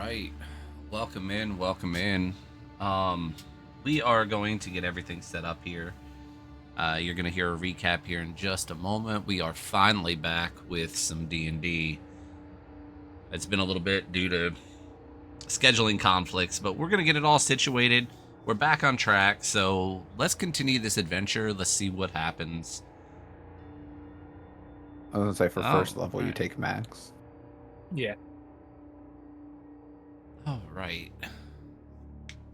right. Welcome in, welcome in. Um, we are going to get everything set up here. You're going to hear a recap here in just a moment. We are finally back with some D&D. It's been a little bit due to scheduling conflicts, but we're going to get it all situated. We're back on track, so let's continue this adventure. Let's see what happens. I was gonna say for All first level you right. take max. Yeah. All right.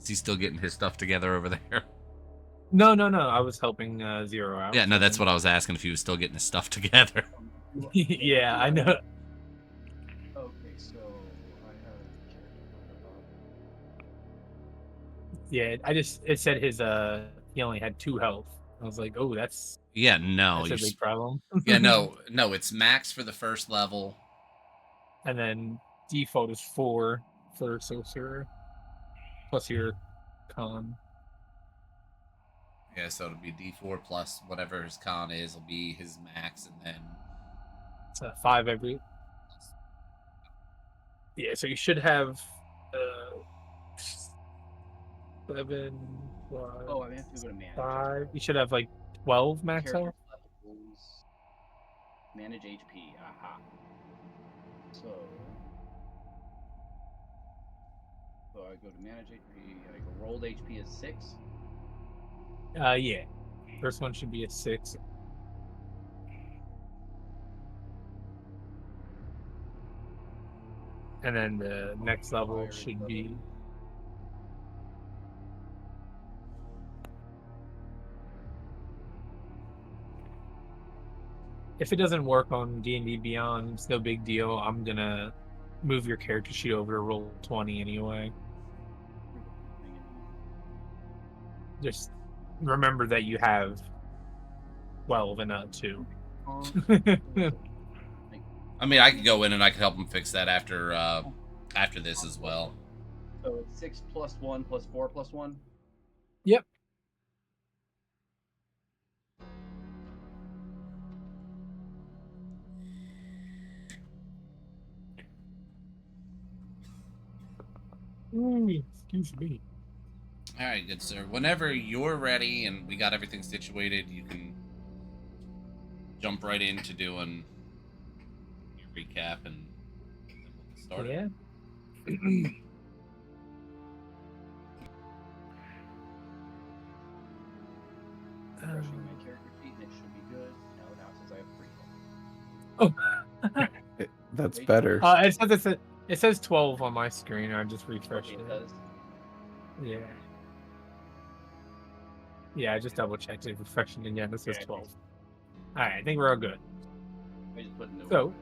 Is he still getting his stuff together over there? No. I was helping Zero out. Yeah, no, that's what I was asking, if he was still getting his stuff together. Yeah, I know. Okay, so I have character. Yeah, it said his he only had 2 health. I was like, oh, that's Yeah, no, a big problem. yeah, no. It's max for the first level. And then default is 4 for sorcerer plus your con. Yeah, so it'll be D4 plus whatever his con is will be his max, and then It's 5 every. Yeah, so you should have 7 plus Oh, I have to go to manage. 5. You should have like 12 max Character health. levels. Manage HP. Aha. So I go to manage HP. I go rolled HP is 6. Yeah. First one should be a 6. And then the next level should be if it doesn't work on D&D Beyond, it's no big deal. I'm gonna move your character sheet over to roll 20 anyway. Just remember that you have 12 and not 2. I mean, I could go in and I could help him fix that after this as well. So it's 6 plus 1 plus 4 plus 1. Yep. Excuse me. All right, good sir. Whenever you're ready and we got everything situated, you can jump right into doing your recap and then we'll get started. Yeah. Refreshing my character sheet and it should be good. Now it says I have 3 health. Oh. That's better. It says 12 on my screen. I just refreshed Okay, it. does. Yeah. Yeah, I just double checked it, refreshed it again. This says 12. Alright, I think we're all good. I just put no So-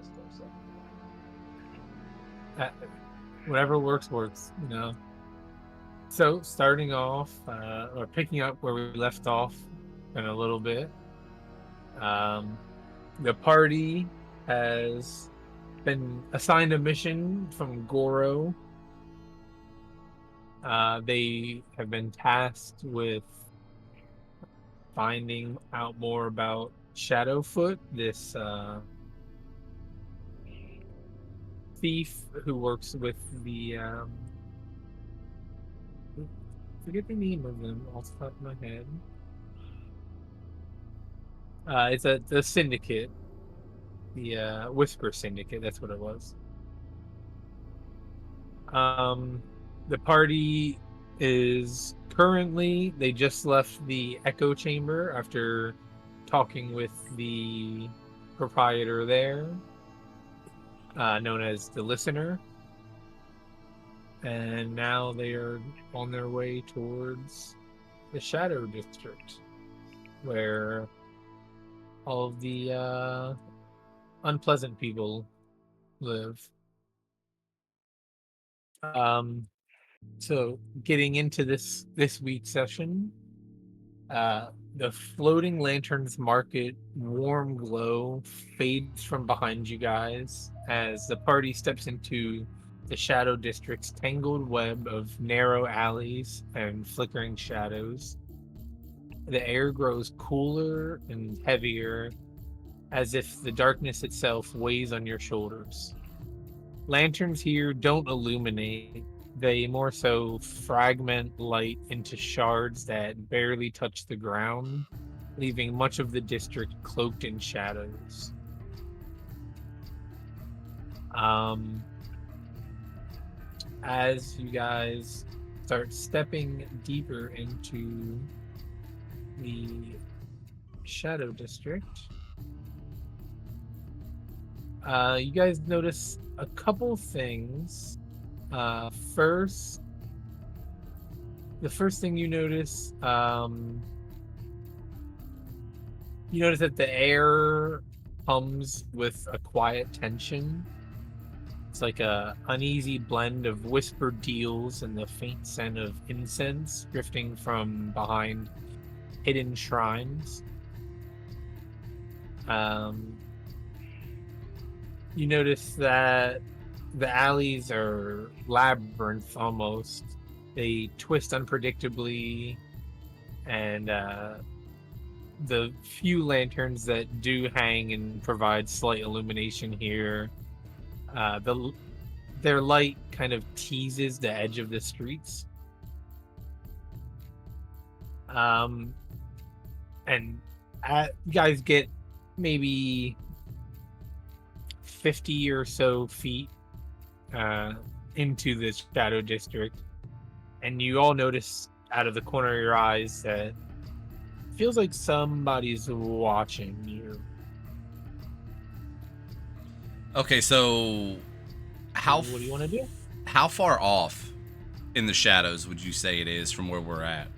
stuff, Whatever works, you know. So, starting off, or picking up where we left off in a little bit, the party has been assigned a mission from Goro. They have been tasked with finding out more about Shadowfoot, this thief who works with the forget the name of them off the top of my head. It's the syndicate, the Whisper Syndicate. That's what it was. The party is currently, they just left the echo chamber after talking with the proprietor there, known as the Listener. And now they are on their way towards the Shadow District, where all of the unpleasant people live. So getting into this week's session, the floating lanterns market warm glow fades from behind you guys as the party steps into the Shadow District's tangled web of narrow alleys and flickering shadows. The air grows cooler and heavier, as if the darkness itself weighs on your shoulders. lanterns here don't illuminate. They more so fragment light into shards that barely touch the ground, leaving much of the district cloaked in shadows. As you guys start stepping deeper into the Shadow District, you guys notice a couple things. First, the first thing you notice, you notice that the air hums with a quiet tension. It's like a uneasy blend of whispered deals and the faint scent of incense drifting from behind hidden shrines. You notice that the alleys are labyrinth almost. They twist unpredictably, and the few lanterns that do hang and provide slight illumination here, their light kind of teases the edge of the streets. And you guys get maybe 50 or so feet into this Shadow District, and you all notice out of the corner of your eyes that it feels like somebody's watching you. Okay, so What do you want to do? how far off in the shadows would you say it is from where we're at?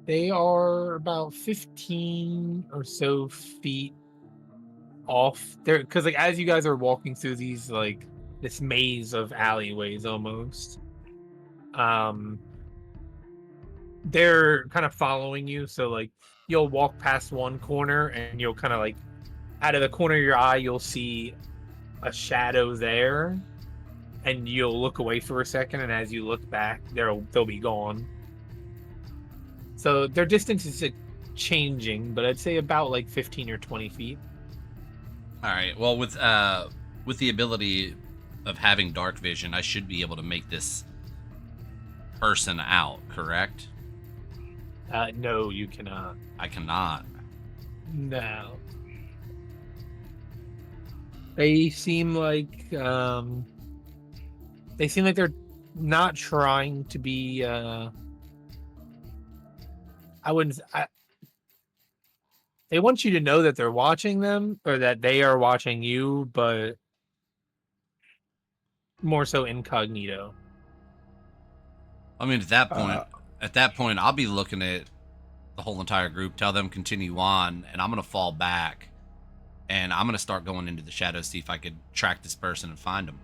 They are about 15 or so feet off there, because like as you guys are walking through these like this maze of alleyways almost, they're kind of following you. So like you'll walk past one corner and you'll kind of like out of the corner of your eye you'll see a shadow there, and you'll look away for a second, and as you look back they'll be gone. So their distance is changing, but I'd say about like 15 or 20 feet. All right. Well, with the ability of having dark vision, I should be able to make this person out, correct? No, you cannot. I cannot. No. They seem like they're not trying to be they want you to know that they're watching them or that they are watching you, but more so incognito. I mean, at that point, I'll be looking at the whole entire group, tell them continue on, and I'm gonna fall back, and I'm gonna start going into the shadows, see if I could track this person and find him.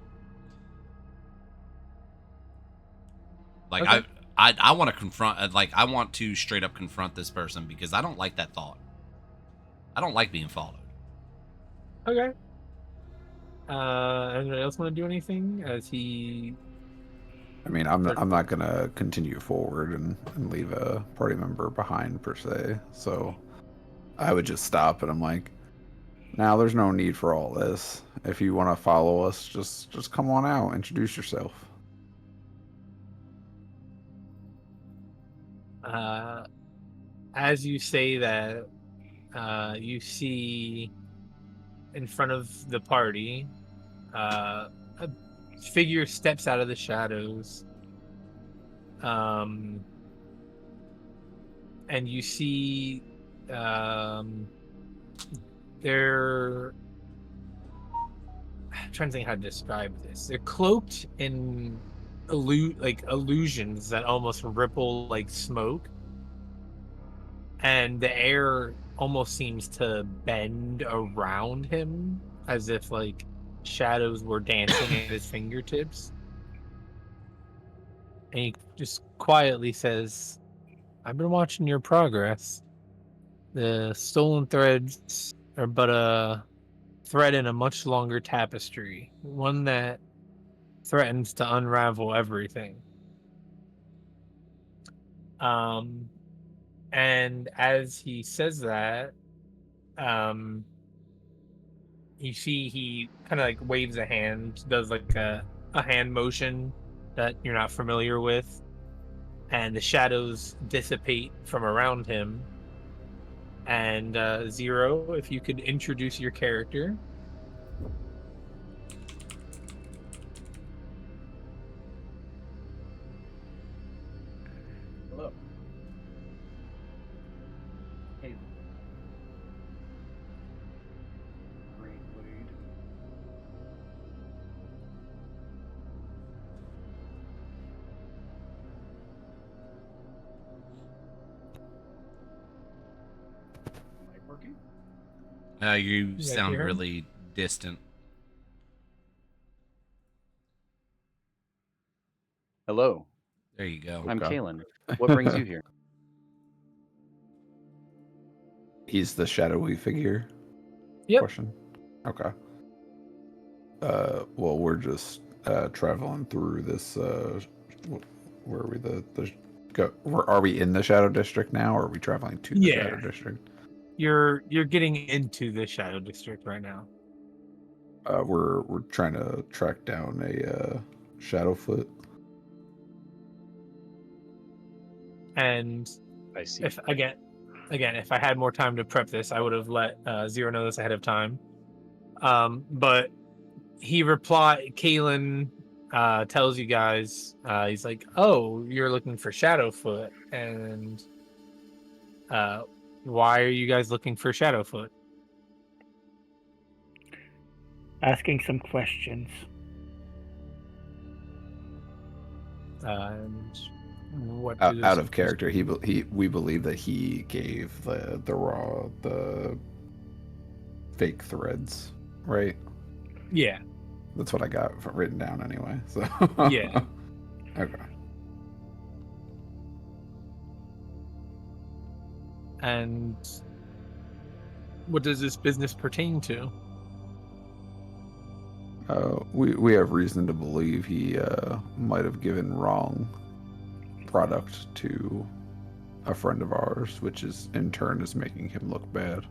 Like Okay. I want to confront, like I want to straight up confront this person because I don't like that thought. I don't like being followed. Okay. Anybody else want to do anything as he? I mean, I'm not gonna continue forward and leave a party member behind per se. So I would just stop, and I'm like, now there's no need for all this. If you want to follow us, just come on out, introduce yourself. As you say that, you see in front of the party, a figure steps out of the shadows, and you see they're I'm trying to think how to describe this. They're cloaked in illusions that almost ripple like smoke, and the air almost seems to bend around him as if like shadows were dancing at his fingertips. And he just quietly says, "I've been watching your progress. The stolen threads are but a thread in a much longer tapestry, one that threatens to unravel everything." And as he says that, you see he kind of like waves a hand, does like a hand motion that you're not familiar with, and the shadows dissipate from around him. And Zero, if you could introduce your character. Hello. Hey. Great. What are you doing? Mic working? You You guys sound hear him? really distant. Hello. There you go. I'm Okay. Kalen. What brings you here? He's the shadowy figure. Yep. Question. Okay. Well, we're just traveling through this. Where are we? Are we in the Shadow District now, or are we traveling to the Yeah. Shadow District? You're getting into the Shadow District right now. We're trying to track down a Shadowfoot. And I see. if if I had more time to prep this, I would have let Zero know this ahead of time. But Kalen tells you guys, he's like, "Oh, you're looking for Shadowfoot, and why are you guys looking for Shadowfoot?" Asking some questions. And what Out of character, we believe that he gave the fake threads, right? Yeah. That's what I got written down anyway. So Yeah. Okay. And what does this business pertain to? We have reason to believe he might have given wrong product to a friend of ours, which is in turn is making him look bad.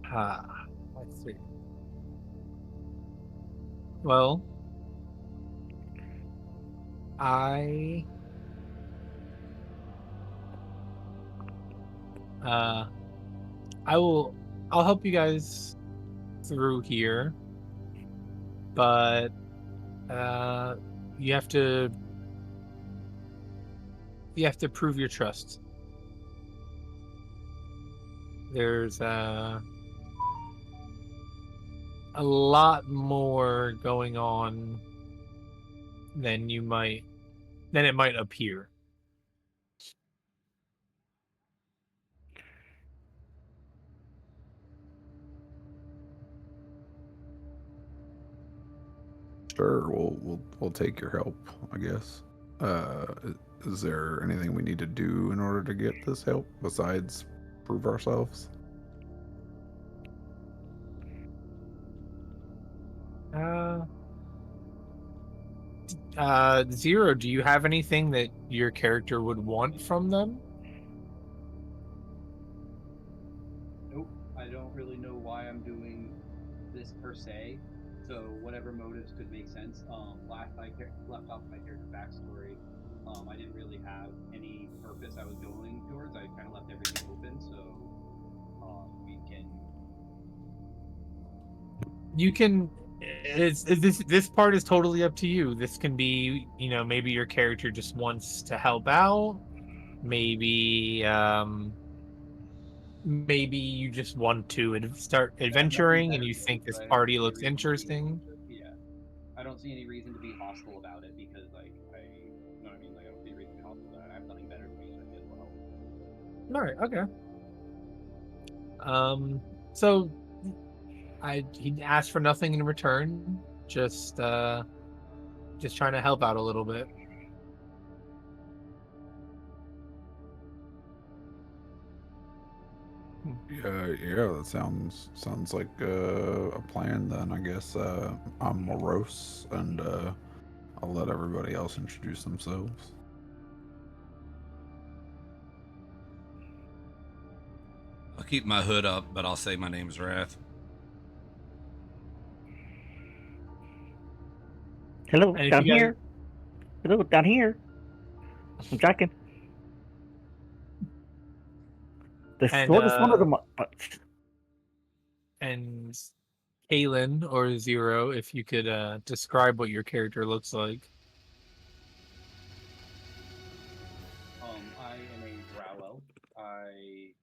Ah, I see. Well, I I'll help you guys through here, but you have to prove your trust. There's a lot more going on than it might appear. Sure, we'll take your help, I guess. Is there anything we need to do in order to get this help besides prove ourselves? Zero, do you have anything that your character would want from them? Nope. I don't really know why I'm doing this per se. So whatever motives could make sense. Last I left off my character backstory, I didn't really have any purpose I was going towards. I kind of left everything open. So we can. You can. This part is totally up to you. This can be, maybe your character just wants to help out. Maybe maybe you just want to start adventuring and you think this party looks interesting. Yeah, I don't see any reason to be hostile about it because, like, you know what I mean? Like, I don't see a reason to be hostile about it. I have nothing better to do as well. All right, okay. So he asked for nothing in return, just trying to help out a little bit. Yeah, that sounds like a plan. Then I guess I'm morose, and I'll let everybody else introduce themselves. I'll keep my hood up, but I'll say my name's Wrath. Hello, And if down you guys- here. Hello, down here. I'm jacking. The And, shortest one of them. And Kalen or Zero, if you could describe what your character looks like. I am a drow elf. I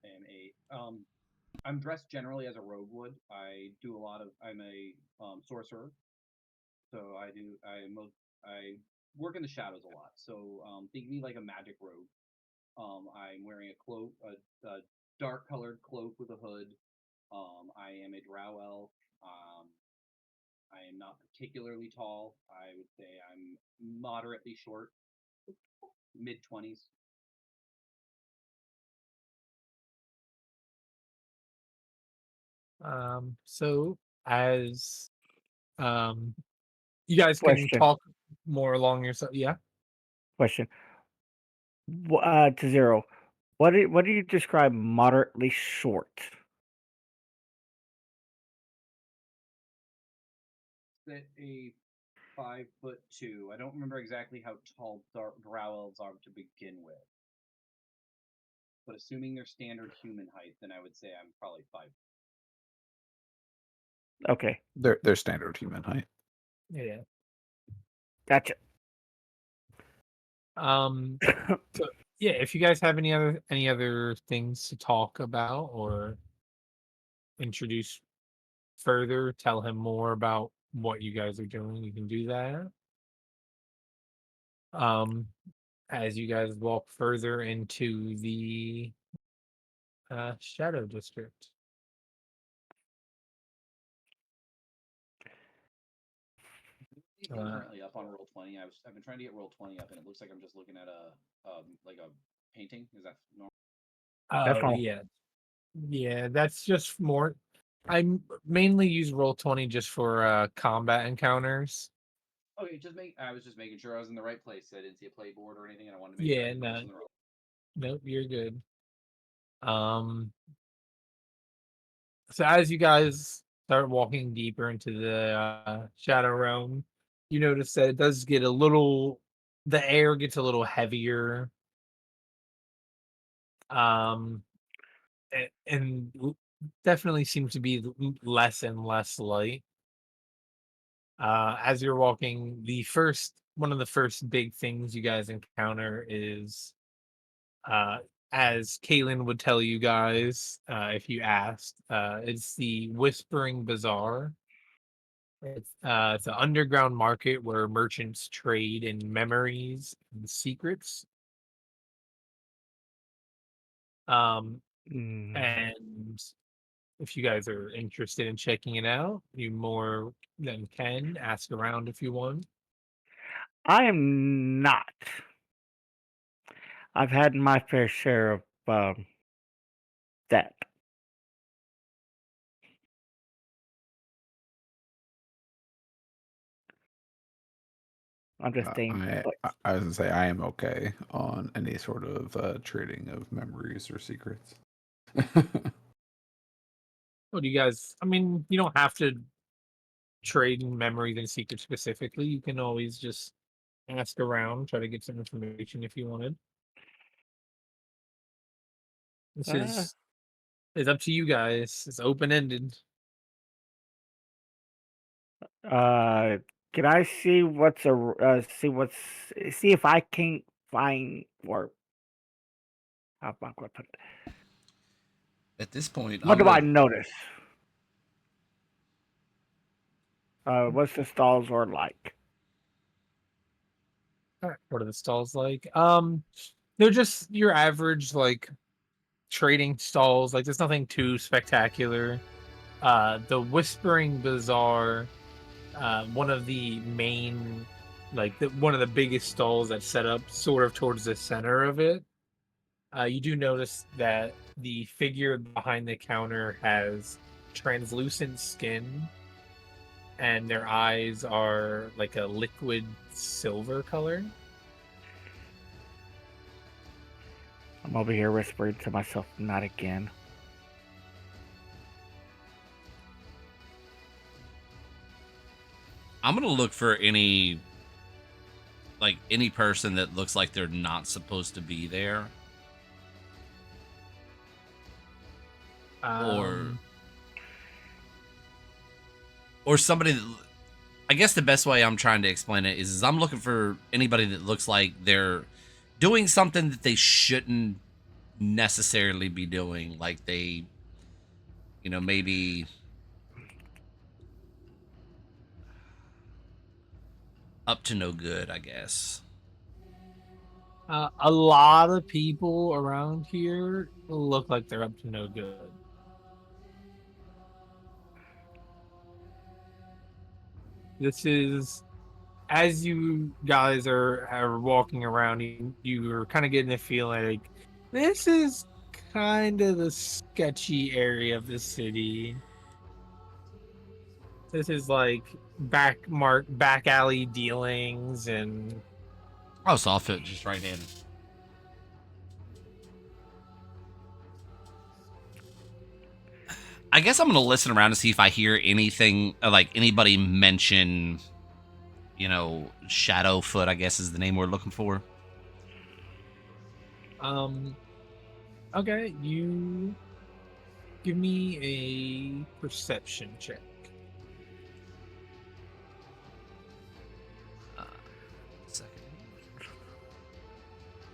am a I'm dressed generally as a rogue would. I'm a sorcerer. So I work in the shadows a lot. So think of me like a magic rogue. I'm wearing a cloak, a dark colored cloak with a hood. I am a drow elf. I am not particularly tall. I would say I'm moderately short, mid-20s. So as you guys can Question. talk more along yourself. Yeah. Question. To Zero. What do you describe moderately short? That a 5'2". I don't remember exactly how tall drow elves are to begin with, but assuming they're standard human height, then I would say I'm probably 5. Okay, They're standard human height. Yeah. gotcha. So yeah, if you guys have any other things to talk about or introduce further, tell him more about what you guys are doing, you can do that. As you guys walk further into the Shadow District. Currently up on roll 20. I've been trying to get roll 20 up, and it looks like I'm just looking at a like a painting. Is that normal? That's Oh normal. yeah, that's just more. I mainly use Roll20 just for combat encounters. Okay, I was just making sure I was in the right place. I didn't see a playboard or anything, and I wanted to make Yeah, sure I no, was in the roll. nope, you're good. So as you guys start walking deeper into the Shadow Realm, you notice that it does get the air gets a little heavier. Um, and definitely seems to be less and less light. As you're walking, one of the first big things you guys encounter is, uh, as Kaylin would tell you guys, if you asked, it's the Whispering Bazaar. It's an underground market where merchants trade in memories and secrets. Mm. And if you guys are interested in checking it out, you more than can ask around if you want. I am not. I've had my fair share of that. I'm just saying. I was gonna say I am okay on any sort of trading of memories or secrets. What do you guys? I mean, you don't have to trade in memories and secrets specifically. You can always just ask around, try to get some information if you wanted. This Uh, is up to you guys. It's open ended. can I see see if I can find or how am I gonna put it? At this point, What I'm do I gonna. notice? What's the stalls are like? What are the stalls like? They're just your average like trading stalls. Like there's nothing too spectacular. The Whispering Bazaar, one of the main, one of the biggest stalls that's set up sort of towards the center of it. You do notice that the figure behind the counter has translucent skin, and their eyes are like a liquid silver color. I'm over here whispering to myself, not again. I'm gonna look for any person that looks like they're not supposed to be there, Um, or somebody that, I guess the best way I'm trying to explain it is I'm looking for anybody that looks like they're doing something that they shouldn't necessarily be doing, like they, maybe up to no good, I guess. a lot of people around here look like they're up to no good. This is, as you guys are walking around, you're kind of getting the feeling like this is kind of the sketchy area of the city. This is like back alley dealings and Oh, so I'll fit just right in. I guess I'm gonna listen around to see if I hear anything, like anybody mention, Shadowfoot, I guess is the name we're looking for. okay, you give me a perception check Second.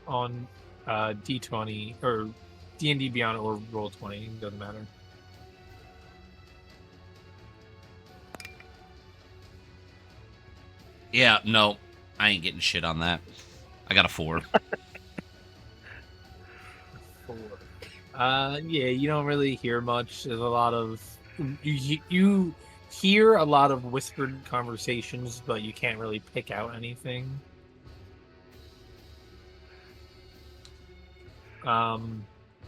on D20 or D&D Beyond or Roll20, doesn't matter. Yeah, no, I ain't getting shit on that. I got a 4. 4. Yeah, you don't really hear much. There's a lot of you hear a lot of whispered conversations, but you can't really pick out anything.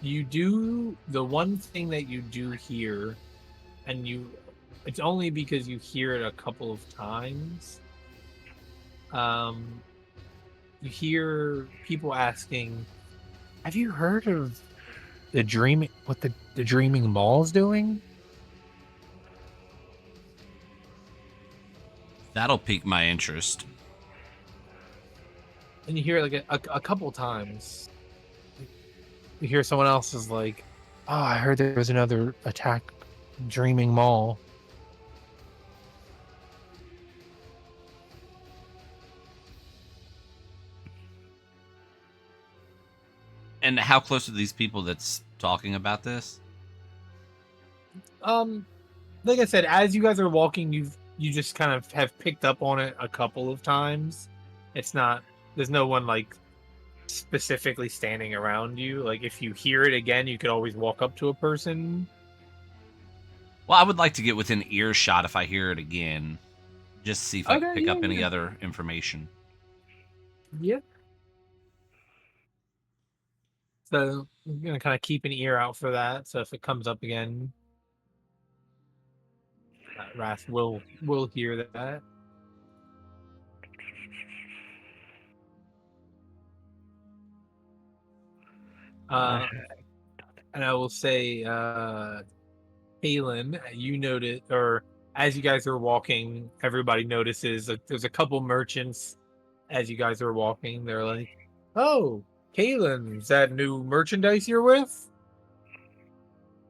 You do, the one thing that you do hear, and it's only because you hear it a couple of times. You hear people asking, "Have you heard of the Dreaming Mall's doing?" That'll pique my interest. And you hear it like a couple times. You hear someone else is like, "Oh, I heard there was another attack, Dreaming Mall." And how close are these people that's talking about this? Like I said, as you guys are walking, you just kind of have picked up on it a couple of times. It's not, there's no one like specifically standing around you. Like if you hear it again, you could always walk up to a person. Well, I would like to get within earshot if I hear it again, just to see if I can Okay, pick yeah, up any yeah. other information. Yeah. So I'm gonna kind of keep an ear out for that. So if it comes up again, Wrath will hear that. And I will say, Kalen, you notice, or as you guys are walking, everybody notices that there's a couple merchants as you guys are walking. They're like, "Oh, Kalen, is that new merchandise you're with?"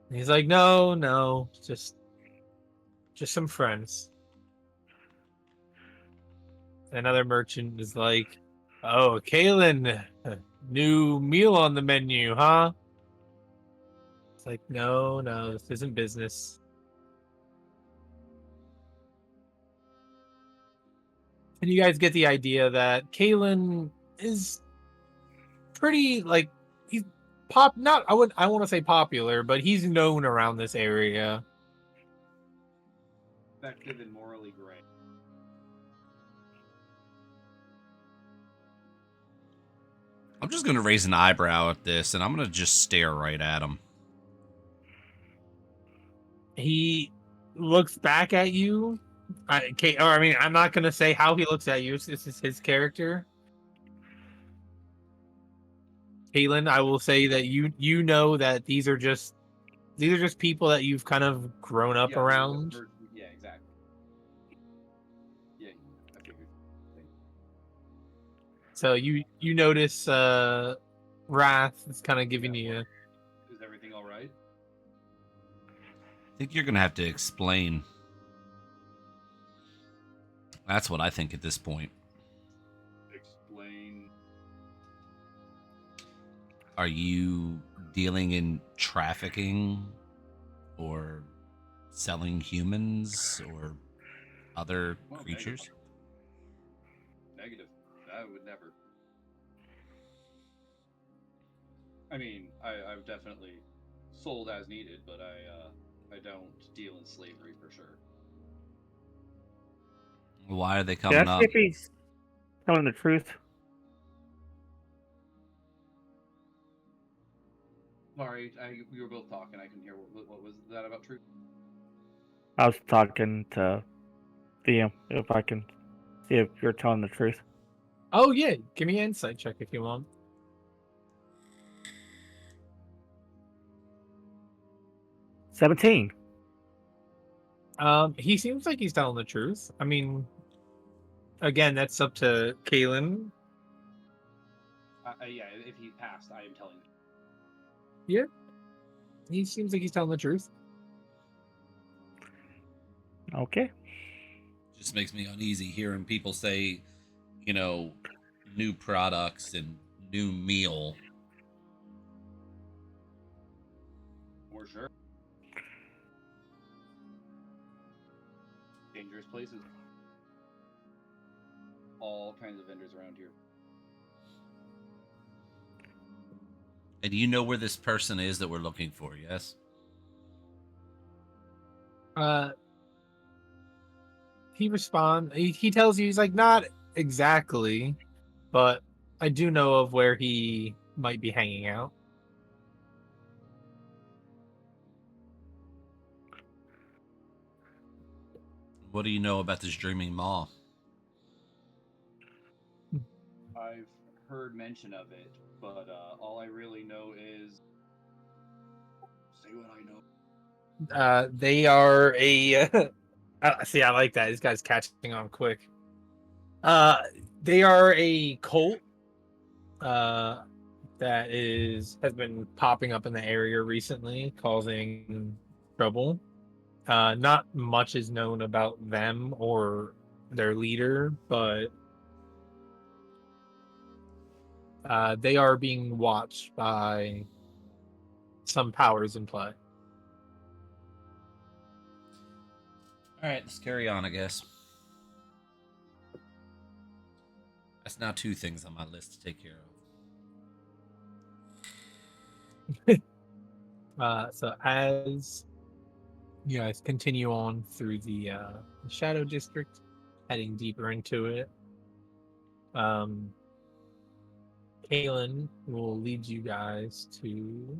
And he's like, "No, just some friends." Another merchant is like, "Oh, Kalen, new meal on the menu, huh?" It's like, no, this isn't business. And you guys get the idea that Kalen is pretty like he's not I want to say popular, but he's known around this area. Effective and morally gray. I'm just going to raise an eyebrow at this, and I'm going to just stare right at him. He looks back at you. I'm not gonna say how he looks at you. This is his character. Kalen, I will say that you know that these are just people that you've kind of grown up around. Yeah, exactly. Yeah, So you notice Wrath is kind of giving you. Is everything all right? I think you're gonna have to explain. That's what I think at this point. Explain. Are you dealing in trafficking or selling humans or other Well, creatures? Negative. I would never. I mean, I've definitely sold as needed, but I don't deal in slavery for sure. Why are they Can coming I up? see if he's telling the truth? Sorry, we were both talking. I couldn't hear what was that about truth. I was talking to DM if I can see if you're telling the truth. Oh yeah, give me an insight check if you want. 17. He seems like he's telling the truth. I mean, again, that's up to Kalen. Yeah, if he passed, I am telling you. Yeah, he seems like he's telling the truth. Okay. Just makes me uneasy hearing people say, you know, new products and new meal. For sure. Dangerous places. All kinds of vendors around here. And you know where this person is that we're looking for, yes? He tells you, he's like, not exactly, but I do know of where he might be hanging out. What do you know about this dreaming maw? I've heard mention of it, but all I really know is say what I know. They are a see, I like that. This guy's catching on quick. They are a cult that has been popping up in the area recently, causing trouble. Not much is known about them or their leader, but they are being watched by some powers in play. All right, let's carry on, I guess. That's now 2 things on my list to take care of. So as you guys continue on through the Shadow District, heading deeper into it, Kalen will lead you guys to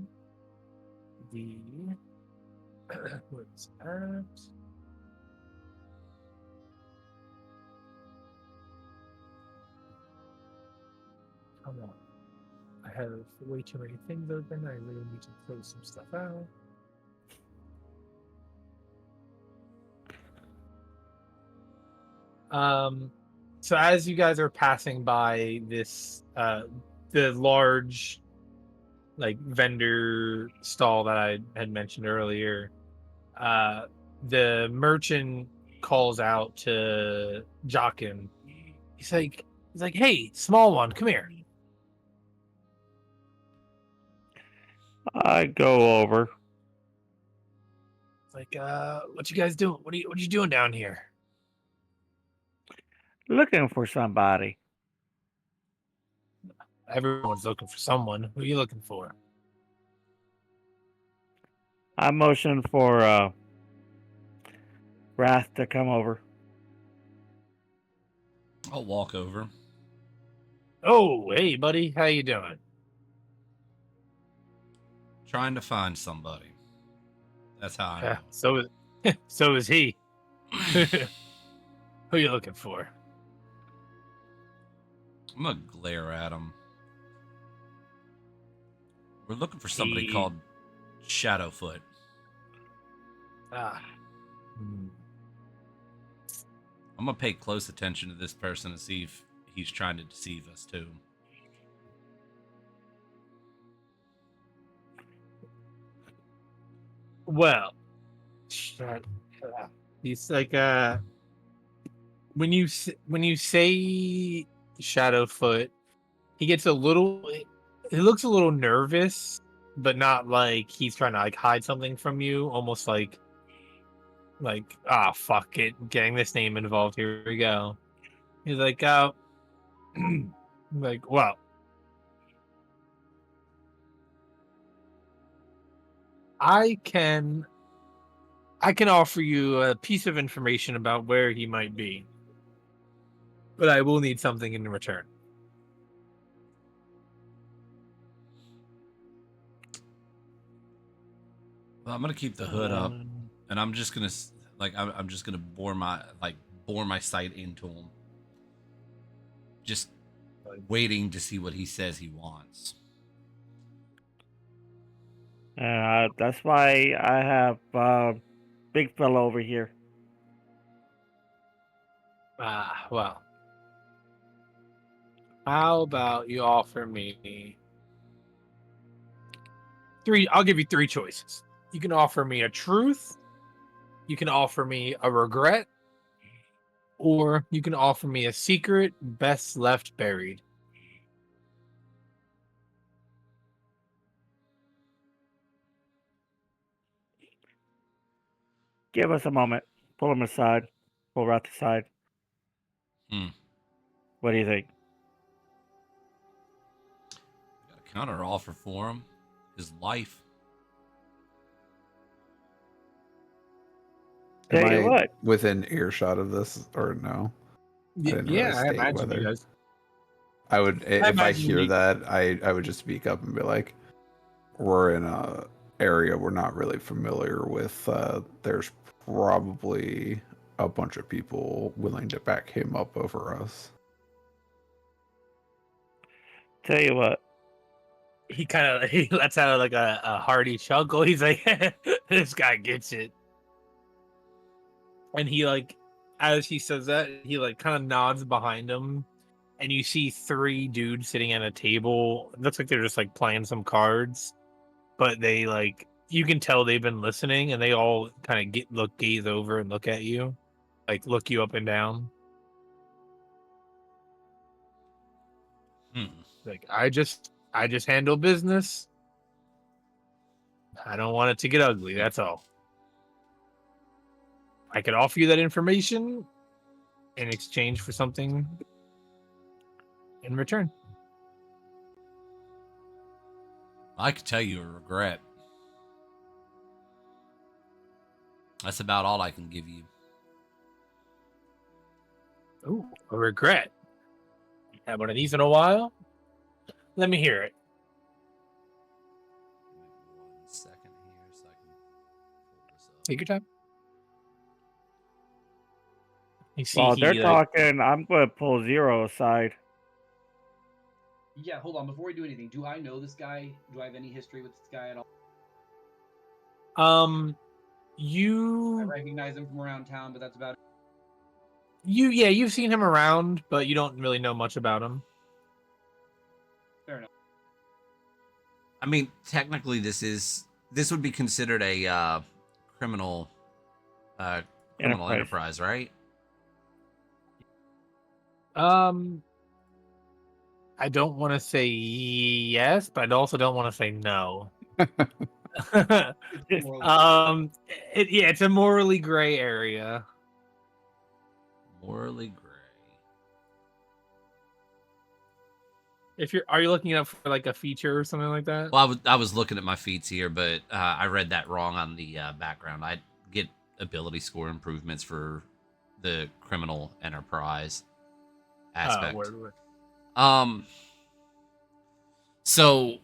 the what's that? Come on. I have way too many things open. I really need to close some stuff out. So as you guys are passing by this the large like vendor stall that I had mentioned earlier, the merchant calls out to Jockin. He's like, hey, small one, come here. I go over. It's like, what you guys doing? What you doing down here? Looking for somebody. Everyone's looking for someone. Who are you looking for? I motion for Wrath to come over. I'll walk over. Oh, hey, buddy, how you doing? Trying to find somebody. That's how I know. So is he. Who you looking for? I'm gonna glare at him. We're looking for somebody He- called Shadowfoot. Ah. I'm gonna pay close attention to this person and see if he's trying to deceive us too. Well, shut up. He's like when you say Shadowfoot, he gets a little. He looks a little nervous, but not like he's trying to like hide something from you. Almost like fuck it, getting this name involved. Here we go. He's like like well. I can offer you a piece of information about where he might be, but I will need something in return. Well, I'm gonna keep the hood up, and I'm just gonna I'm just gonna bore my sight into him, just waiting to see what he says he wants. That's why I have big fella over here. Well. How about you offer me three? I'll give you three choices. You can offer me a truth, you can offer me a regret, or you can offer me a secret best left buried. Give us a moment. Pull him aside. Pull Wrath aside. What do you think? Got a counter offer for him. His life. Tell Am you I what. within earshot of this or no? didn't really I state imagine whether- you guys. I would, if I imagine hear you- that, I would just speak up and be like, "We're in a area we're not really familiar with. There's probably a bunch of people willing to back him up over us." Tell you what. He kind of he lets out like a hearty chuckle. He's like, "This guy gets it," and he like, as he says that, he like kind of nods behind him, and you see three dudes sitting at a table. It looks like they're just like playing some cards, but they like you can tell they've been listening, and they all kind of gaze over and look at you, like look you up and down. Like I just handle business. I don't want it to get ugly. That's all. I could offer you that information in exchange for something in return. I could tell you a regret. That's about all I can give you. Ooh, a regret. Had one of these in a while. Let me hear it. Give me 1 second here so I can pull this up. Take your time. You see, While they're he, talking, I'm going to pull Zero aside. Yeah, hold on. Before we do anything, do I know this guy? Do I have any history with this guy at all? I you recognize him from around town, but that's about it. you've seen him around, but you don't really know much about him. Fair enough. I mean, technically, this would be considered a criminal enterprise, right? I don't want to say yes, but I also don't want to say no. It's more It's a morally gray area. Morally gray. Are you looking up for like a feature or something like that? Well, I was looking at my feats here, but I read that wrong on the background. I get ability score improvements for the criminal enterprise aspect. Word. So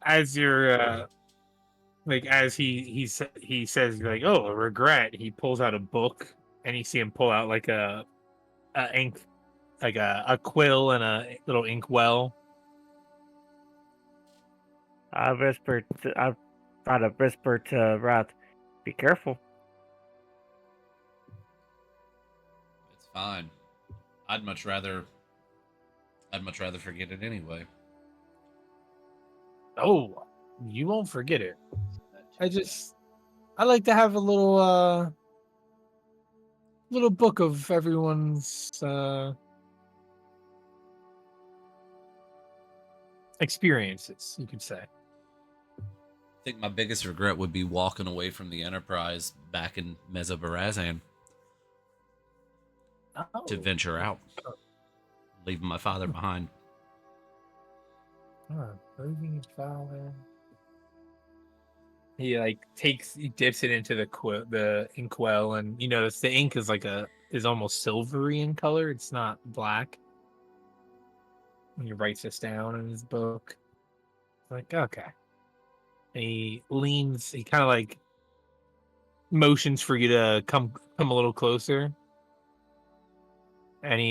As you're like as he says like, oh, a regret, he pulls out a book and you see him pull out like a ink, like a quill and a little ink well. I try to whisper to Wrath, be careful. it's fine. I'd much rather I'd much rather forget it anyway. Oh, you won't forget it. That too. I like to have a little book of everyone's experiences, you could say. I think my biggest regret would be walking away from the Enterprise back in Mesobarazan to venture out, leaving my father behind. Leaving his father. He he dips it into the inkwell, and you notice the ink is almost silvery in color. It's not black. And he writes this down in his book. Like, okay. And he kind of like motions for you to come a little closer. And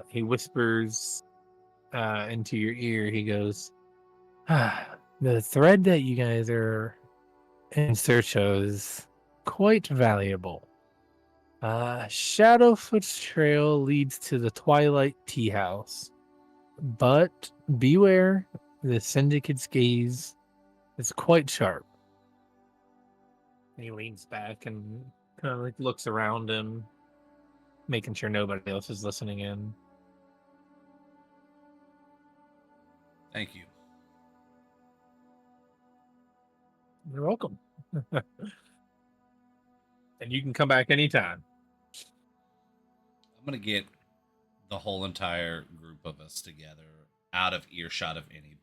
he whispers into your ear. He goes, the thread that you guys are in search of is quite valuable. Shadowfoot's trail leads to the Twilight Tea House. But beware, the Syndicate's gaze is quite sharp. He leans back and kind of like looks around him, making sure nobody else is listening in. Thank you. You're welcome. And you can come back anytime. I'm gonna get the whole entire group of us together out of earshot of anybody.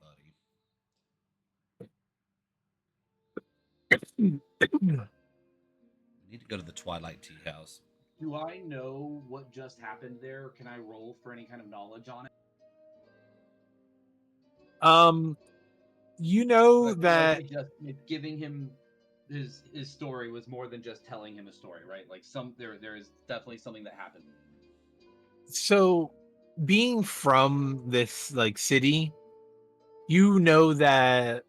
We need to go to the Twilight Tea House. Do I know what just happened there? Can I roll for any kind of knowledge on it? You know But that just giving him his story was more than just telling him a story, right? Like there is definitely something that happened. so being from this like city, you know that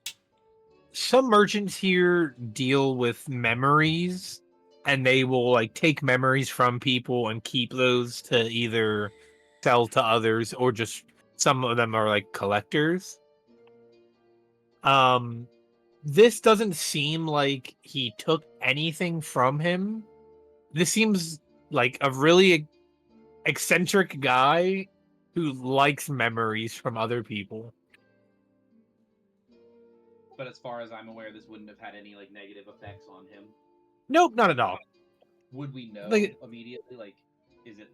some merchants here deal with memories, and they will like take memories from people and keep those to either sell to others, or just some of them are like collectors. This doesn't seem like he took anything from him. This seems like a really eccentric guy who likes memories from other people. But as far as I'm aware, this wouldn't have had any like negative effects on him. Nope, not at all. Would we know Like- immediately? Like, is it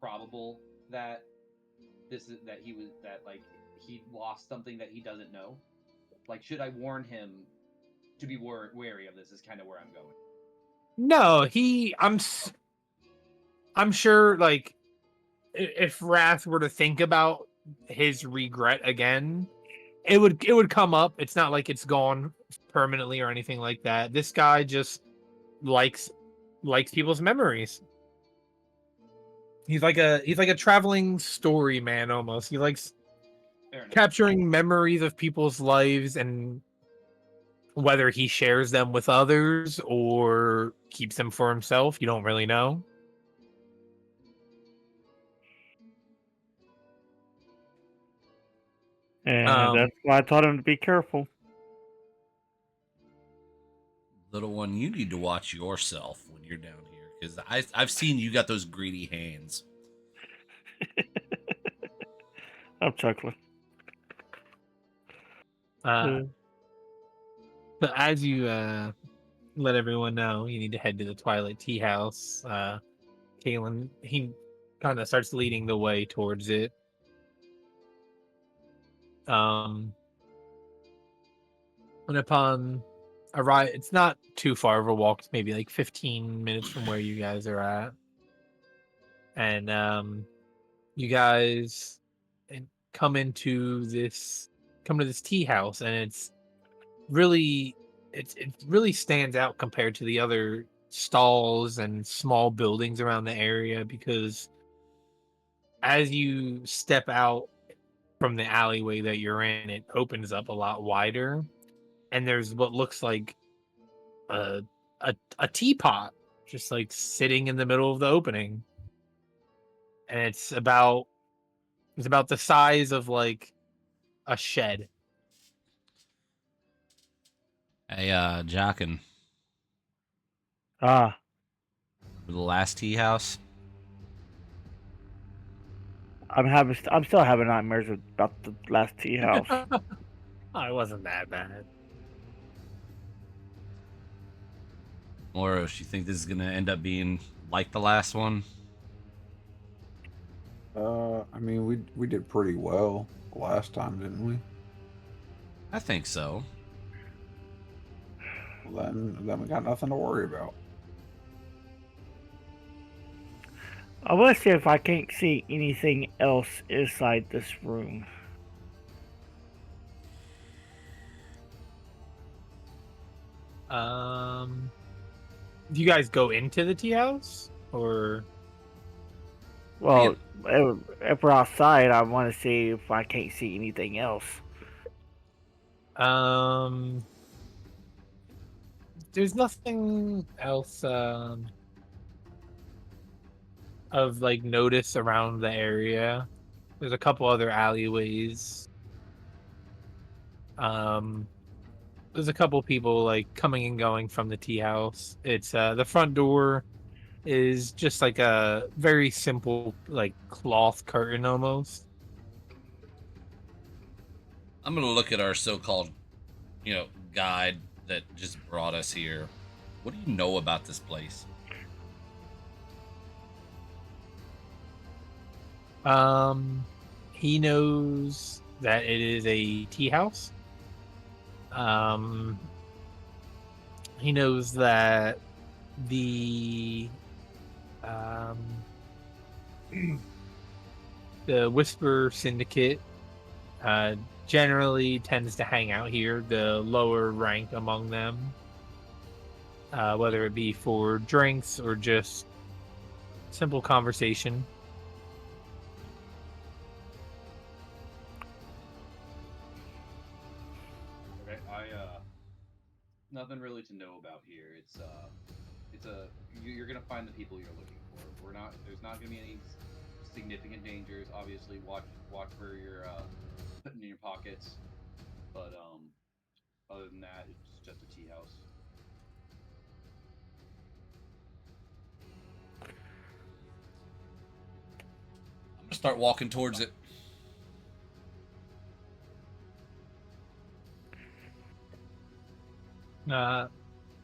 probable that he lost something that he doesn't know? Like, should I warn him to be wary of this? Is kind of where I'm going. No, I'm sure like if Wrath were to think about his regret again, it would come up. It's not like it's gone permanently or anything like that. This guy just likes people's memories. He's like a traveling story man almost. He likes Fair enough. capturing memories of people's lives, and whether he shares them with others or keeps them for himself, you don't really know. And that's why I taught him to be careful. Little one, you need to watch yourself when you're down here, because I've seen you got those greedy hands. I'm chuckling. But as you let everyone know, you need to head to the Twilight Tea House. Kalen, he kind of starts leading the way towards it. And upon arrive, it's not too far of a walk. It's maybe like 15 minutes from where you guys are at. And you guys come to this tea house, and it really stands out compared to the other stalls and small buildings around the area, because as you step out from the alleyway that you're in, it opens up a lot wider, and there's what looks like a teapot just like sitting in the middle of the opening, and it's about It's about the size of like a shed. Hey, Jockin, Ah, the last tea house. I'm still having nightmares about the last tea house. Oh, it wasn't that bad. Moros, you think this is gonna end up being like the last one? I mean, we did pretty well last time, didn't we? I think so. Well, then we got nothing to worry about. I want to see if I can't see anything else inside this room. Do you guys go into the tea house or? Well, if we're outside, I want to see if I can't see anything else. There's nothing else of like notice around the area. There's a couple other alleyways. There's a couple people like coming and going from the tea house. It's the front door is just like a very simple like cloth curtain almost. I'm gonna look at our so-called, guide that just brought us here. What do you know about this place? He knows that it is a tea house. He knows that the the Whisper Syndicate generally tends to hang out here, the lower rank among them, whether it be for drinks or just simple conversation. Okay, nothing really to know about here. You're gonna find the people you're looking for. There's not gonna be any significant dangers. Obviously, watch where you're putting in your pockets. But other than that, it's just a tea house. I'm gonna start walking towards it.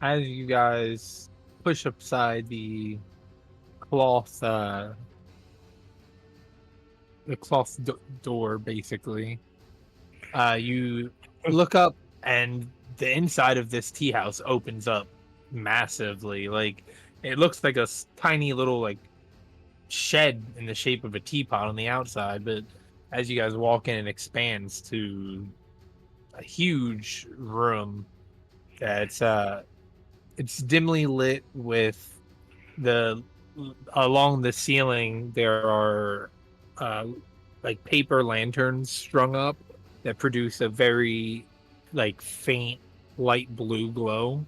As you guys push aside the cloth, door, basically, you look up, and the inside of this tea house opens up massively. Like it looks like a tiny little like shed in the shape of a teapot on the outside, but as you guys walk in, it expands to a huge room that's it's dimly lit with along the ceiling there are like paper lanterns strung up that produce a very like faint light blue glow,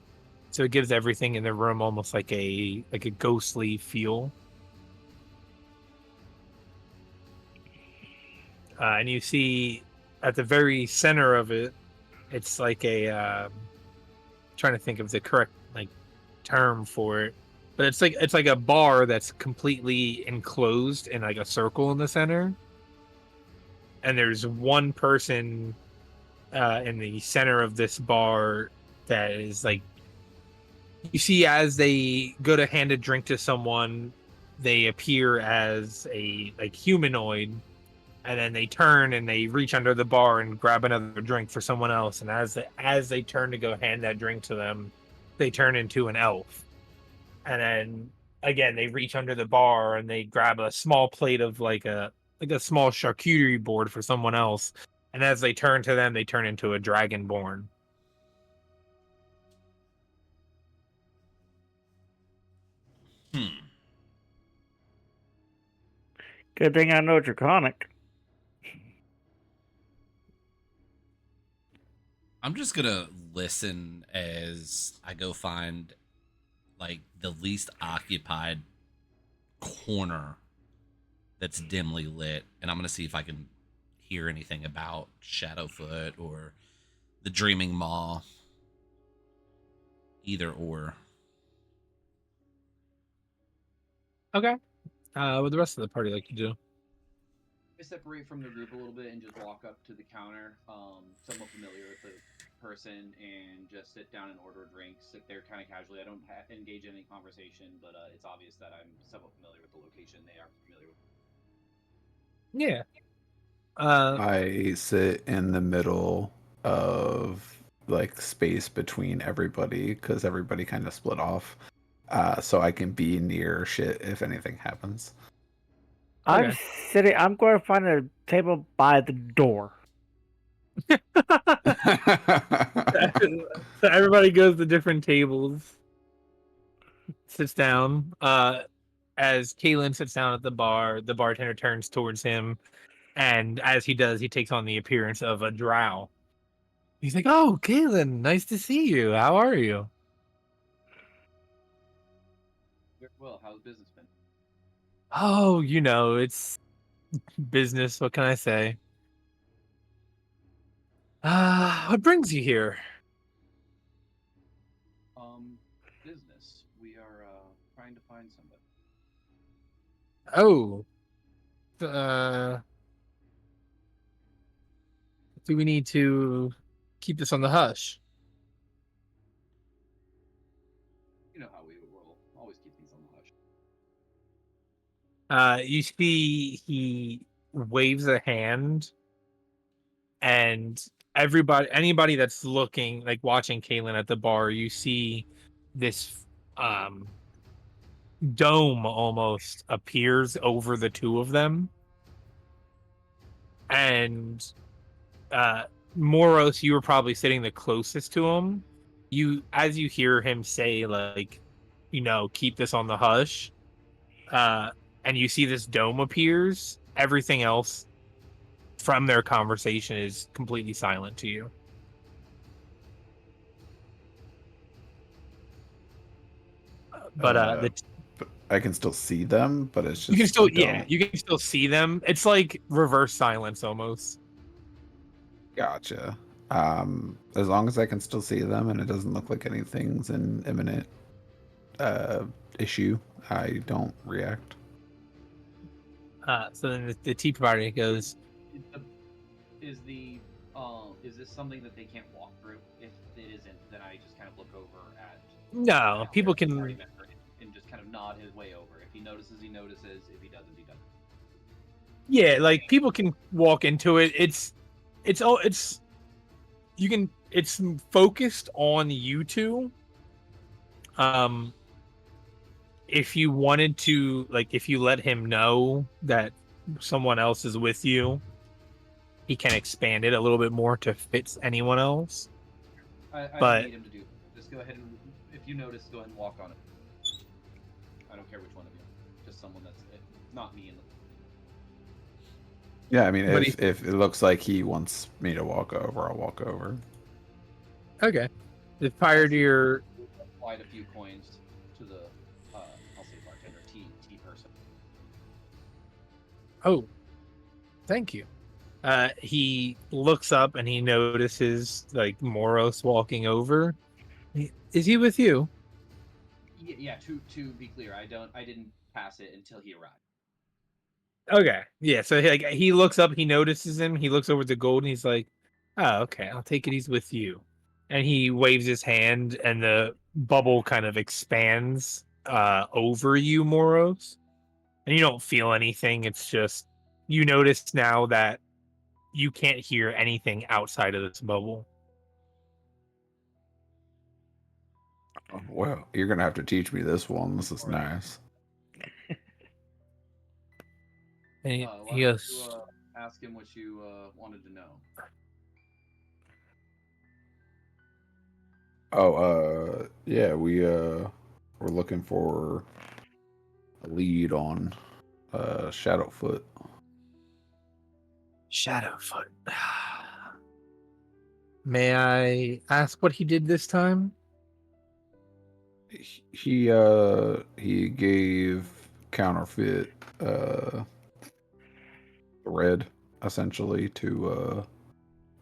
so it gives everything in the room almost like a ghostly feel. And you see at the very center of it, it's like a trying to think of the correct like term for it, but it's like a bar that's completely enclosed in like a circle in the center, and there's one person in the center of this bar that is like, you see as they go to hand a drink to someone, they appear as a like humanoid, and then they turn and they reach under the bar and grab another drink for someone else, and as they turn to go hand that drink to them, they turn into an elf, and then again they reach under the bar and they grab a small plate of like a small charcuterie board for someone else, and as they turn to them, they turn into a dragonborn. Good thing I know Draconic. I'm just gonna listen as I go find like the least occupied corner that's dimly lit, and I'm gonna see if I can hear anything about Shadowfoot or the Dreaming Maw. Either or. Okay. What would the rest of the party like to do? I separate from the group a little bit and just walk up to the counter, somewhat familiar with the person, and just sit down and order a drink. Sit there kind of casually. I don't engage in any conversation, but it's obvious that I'm somewhat familiar with the location. They are familiar with. Yeah. I sit in the middle of like space between everybody because everybody kind of split off, so I can be near shit if anything happens. I'm Okay. sitting. I'm going to find a table by the door. So everybody goes to different tables, sits down. As Kalen sits down at the bar, the bartender turns towards him, and as he does, he takes on the appearance of a drow. He's like, "Oh, Kalen, nice to see you. How are you?" Very well, how's business been? Oh, it's business. What can I say? What brings you here? Business. We are trying to find somebody. Oh, uh, do we need to keep this on the hush? You know how we roll. Always keep things on the hush. You see, he waves a hand, and anybody that's looking, like watching Caitlin at the bar, you see this dome almost appears over the two of them, and Moros, you were probably sitting the closest to him. As you hear him say, like, keep this on the hush, and you see this dome appears, everything else from their conversation is completely silent to you. But I can still see them, but it's just you can still, the yeah, dome. you can still see them. It's like reverse silence almost. Gotcha. As long as I can still see them and it doesn't look like anything's an imminent issue, I don't react. So then the tea party goes, Is this something that they can't walk through? If it isn't, then I just kind of look over at no, people party can. member and just kind of nod his way over. If he notices, he notices. If he doesn't, he doesn't. Yeah, like people can walk into it. It's focused on you two. If you wanted to, like, if you let him know that someone else is with you, he can expand it a little bit more to fit anyone else. I But- don't need him to do. Just go ahead and, if you notice, go ahead and walk on it. I don't care which one of you. Just someone that's not me in the. Yeah, I mean, But if it looks like he wants me to walk over, I'll walk over. Okay. The prior to your Applied a few coins to the, I'll say bartender, tea person. Oh, thank you. He looks up and he notices like Moros walking over. Is he with you? Yeah. To be clear, I didn't pass it until he arrived. Okay. Yeah. So he looks up, he notices him, he looks over the gold, and he's like, "Oh, okay. I'll take it. He's with you." And he waves his hand, and the bubble kind of expands over you, Moros. And you don't feel anything. It's just you notice now that you can't hear anything outside of this bubble. Oh, well, you're gonna have to teach me this one. This is nice. And he Why don't goes, you, ask him what you wanted to know. Oh, yeah, we're looking for a lead on Shadowfoot. Shadowfoot. May I ask what he did this time? He gave counterfeit thread essentially to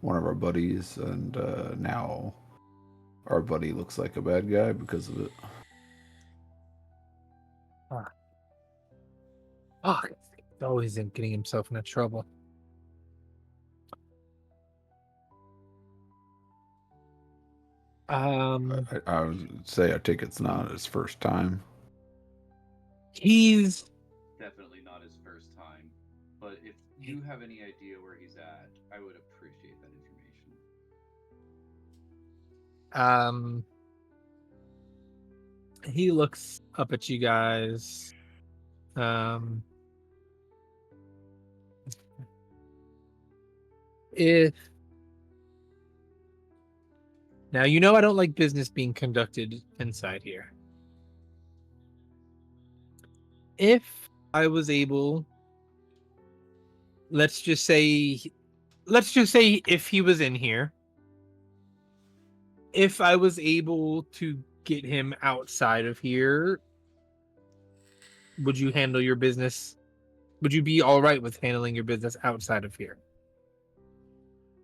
one of our buddies, and now our buddy looks like a bad guy because of it. Oh, he's always getting himself into trouble. I would say I think it's not his first time. He's Definitely not his first time. But if you have any idea where he's at, I would appreciate that information. he looks up at you guys. If now you know I don't like business being conducted inside here. If I was able, let's just say if he was in here, if I was able to get him outside of here, would you handle your business? Would you be all right with handling your business outside of here?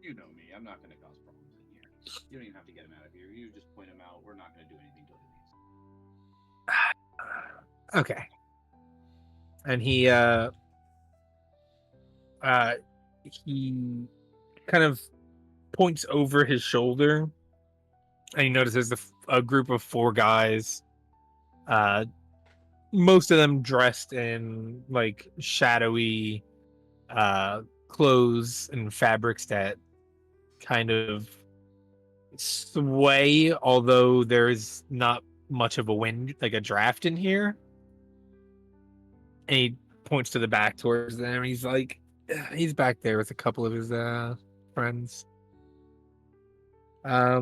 You know me. I'm not going to cause problems in here. You don't even have to get him out of here. You just point him out. We're not going to do anything till he leaves. Okay. And he kind of points over his shoulder, and you notice there's a group of 4 guys, most of them dressed in like shadowy clothes and fabrics that kind of sway, although there's not much of a wind, like a draft in here. And he points to the back towards them, and he's like, he's back there with a couple of his friends. I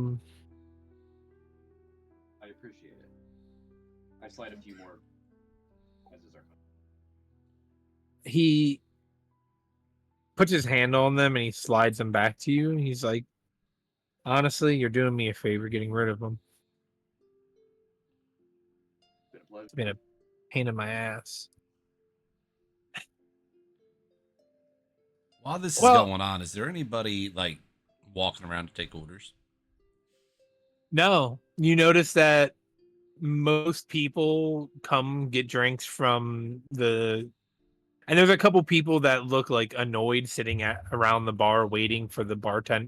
appreciate it. I slide a few more as is our He puts his hand on them and he slides them back to you, and he's like, honestly, you're doing me a favor getting rid of them. It's been a pain in my ass. While this is Well- going on, is there anybody like walking around to take orders? No, you notice that most people come get drinks from and there's a couple people that look like annoyed sitting around the bar waiting for the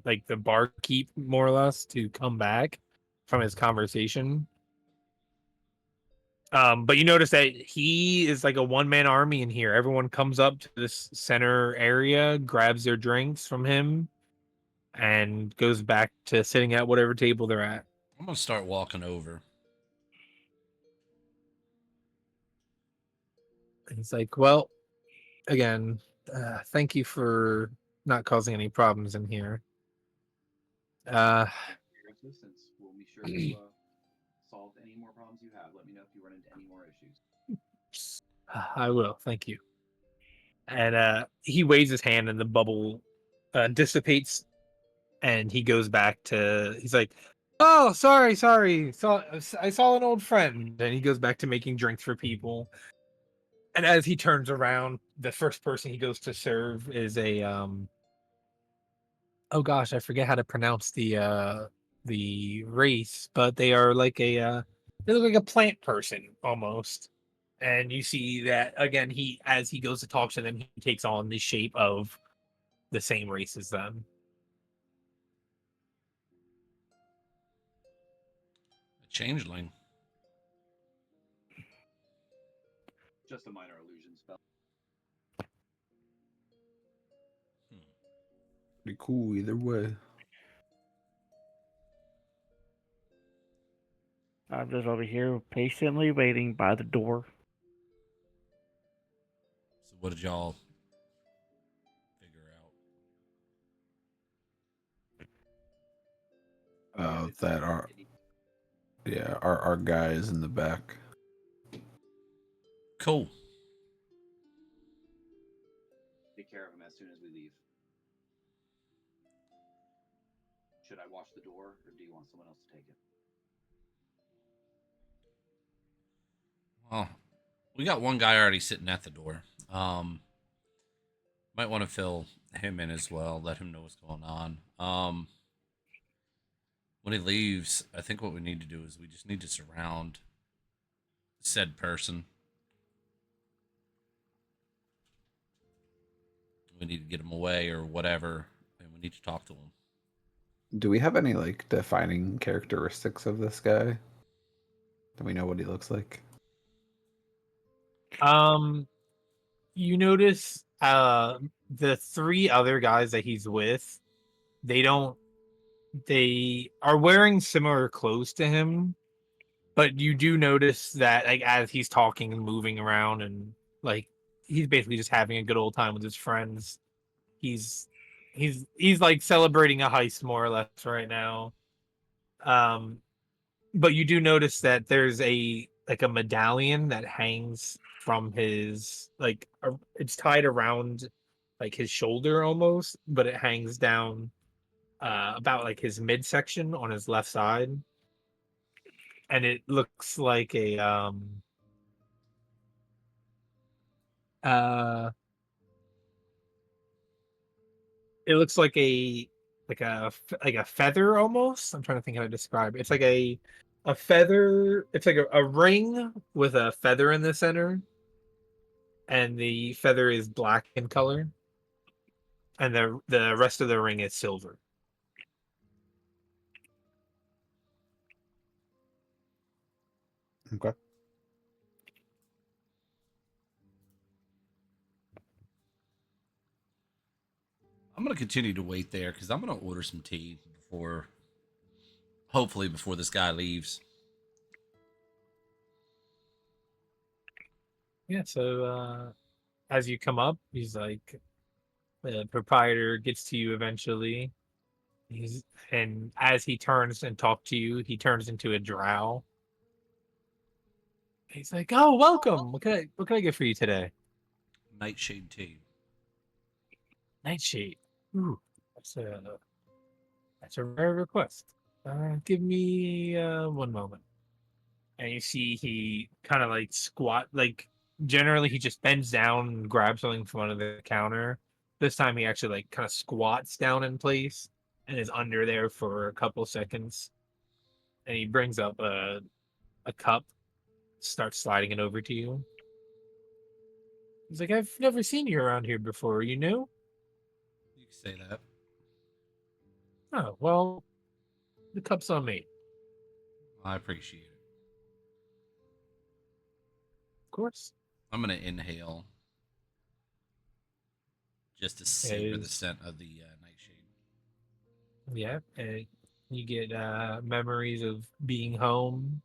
like the barkeep more or less to come back from his conversation. But you notice that he is like a one-man army in here. Everyone comes up to this center area, grabs their drinks from him, and goes back to sitting at whatever table they're at. I'm gonna start walking over. And he's like, well, again, thank you for not causing any problems in here. Your assistance. We'll be sure to solve any more problems you have. Let me know if you run into any more issues. I will, thank you. And he waves his hand and the bubble dissipates, and he goes back to, he's like, oh, sorry, I saw an old friend. And he goes back to making drinks for people. And as he turns around, the first person he goes to serve is a oh gosh, I forget how to pronounce the race, but they are like they look like a plant person almost. And you see that again, as he goes to talk to them, he takes on the shape of the same race as them. A changeling. Just a minor illusion spell. Pretty cool either way. I'm just over here patiently waiting by the door. So what did y'all figure out? That our guy is in the back. Cool. Take care of him as soon as we leave. Should I watch the door, or do you want someone else to take it? Well, we got one guy already sitting at the door. Might want to fill him in as well. Let him know what's going on. When he leaves, I think what we need to do is we just need to surround said person. We need to get him away or whatever, and we need to talk to him. Do we have any like defining characteristics of this guy? Do we know what he looks like? You notice the three other guys that he's with, they are wearing similar clothes to him, but you do notice that like as he's talking and moving around and like he's basically just having a good old time with his friends. He's he's like celebrating a heist more or less right now. Um but you do notice that there's a medallion that hangs from his it's tied around like his shoulder almost, but it hangs down about like his midsection on his left side, and it looks like a uh it looks like a feather almost. I'm trying to think how to describe it. It's like a feather. It's like a ring with a feather in the center, and the feather is black in color, and the rest of the ring is silver. Okay. I'm gonna continue to wait there because I'm gonna order some tea before, hopefully, before this guy leaves. Yeah. So as you come up, he's like the proprietor gets to you eventually. And as he turns and talk to you, he turns into a drow. He's like, "Oh, welcome. What can I get for you today?" Nightshade tea. Nightshade. Ooh, that's a rare request. Give me one moment. And you see he kind of like squat. Like generally, he just bends down and grabs something from under the counter. This time, he actually like kind of squats down in place and is under there for a couple seconds. And he brings up a cup, starts sliding it over to you. He's like, "I've never seen you around here before. You new?" You can say that. "Oh, well, the cup's on me." I appreciate it. Of course. I'm gonna inhale just to savor the Is scent of the nightshade. Yeah, and you get memories of being home.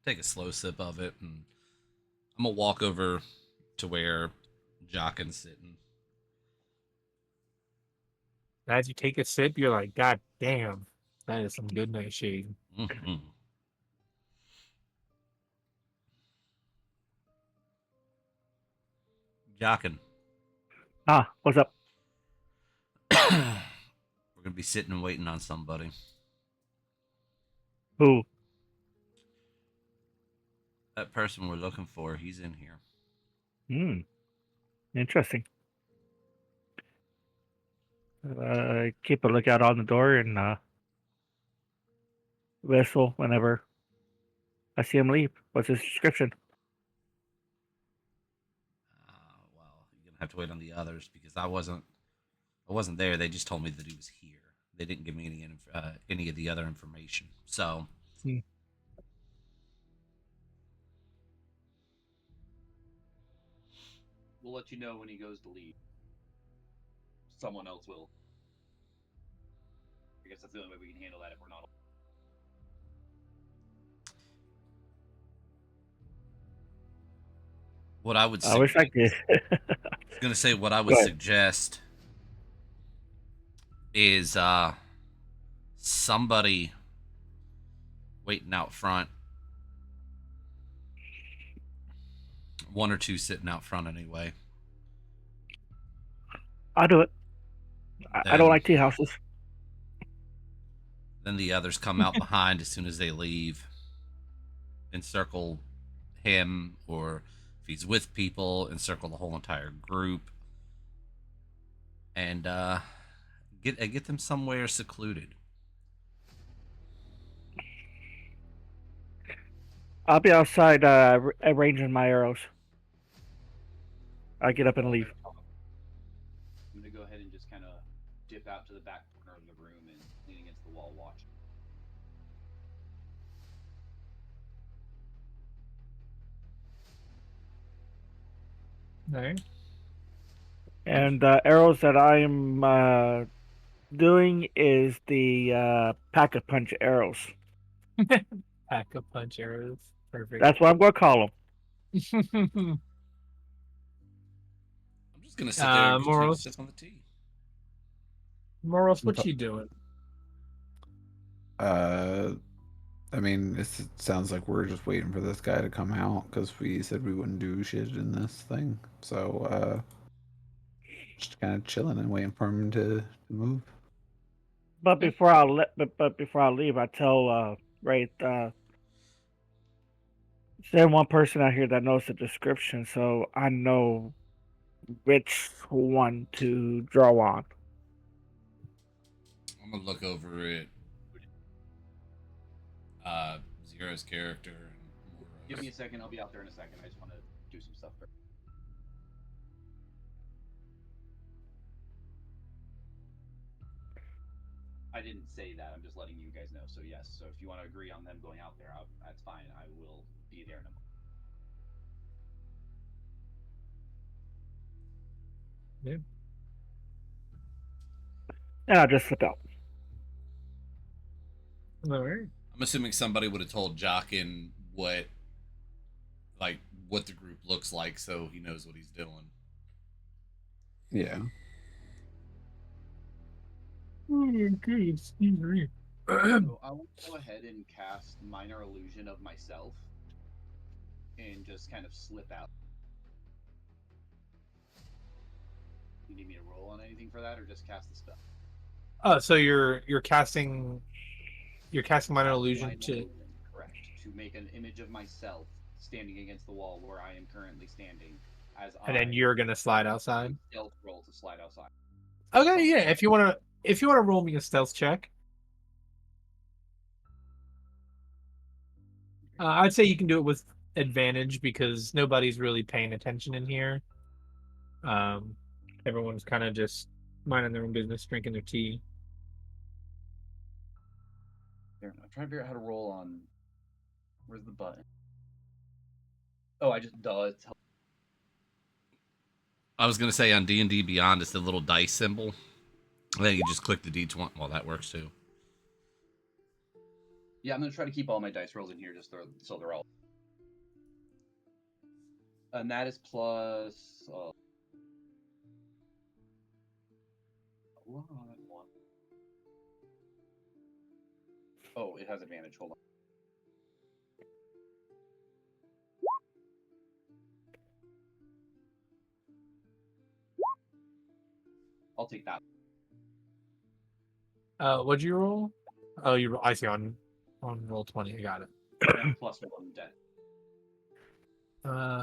Take a slow sip of it, and I'm gonna walk over to where Jockin's sitting. As you take a sip, you're like, "God damn, that is some good nightshade." Mm-hmm. Jockin. Ah, what's up? We're gonna be sitting and waiting on somebody. Who? That person we're looking for, he's in here. Hmm. Interesting. Keep a lookout on the door and whistle whenever I see him leave. What's his description? Well, you're gonna have to wait on the others because I wasn't there. They just told me that he was here. They didn't give me any of the other information. So Hmm. We'll let you know when he goes to leave. Someone else will. I guess that's the only way we can handle that if we're not. what I would I wish I could. gonna say what I Go would ahead. suggest is somebody waiting out front. One or two sitting out front anyway. I'll do it. I don't Then- like tea houses. Then the others come out behind as soon as they leave and circle him or if he's with people, encircle the whole entire group, and get them somewhere secluded. I'll be outside arranging my arrows. I get up and leave. I'm gonna go ahead and just kind of dip out to the back corner of the room and lean against the wall, watch. All right. And the arrows that I am doing is the pack a punch arrows. Pack a punch arrows. Perfect. That's what I'm gonna call them. I'm just gonna sit there and take a Moros. sip on the tea. Moros, what you doing? I mean, it sounds like we're just waiting for this guy to come out because we said we wouldn't do shit in this thing. So, just kind of chilling and waiting for him to move. But before I leave, I tell Wraith, there's one person out here that knows the description, so I know which one to draw on. I'm gonna look over at Zero's character and Moros. Give me a second. I'll be out there in a second. I just want to do some stuff first. I didn't say that. I'm just letting you guys know. So yes. So if you want to agree on them going out there, that's fine. I will be there in a moment. Yeah. And I'll just slip out. All right. I'm assuming somebody would have told Jockin what the group looks like, so he knows what he's doing. Yeah. Oh, good. Excuse me. So I will go ahead and cast Minor Illusion of myself, and just kind of slip out. You need me to roll on anything for that, or just cast the spell? Oh, so you're casting minor illusion Minor to. illusion, correct, to make an image of myself standing against the wall where I am currently standing, And then you're gonna slide outside. Stealth roll to slide outside. Okay, yeah. If you wanna roll me a stealth check, I'd say you can do it with advantage because nobody's really paying attention in here. Everyone's kind of just minding their own business, drinking their tea. I'm trying to figure out how to roll on. Where's the button? Oh, I just it's I was gonna say on D&D Beyond, it's the little dice symbol. And then you just click the D20. Well, that works too. Yeah, I'm gonna try to keep all my dice rolls in here, just so they're all. And that is plus. One. Oh, it has advantage. Hold on. I'll take that. What'd you roll? Oh, I see on roll 20. I got it. Plus 1 dead.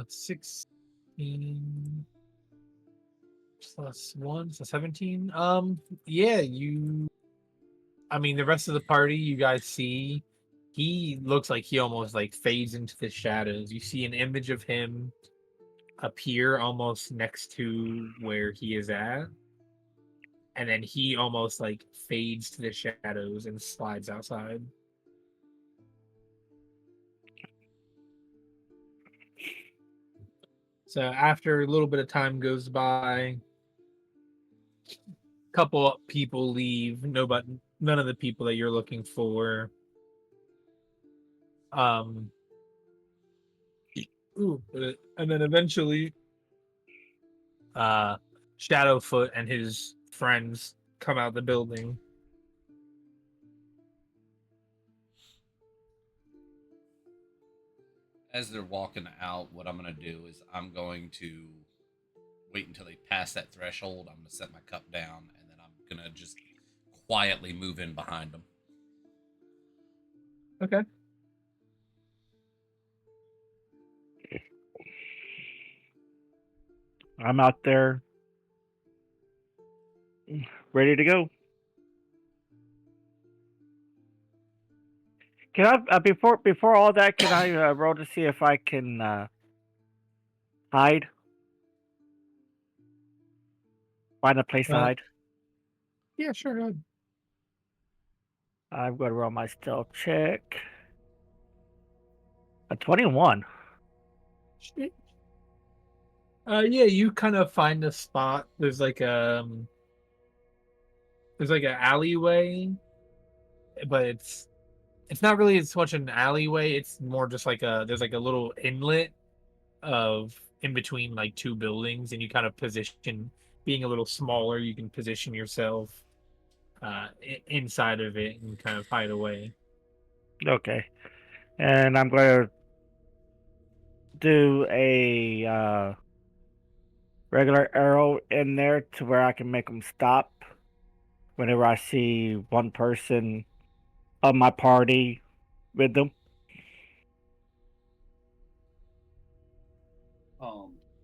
16 plus 1, so 17. Yeah, I mean, the rest of the party, you guys see, he looks like he almost like fades into the shadows. You see an image of him appear almost next to where he is at, and then he almost like fades to the shadows and slides outside. So after a little bit of time goes by, a couple people leave. None of the people that you're looking for. And then eventually, Shadowfoot and his friends come out of the building. As they're walking out, what I'm going to do is I'm going to wait until they pass that threshold. I'm going to set my cup down, and then I'm going to just quietly move in behind them. Okay. I'm out there, ready to go. Can I before all that? Can I roll to see if I can hide? Find a place to Uh, hide. yeah, sure. Go ahead. I'm going to roll my stealth check. A 21. Shit. Yeah, you kind of find a spot. There's like an alleyway, but it's not really as much an alleyway. It's more just like there's like a little inlet of in between like two buildings, and you kind of position, being a little smaller, you can position yourself inside of it and kind of hide away. Okay. And I'm going to do a regular arrow in there to where I can make them stop whenever I see one person of my party with them.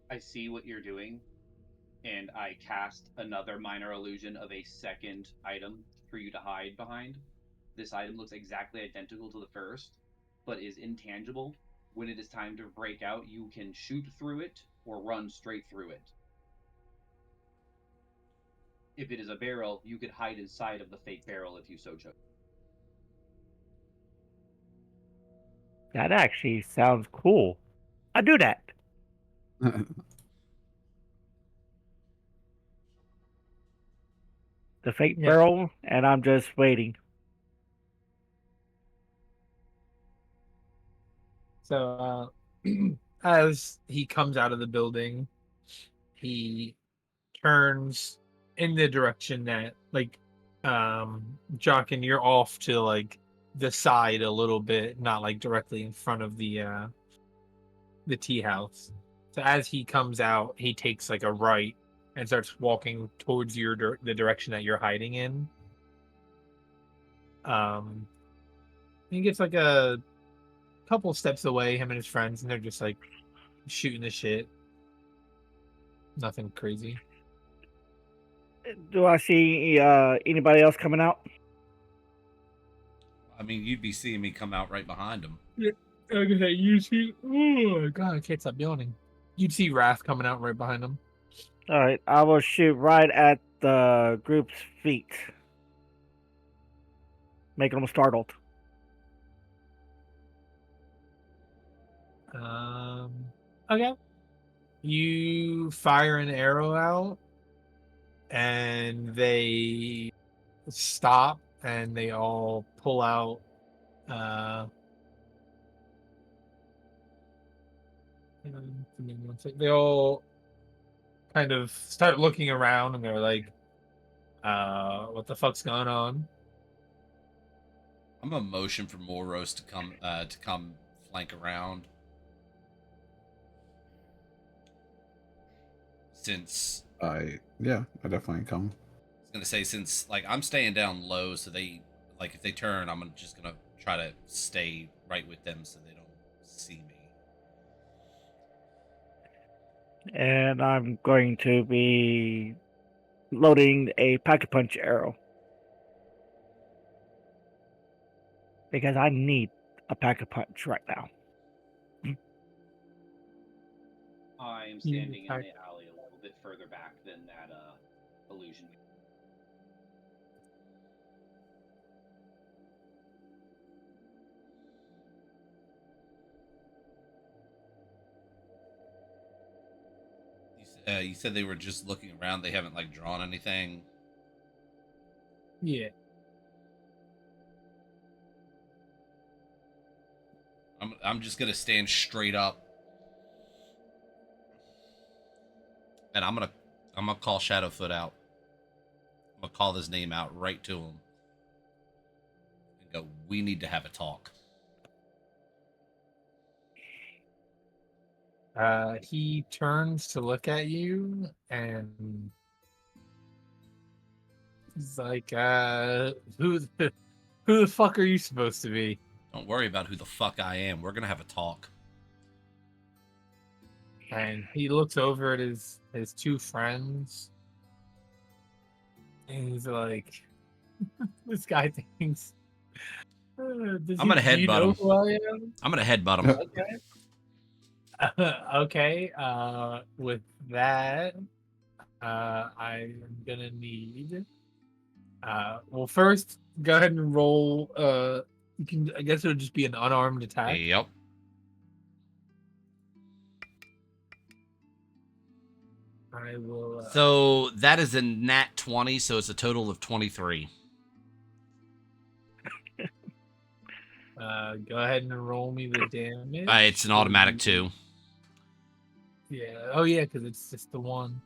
I see what you're doing, and I cast another minor illusion of a second item for you to hide behind. This item looks exactly identical to the first, but is intangible. When it is time to break out, you can shoot through it or run straight through it. If it is a barrel, you could hide inside of the fake barrel if you so chose. That actually sounds cool. I do that. The fake Yeah. barrel, and I'm just waiting. So as he comes out of the building, he turns in the direction that Jock, and you're off to like the side a little bit, not like directly in front of the tea house. So as he comes out, he takes like a right and starts walking towards the direction that you're hiding in. He gets like a couple steps away, him and his friends, and they're just like shooting the shit. Nothing crazy. Do I see anybody else coming out? I mean, you'd be seeing me come out right behind him. Yeah, like I said, you see. Oh god, I can't stop yawning. You'd see Wrath coming out right behind him. All right, I will shoot right at the group's feet, making them startled. Okay. You fire an arrow out, and they stop, and they all pull out. Give me one sec. They all kind of start looking around, and they're like, what the fuck's going on? I'm a motion for Moros to come flank around. Since I definitely come. I was gonna say, since like I'm staying down low, so they like if they turn, I'm just gonna try to stay right with them so they don't see me. And I'm going to be loading a pack-a-punch arrow. Because I need a pack-a-punch right now. I am standing in the alley a little bit further back than that illusion. You said they were just looking around. They haven't like drawn anything. Yeah. I'm just gonna stand straight up, and I'm gonna call Shadowfoot out. I'm gonna call his name out right to him, and go, "We need to have a talk." He turns to look at you, and he's like, who the fuck are you supposed to be? Don't worry about who the fuck I am. We're gonna have a talk. And he looks over at his two friends, and he's like, "This guy thinks. I'm gonna Do you headbutt know him. who I am?" I'm gonna headbutt him. Okay. With that, I'm gonna need. Well, first, go ahead and roll. You can. I guess it would just be an unarmed attack. Yep. I will. So that is a nat 20, so it's a total of 23. Go ahead and roll me the damage. It's an automatic 2. Yeah. Oh yeah, because it's just the one.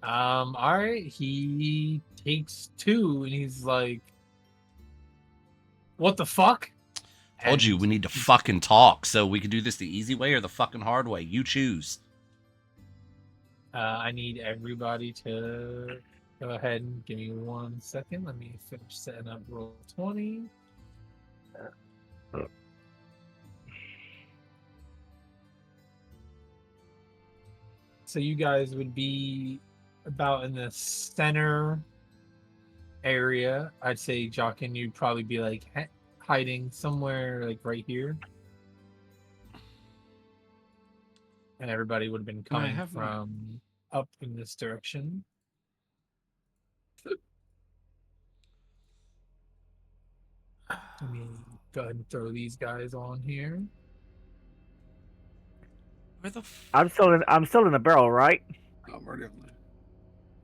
All right. He takes 2, and he's like, "What the fuck?" Told you we need to fucking talk, so we can do this the easy way or the fucking hard way. You choose. I need everybody to go ahead and give me 1 second. Let me finish setting up roll 20. So you guys would be about in the center area. I'd say Jockin, you'd probably be like hiding somewhere like right here. And everybody would have been coming from up in this direction. Let me go ahead and throw these guys on here. Where the I'm still in the barrel, right? I'm already on there.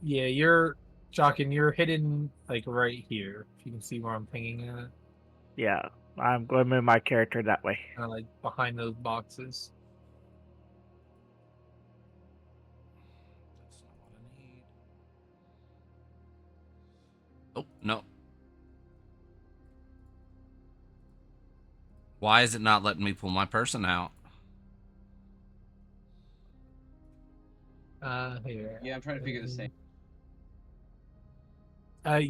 Yeah, you're Jockin, you're hidden like right here. If you can see where I'm pinging at. Yeah, I'm going to move my character that way. Like behind those boxes. That's not what I need. Oh, no. Why is it not letting me pull my person out? Here. Yeah, I'm trying to figure the same.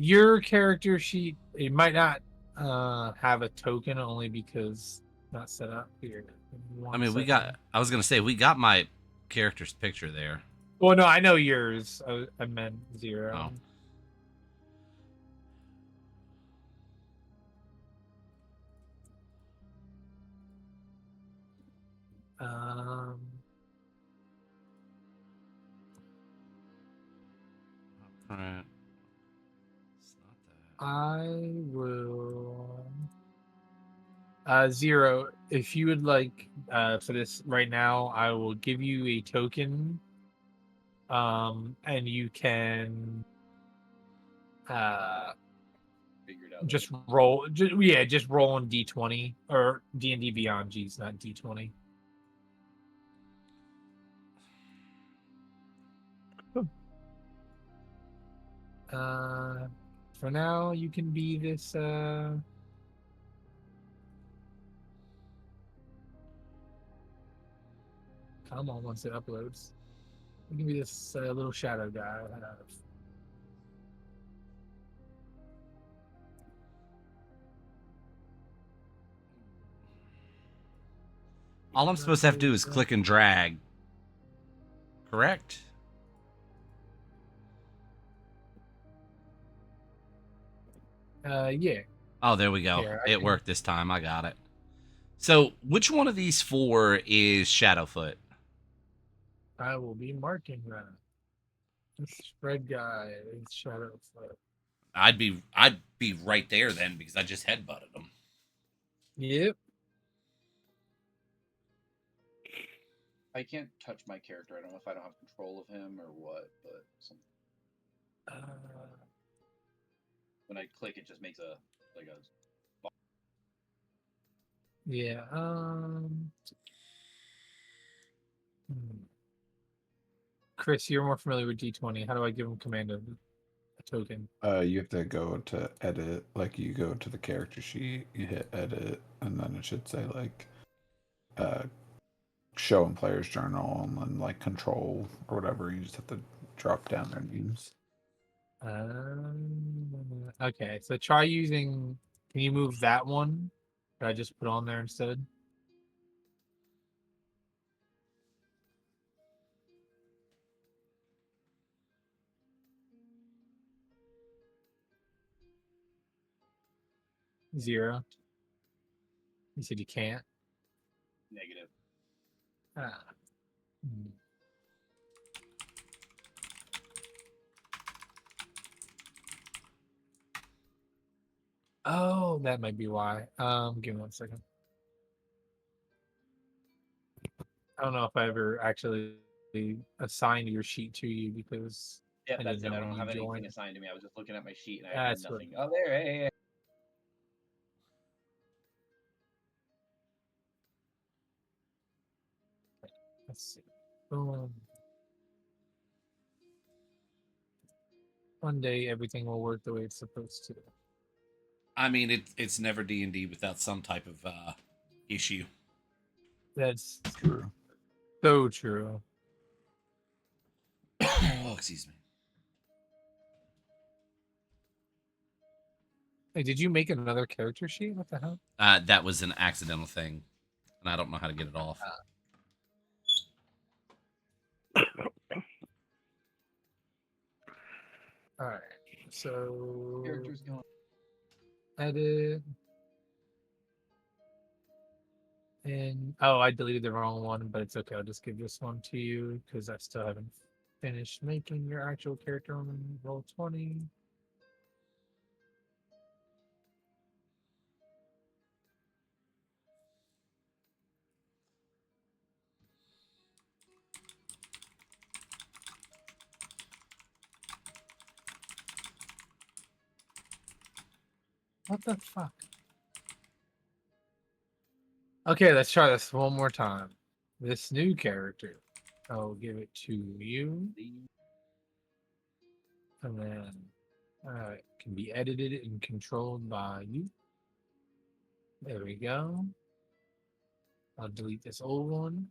Your character sheet, it might not have a token only because it's not set up here. I mean, I was going to say, we got my character's picture there. Well, no, I know yours. I meant 0. Oh. Right. It's not that. I will 0. If you would like for this right now, I will give you a token. And you can Figured out. just roll. Just roll on D20 or D&D Beyond. Geez, not D20. For now, you can be this. Come on, once it uploads, you can be this little shadow guy. All I'm supposed to have to do is click and drag. Correct? Yeah. Oh, there we go. Here, It worked this time. I got it. So, which one of these 4 is Shadowfoot? I will be marking that. This red guy is Shadowfoot. I'd be right there then because I just headbutted him. Yep. I can't touch my character. I don't know if I don't have control of him or what, but when I click, it just makes a Yeah. Chris, you're more familiar with D20. How do I give him command of a token? You have to go to edit, like you go to the character sheet, you hit edit, and then it should say like show in player's journal and then like control or whatever. You just have to drop down their names. Okay, so try using. Can you move that one that I just put on there instead? 0. You said you can't. Negative. Ah. Hmm. Oh, that might be why. Give me 1 second. I don't know if I ever actually assigned your sheet to you because Yeah, I that's didn't it. know I when don't you have anything joined. assigned to me. I was just looking at my sheet and I had That's what. nothing. Oh, there. Hey, hey, hey. Let's see. Boom. One day everything will work the way it's supposed to. I mean, it's never D&D without some type of issue. That's True. so true. Oh, excuse me. Hey, did you make another character sheet? What the hell? That was an accidental thing, and I don't know how to get it off. All right. So Character's going. edit. And oh, I deleted the wrong one, but it's okay. I'll just give this one to you because I still haven't finished making your actual character on Roll20. What the fuck? Okay, let's try this one more time. This new character, I'll give it to you, and then it can be edited and controlled by you. There we go. I'll delete this old one.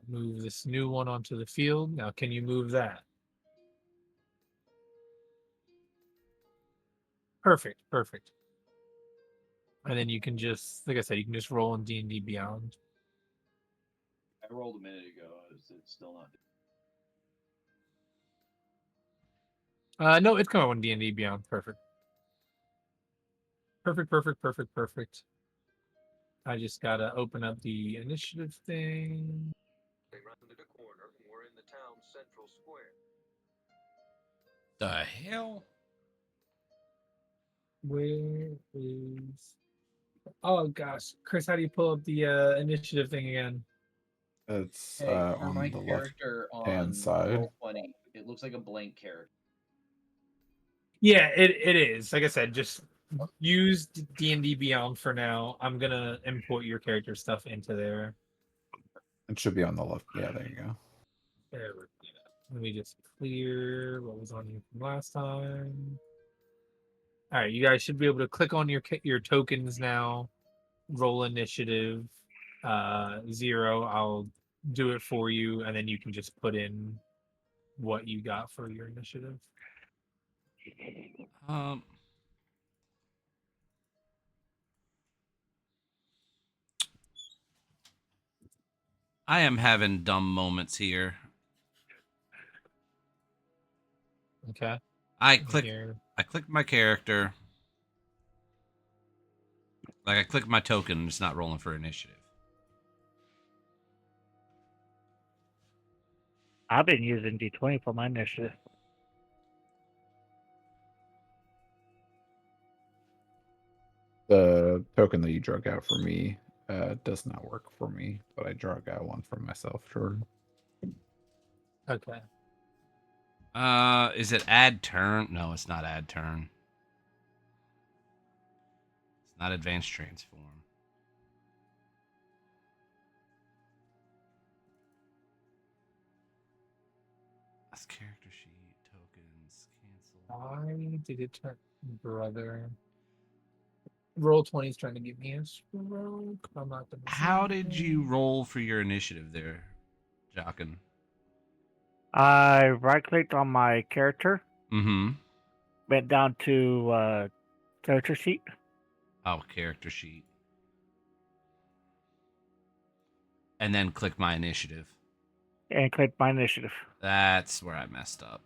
Move this new one onto the field. Now, can you move that? Perfect, perfect. And then you can just, like I said, you can just roll in D&D Beyond. I rolled a minute ago. It's still not. No, it's coming on D&D Beyond. Perfect. Perfect, perfect, perfect, perfect. I just gotta open up the initiative thing. They rounded a corner and were in the town's central square. The hell? Where is? Oh gosh, Chris, how do you pull up the initiative thing again? It's Hey, for on my the left. character hand on side. Roll20, it looks like a blank character. Yeah, it is. Like I said, just use D&D Beyond for now. I'm gonna import your character stuff into there. It should be on the left. Yeah, there you go. There we go. Let me just clear what was on you from last time. All right, you guys should be able to click on your tokens now. Roll initiative 0. I'll do it for you, and then you can just put in what you got for your initiative. Um. I am having dumb moments here. Okay. I Let me click hear. my character. Like I click my token and it's not rolling for initiative. I've been using D20 for my initiative. The token that you drug out for me does not work for me, but I drug out one for myself. Sure. Okay. Is it add turn? No, it's not add turn. It's not advanced transform. That's character sheet, tokens, cancel. Why did it turn brother? Roll20 is trying to give me a stroke. I'm not gonna. How did you roll for your initiative there, Jockin? I right clicked on my character, Mm-hmm. went down to character sheet, Oh, character sheet. And then click my initiative. and clicked my initiative. That's where I messed up.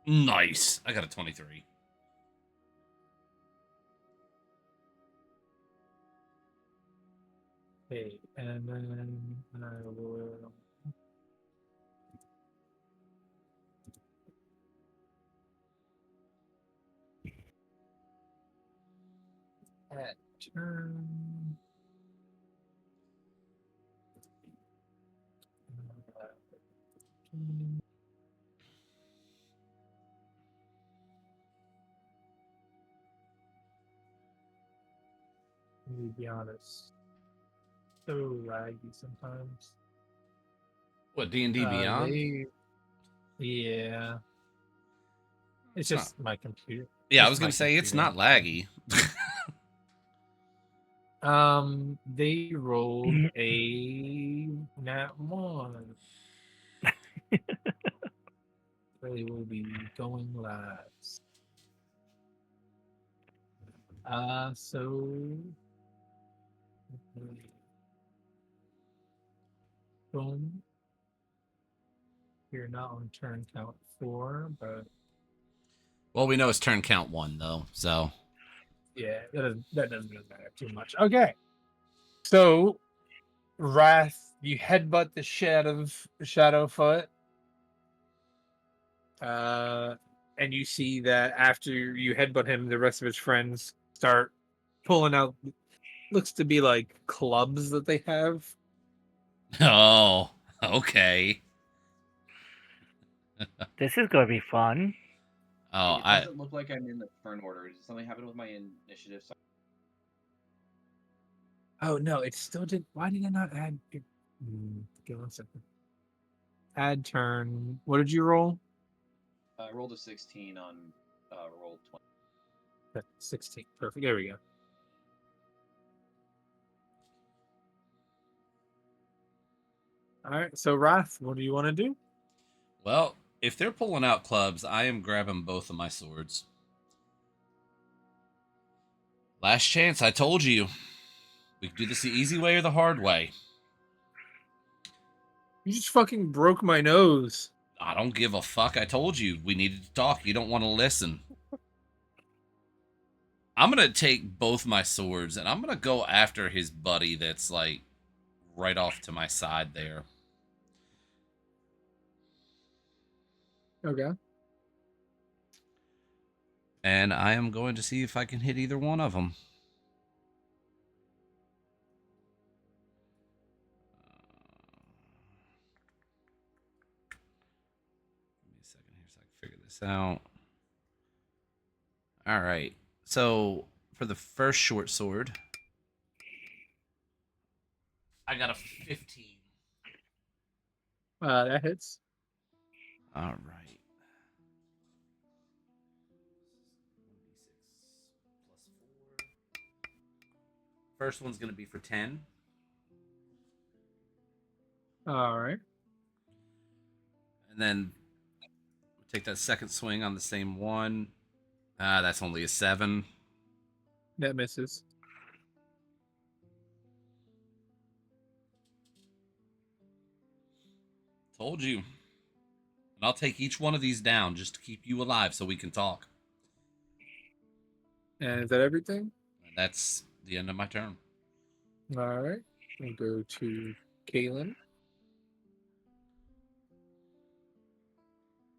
Nice. I got a 23. Okay, and then I will. At turn. Let me be honest. So laggy sometimes. What, D&D Beyond? Yeah. It's Huh. just my computer. Yeah, I Just was my gonna say it's computer. not laggy. They rolled a nat 1. They will be going last. So boom. You're not on turn count 4, but Well, we know it's turn count 1 though, so yeah, that doesn't really matter too much. Okay. So Wrath, you headbutt the shit out of Shadowfoot. And you see that after you headbutt him, the rest of his friends start pulling out looks to be like clubs that they have. oh, okay. This is gonna be fun. Oh, It doesn't look like I'm in the turn order. Did something happen with my initiative? Oh no, it still did. Why did I not add? Give me 1 second. Add turn. What did you roll? I rolled a 16 on roll 20. 16. Perfect. There we go. All right. So Wrath, what do you want to do? well, if they're pulling out clubs, I am grabbing both of my swords. Last chance, I told you. We can do this the easy way or the hard way. You just fucking broke my nose. I don't give a fuck. I told you we needed to talk. You don't want to listen. I'm going to take both my swords and I'm going to go after his buddy that's like right off to my side there. Okay. And I am going to see if I can hit either one of them. Give me a second here so I can figure this out. All right. So for the first short sword, I got a 15. That hits. All right. First one's going to be for 10. All right. And then take that second swing on the same one. That's only a 7. That misses. Told you. And I'll take each one of these down just to keep you alive so we can talk. And is that everything? And that's the end of my turn. All right. We'll go to Kalen.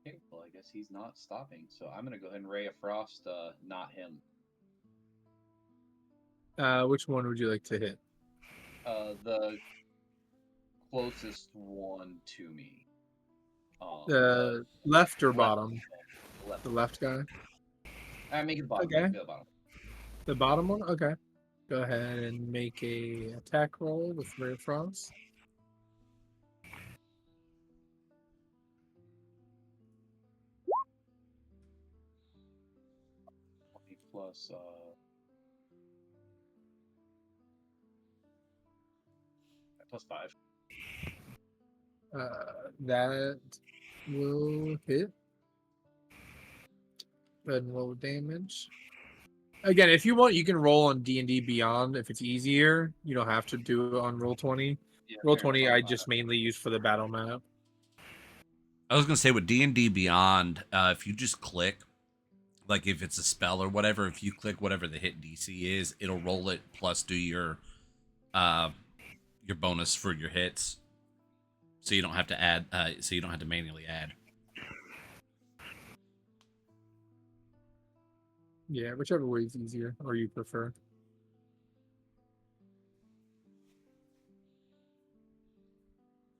Okay, well, I guess he's not stopping, so I'm gonna go ahead and Ray of Frost, not him. Which one would you like to hit? The closest one to me. The left or left. bottom? Left. The left guy? I make it bottom. Okay. Make it bottom. The bottom one? Okay. Go ahead and make a attack roll with Ray of Frost. Plus plus 5. That will hit. And roll damage. Again, if you want, you can roll on D&D Beyond if it's easier. You don't have to do it on Roll20. Yeah, Roll20 I just mainly use for the battle map. I was going to say with D&D Beyond, if you just click, like if it's a spell or whatever, if you click whatever the hit DC is, it'll roll it plus do your your bonus for your hits, so you don't have to add. So you don't have to manually add. Yeah, whichever way is easier or you prefer.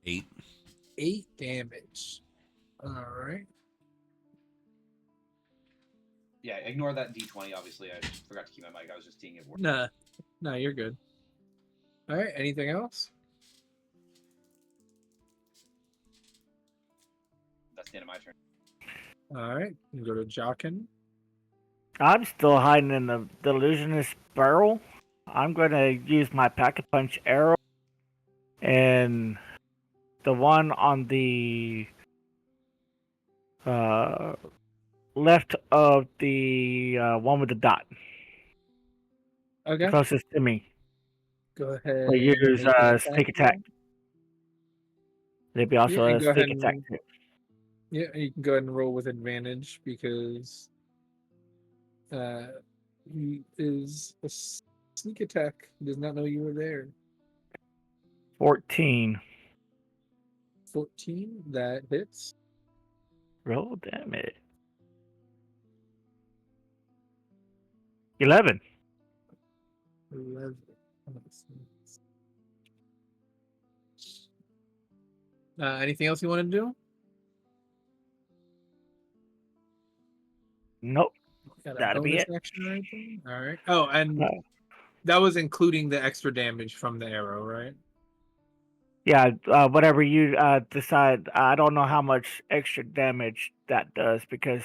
8. 8 damage. All right. Yeah, ignore that D20. Obviously, I forgot to keep my mic. I was just seeing it work. Nah, no, you're good. All right. Anything else? That's the end of my turn. All right. You go to Jockin. I'm still hiding in the Delusionist barrel. I'm going to use my Pack-a-Punch arrow. And the one on the left of the one with the dot. Okay. Closest to me. Go ahead. We use make an sneak attack. roll. There'd be also Yeah, a go sneak ahead attack and- too. Yeah, you can go ahead and roll with advantage because he is a sneak attack. He does not know you were there. 14. 14, that hits. Roll damage. 11. 11. Anything else you want to do? Nope. Got a That'll be bonus it. action or anything? All right. Oh, and No. that was including the extra damage from the arrow, right? Yeah, whatever you decide. I don't know how much extra damage that does because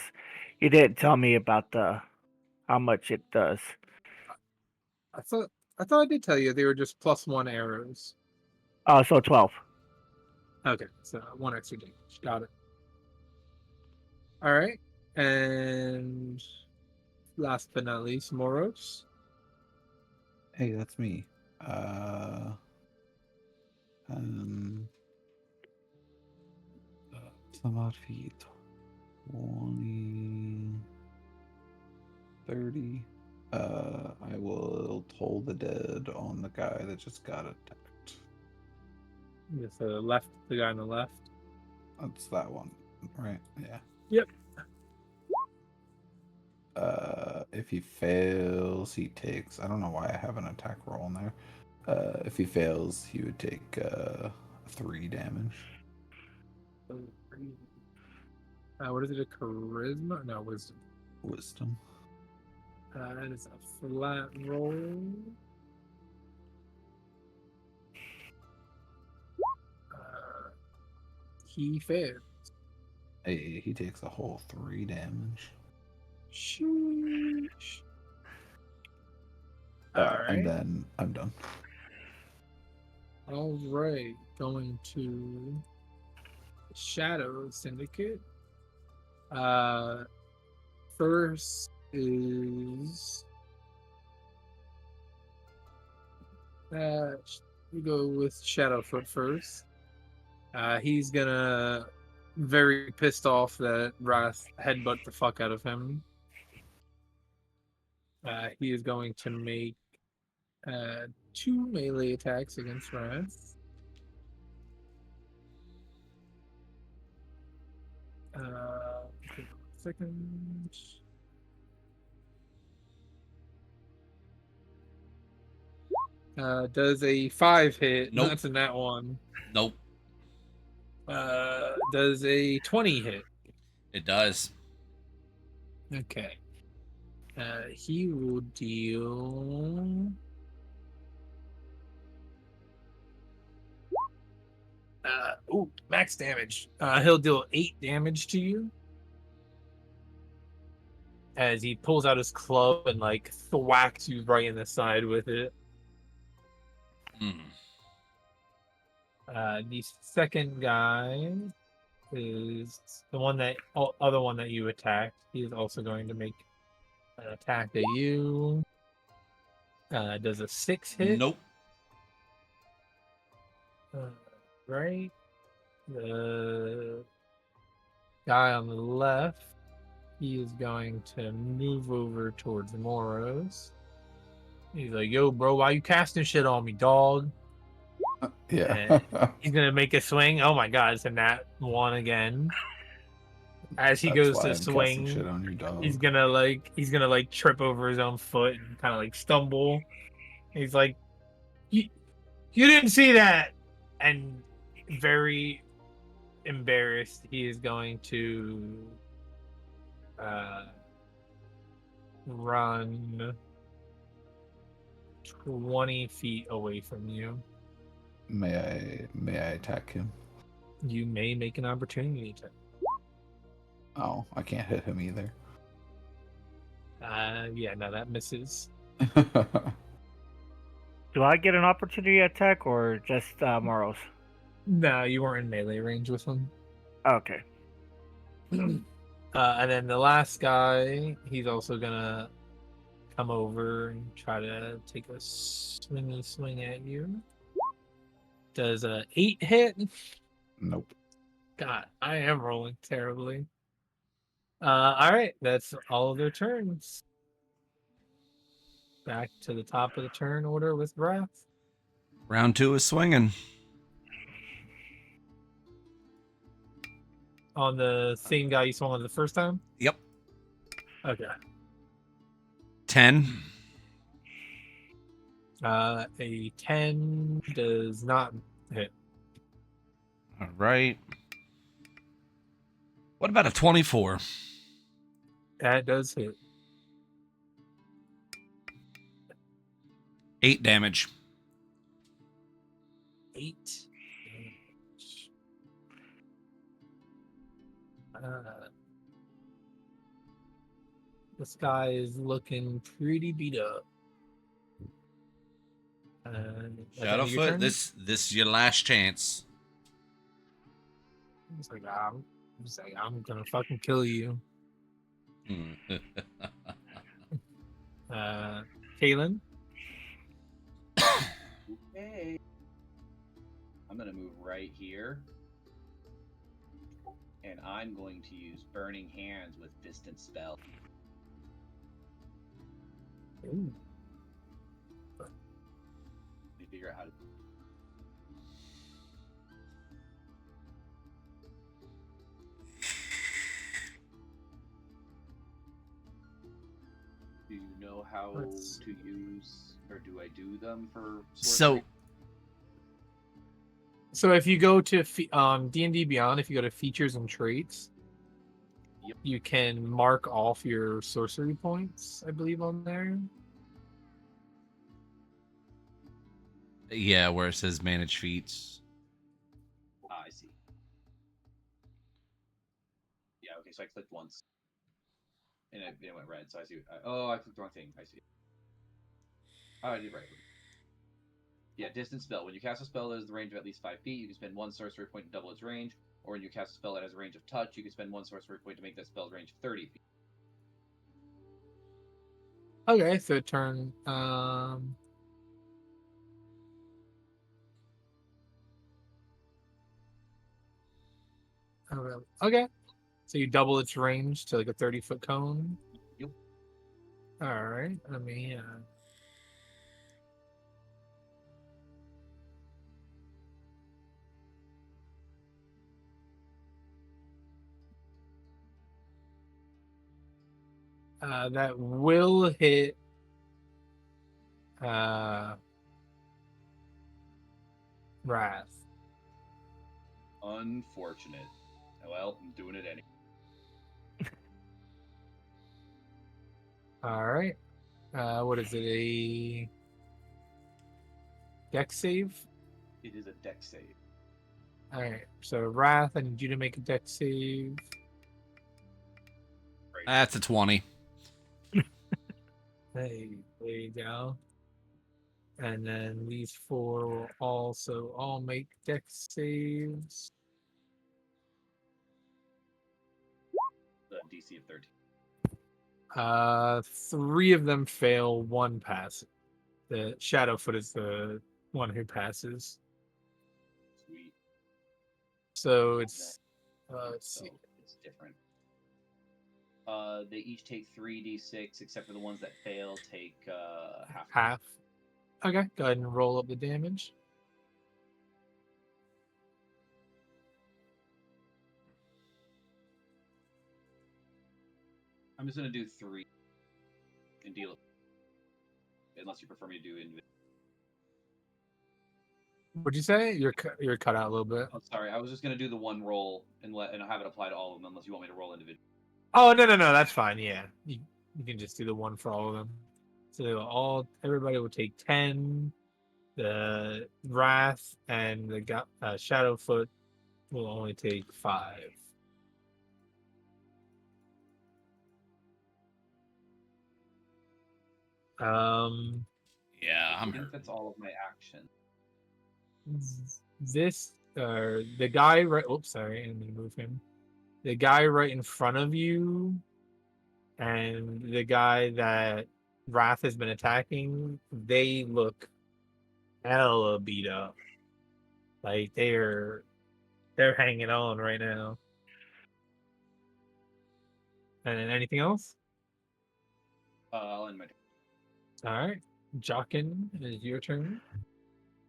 you didn't tell me about how much it does. I thought I did tell you they were just +1 arrows. Oh, so 12. Okay, so 1 extra damage. Got it. All right, and last but not least, Moros. Hey, that's me. Um, some odd feet. 20, 30. I will toll the dead on the guy that just got attacked. With the left, the guy on the left. That's that one, right? Yeah. Yep. If he fails, he takes. I don't know why I have an attack roll in there. If he fails, he would take 3 damage. What is it? A charisma? No, wisdom. Wisdom. That is a flat roll. He failed. Hey, he takes a whole 3 damage. Sheesh. And then I'm done. All right, going to Shadow Syndicate. First is we go with Shadowfoot first. He's gonna very pissed off that Wrath headbutt the fuck out of him. He is going to make 2 melee attacks against Wrath. Second. Does a 5 hit? Nope. That's in that one. Nope. Does a 20 hit? It does. Okay. He will deal. Max damage. He'll deal 8 damage to you as he pulls out his club and like thwacks you right in the side with it. Mm. The second guy is the one that other one that you attacked. He is also going to make an attack at you. Does a 6 hit? Nope. Right. The guy on the left, he is going to move over towards Moros. He's like, "Yo, bro, why you casting shit on me, dog?" Yeah. He's gonna make a swing. Oh my god, it's a nat 1 again. As he That's goes why to I'm casting shit swing, on your dog. he's gonna like trip over his own foot and kind of like stumble. He's like, you didn't see that, and very embarrassed, he is going to run 20 feet away from you. May I attack him? You may make an opportunity attack. Oh, I can't hit him either. Yeah, no, that misses. Do I get an opportunity attack or just Moros? No, you weren't in melee range with him. Okay. And then the last guy, he's also gonna come over and try to take a swing at you. Does a 8 hit? Nope. God, I am rolling terribly. All right, that's all of their turns. Back to the top of the turn order with Wrath. Round 2 is swinging. On the same guy you swung on the first time? Yep. Okay. 10. A 10 does not hit. All right. What about a 24? That does hit. 8 damage. 8 damage. This guy is looking pretty beat up. Shadowfoot, this is your last chance. He's like, I'm gonna fucking kill you. Kaylin? Okay. I'm gonna move right here. And I'm going to use Burning Hands with Distant Spell. Ooh. Let me figure out how to. Do you know how to use, or do I do them for sorcery? So if you go to D&D Beyond, if you go to features and traits, Yep. you can mark off your sorcery points, I believe, on there. Yeah, where it says manage feats. I see. Yeah, okay, so I clicked once. And it went red, so I see. I clicked the wrong thing. I see. Oh, I did right. Yeah, distance spell. When you cast a spell that has the range of at least 5 feet, you can spend 1 sorcery point to double its range. Or when you cast a spell that has a range of touch, you can spend 1 sorcery point to make that spell's range 30 feet. Okay, so turn. Okay, so you double its range to like a 30-foot cone. Yep. All right, let me. That will hit. Wrath. Unfortunate. Well, I'm doing it anyway. All right. What is it? A dex save? It is a dex save. All right. So Wrath, I need you to make a dex save. Right. That's a 20. Hey, there you go. And then these 4 will also all make dex saves. The DC of 13. 3 of them fail, 1 passes. The Shadowfoot is the one who passes. Sweet. So it's let's see. It's different. They each take 3d6, except for the ones that fail take half. Half. Okay, go ahead and roll up the damage. I'm just gonna do 3 and deal it. Unless you prefer me to do individual. What'd you say? You're cut out a little bit. Oh, sorry, I was just gonna do the 1 roll and have it apply to all of them, unless you want me to roll individual. Oh no, that's fine. Yeah, you can just do the one for all of them. So everybody will take 10. The Wrath and the Shadowfoot will only take 5. Yeah, I I'm think hurt. that's all of my action. The guy right. Oops, sorry, let me move him. The guy right in front of you, and the guy that Wrath has been attacking, they look hella beat up. Like they're hanging on right now. And then anything else? I'll end my turn. All right, Jockin, it is your turn.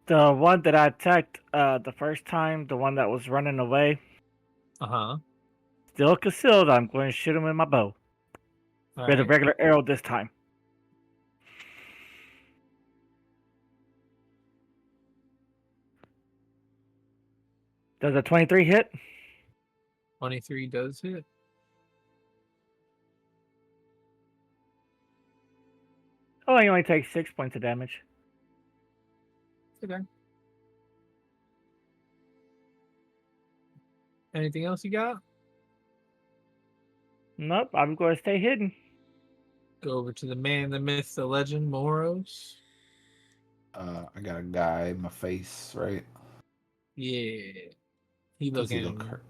The one that I attacked the first time, the one that was running away, Uh-huh. still concealed. I'm going to shoot him with my bow. All With a right. regular arrow this time. Does a 23 hit? 23 does hit. Oh, he only takes 6 points of damage. Okay. Anything else you got? Nope, I'm going to stay hidden. Go over to the man, the myth, the legend, Moros. I got a guy in my face, right? Yeah. He Does he looking look hurt?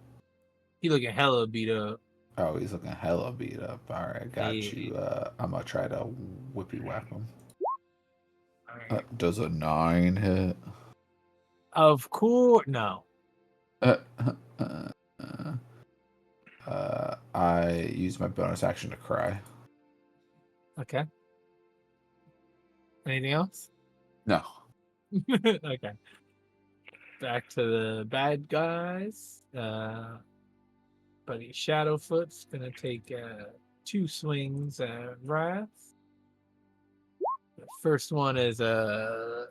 he looking hella beat up. Oh, he's looking hella beat up. All right, got Yeah. you. I'm gonna try to whippy whack him. All right. Does a 9 hit? Of course, no. I use my bonus action to cry. Okay. Anything else? No. Okay. Back to the bad guys. Buddy Shadowfoot's gonna take 2 swings at Wrath. The first one is a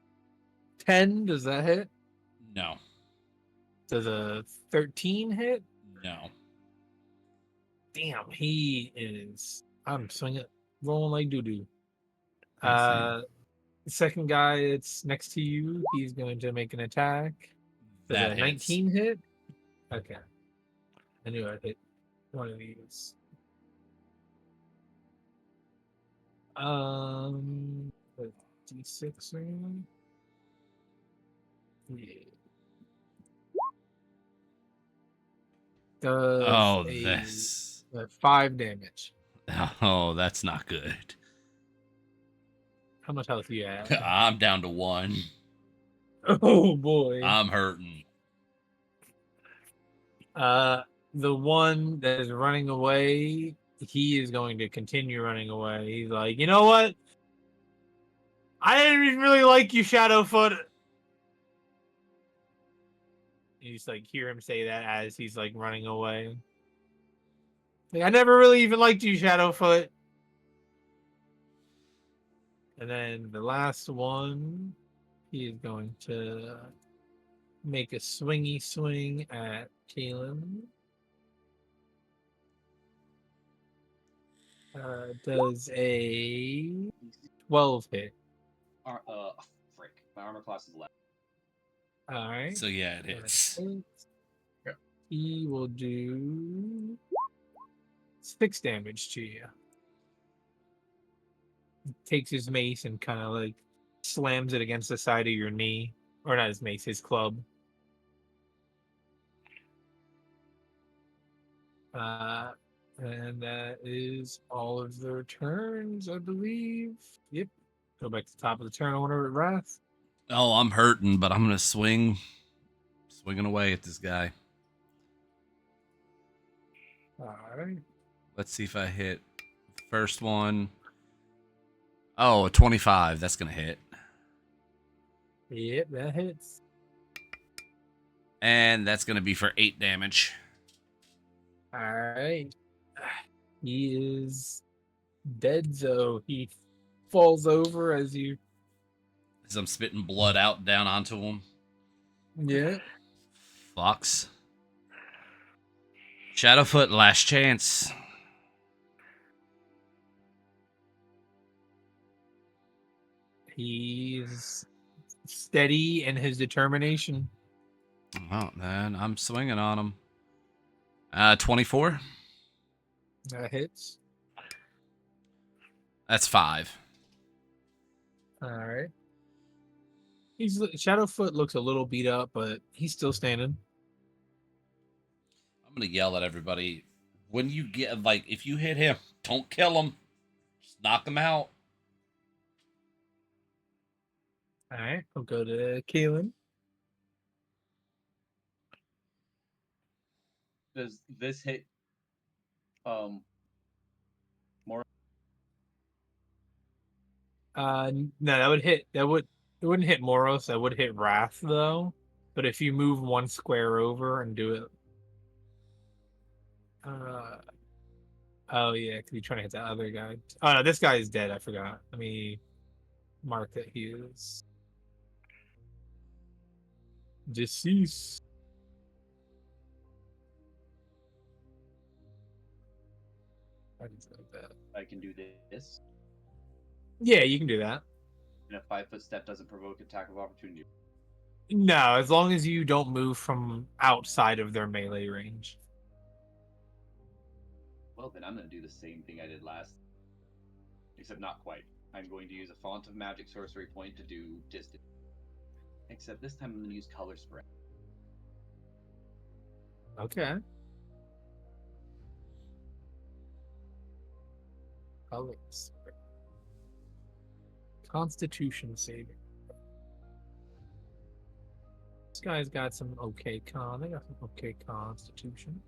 10. Does that hit? No. Does a 13 hit? No. Damn, he is. I'm swinging, rolling like doo doo. Insane. The second guy that's next to you, he's going to make an attack. Does That a hits. 19 hit? Okay. I knew I'd hit one of these. What, D6 or anything? Yeah. Does This. 5 damage. Oh, that's not good. How much health do you have? I'm down to 1. Oh boy. I'm hurting. The one that is running away, he is going to continue running away. He's like, you know what? I didn't even really like you, Shadowfoot. You just like hear him say that as he's like running away. Like, I never really even liked you, Shadowfoot. And then the last one, he is going to make a swingy swing at Kalen. Does a 12 hit. Frick. My armor class is left. All right. So yeah, it hits. He will do 6 damage to you. Takes his mace and kind of like slams it against the side of your knee. Or not his mace, his club. And that is all of their turns, I believe. Yep. Go back to the top of the turn order at Wrath. Oh, I'm hurting, but I'm gonna swinging away at this guy. All right. Let's see if I hit first one. Oh, a 25. That's gonna hit. Yep, that hits. And that's gonna be for 8 damage. All right. He is dead, so he falls over as you. As I'm spitting blood out down onto him. Yeah. Fox. Shadowfoot, last chance. He's steady in his determination. Well, then I'm swinging on him. 24. That hits. That's 5. All right. Shadowfoot looks a little beat up, but he's still standing. I'm gonna yell at everybody. When you get if you hit him, don't kill him. Just knock him out. All right. I'll go to Kaelin. Does this hit more? No, that would hit. It wouldn't hit Moros. That would hit Wrath though. But if you move one square over and do it, oh yeah, because you're trying to hit that other guy. Oh no, this guy is dead. I forgot. Let me mark that he is deceased. I can say that. I can do this. Yeah, you can do that. And a 5-foot step doesn't provoke attack of opportunity. No, as long as you don't move from outside of their melee range. Well, then I'm going to do the same thing I did last. Except not quite. I'm going to use a Font of Magic sorcery point to do distance. Except this time I'm going to use color spread. Okay. Colors. Constitution saving. This guy's got some okay con. They got some okay constitution.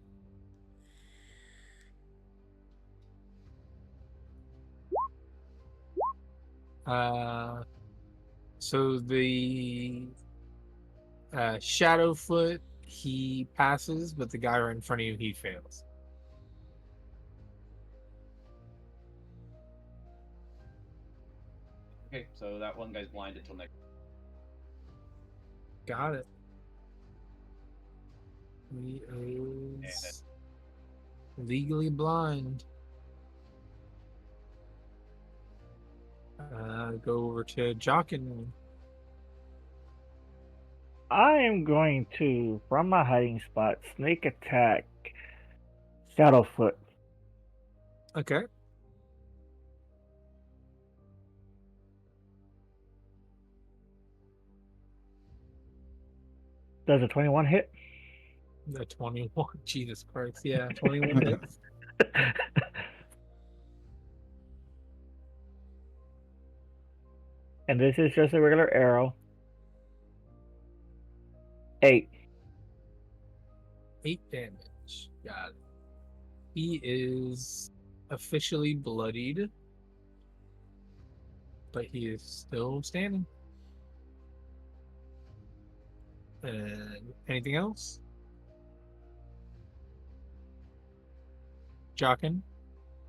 So the Shadowfoot, he passes, but the guy right in front of you, he fails. Okay, so that one guy's blinded till next. Got it. He is legally blind. Go over to Jockin. I am going to, from my hiding spot, sneak attack Shadowfoot. Okay. Does a 21 hit? The 21. Jesus Christ. Yeah, 21 hits. And this is just a regular arrow. 8. 8 damage. Got it. He is officially bloodied, but he is still standing. And anything else? Jockin?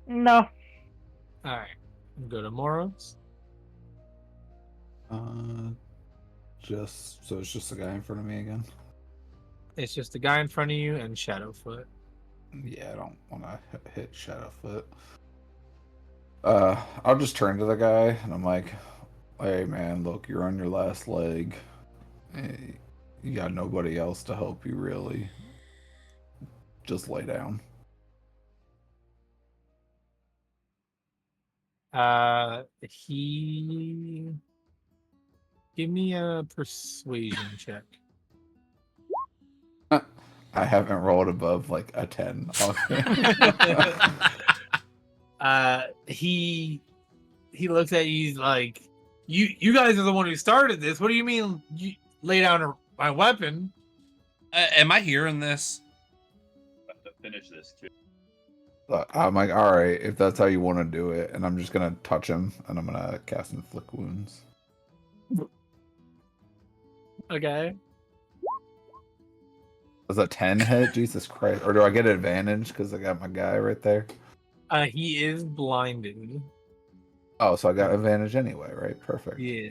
No. Alright. Go to Moros. Just so it's just the guy in front of me again. It's just the guy in front of you and Shadowfoot. Yeah, I don't want to hit Shadowfoot. I'll just turn to the guy and I'm like, "Hey man, look, you're on your last leg. Hey, you got nobody else to help you really. Just lay down." He give me a persuasion check. I haven't rolled above like a 10. He looks at you. He's like, "You guys are the one who started this. What do you mean you lay down my weapon?" Am I hearing this? I have to finish this too. I'm like, all right, if that's how you want to do it, and I'm just gonna touch him, and I'm gonna cast Inflict Wounds. Okay. Does a 10 hit? Jesus Christ! Or do I get advantage because I got my guy right there? He is blinded. Oh, so I got advantage anyway, right? Perfect. Yeah.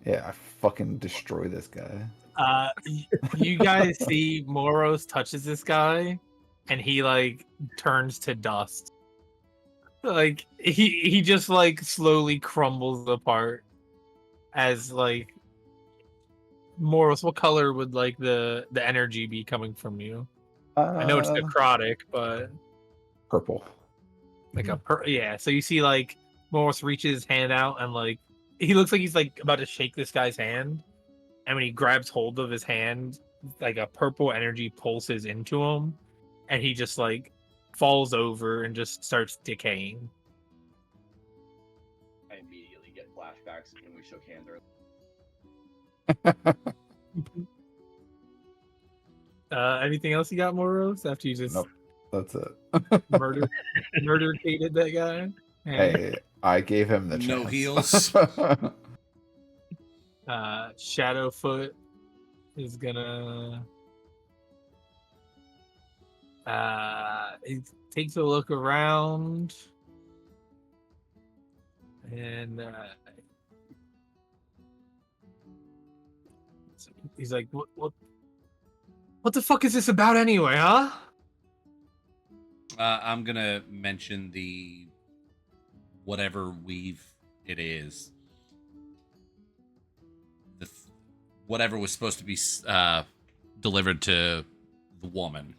Yeah, I fucking destroy this guy. You guys see Moros touches this guy, and he like turns to dust. Like he just like slowly crumbles apart as like Moros. What color would like the energy be coming from you? I know it's necrotic, but Purple. like yeah. So you see like Moros reaches his hand out and like he looks like he's like about to shake this guy's hand, and when he grabs hold of his hand, like a purple energy pulses into him, and he just like falls over and just starts decaying. I immediately get flashbacks when we shook hands earlier. Anything else you got, Moros? After you just Nope. That's it. murder-cated that guy? Hey, I gave him the No chance. heals. Shadowfoot is gonna he takes a look around and he's like, what the fuck is this about anyway, huh? I'm gonna mention the whatever weave it is. Whatever was supposed to be delivered to the woman.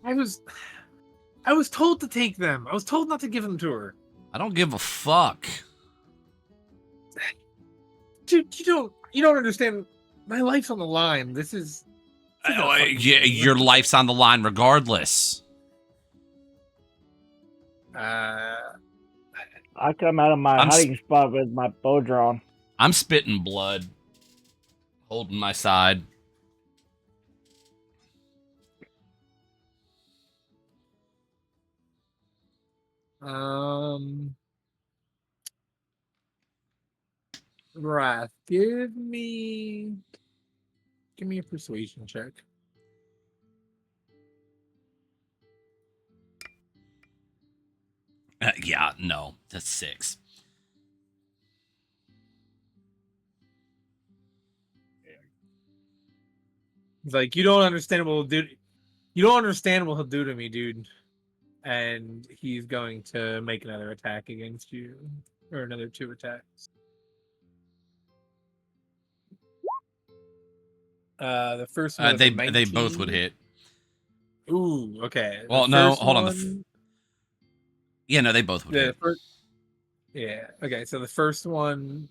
I was told to take them. I was told not to give them to her. I don't give a fuck. Dude, you don't understand. My life's on the line. This is Your life's on the line regardless. I come out of my hiding spot with my bow drawn. I'm spitting blood, holding my side. Wrath, give me a persuasion check. Yeah, no, that's 6. He's like, you don't understand what he'll do. You don't understand what he'll do to me, dude. And he's going to make another attack against you, or another 2 attacks. The first one. They both would hit. Ooh, okay. Well, no, hold on. Yeah, no, they both would hit. Yeah. Okay. So the first one,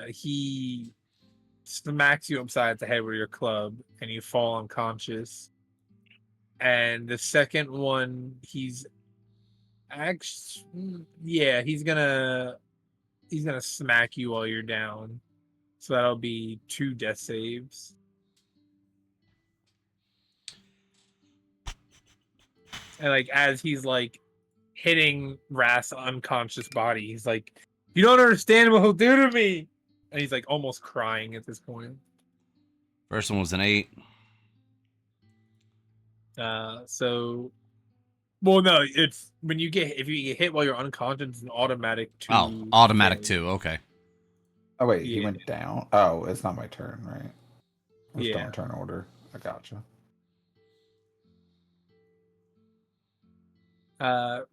he smacks you upside the head with your club, and you fall unconscious. And the second one, he's gonna smack you while you're down. So that'll be 2 death saves. And like as he's like hitting Wrath's unconscious body, he's like, "You don't understand what he'll do to me," and he's like almost crying at this point. First one was an 8. Well, no, it's if you get hit while you're unconscious, it's an automatic 2. Oh, automatic 2. Okay. Oh wait, he went down. Oh, it's not my turn, right? It's Yeah. still in turn order. I gotcha.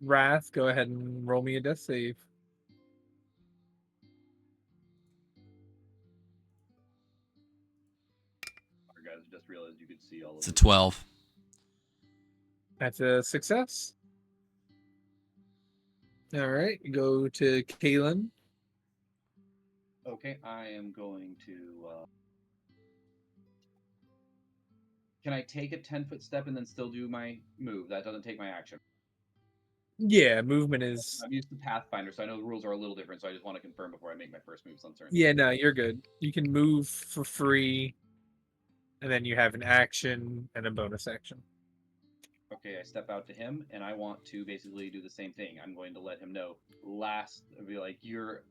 Wrath, go ahead and roll me a death save. Guys, just realized you could see all of It's a 12. That's a success. All right, go to Kalen. Okay, I am going to. Can I take a 10-foot step and then still do my move? That doesn't take my action. Yeah, movement is. I'm used to Pathfinder, so I know the rules are a little different. So I just want to confirm before I make my first move. On turn. Yeah, no, you're good. You can move for free, and then you have an action and a bonus action. Okay, I step out to him, and I want to basically do the same thing. I'm going to let him know. Be like, you're.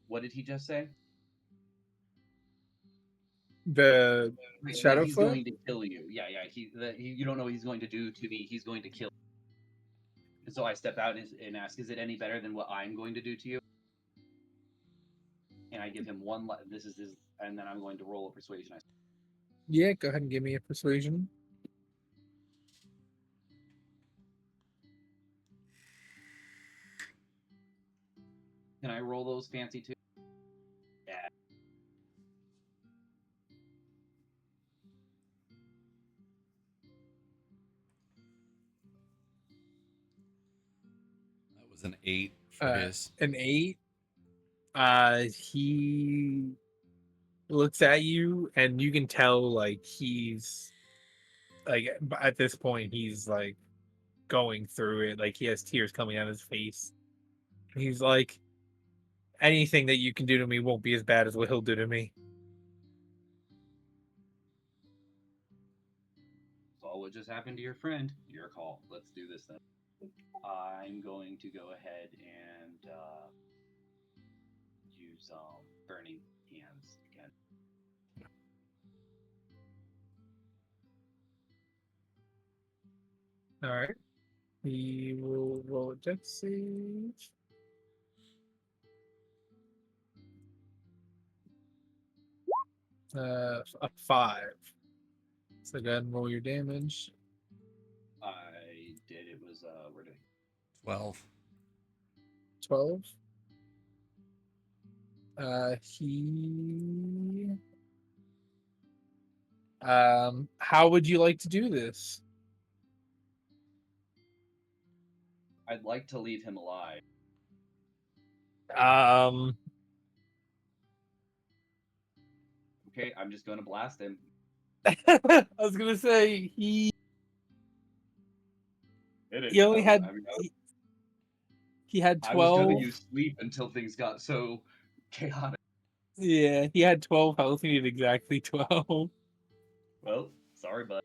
What did he just say? The That he's Shadowfoot? going to kill you. Yeah, yeah. You don't know what he's going to do to me. He's going to kill. And so I step out and ask, "Is it any better than what I'm going to do to you?" And I give him one. This is his, and then I'm going to roll a persuasion. Yeah, go ahead and give me a persuasion. Can I roll those fancy too? Yeah. That was an 8 for his. An 8. He looks at you, and you can tell like he's like at this point he's like going through it. Like he has tears coming out of his face. He's like, anything that you can do to me won't be as bad as what he'll do to me. So what just happened to your friend? Your call. Let's do this then. I'm going to go ahead and use burning hands again. All right. He will roll a death save. A 5. So go ahead and roll your damage. I did. It was where did 12. 12. He. How would you like to do this? I'd like to leave him alive. Okay, I'm just going to blast him. I was gonna say he only had he had I was 12. going to use sleep until things got so chaotic. Yeah, he had 12 health. He needed exactly 12. Well, sorry, bud.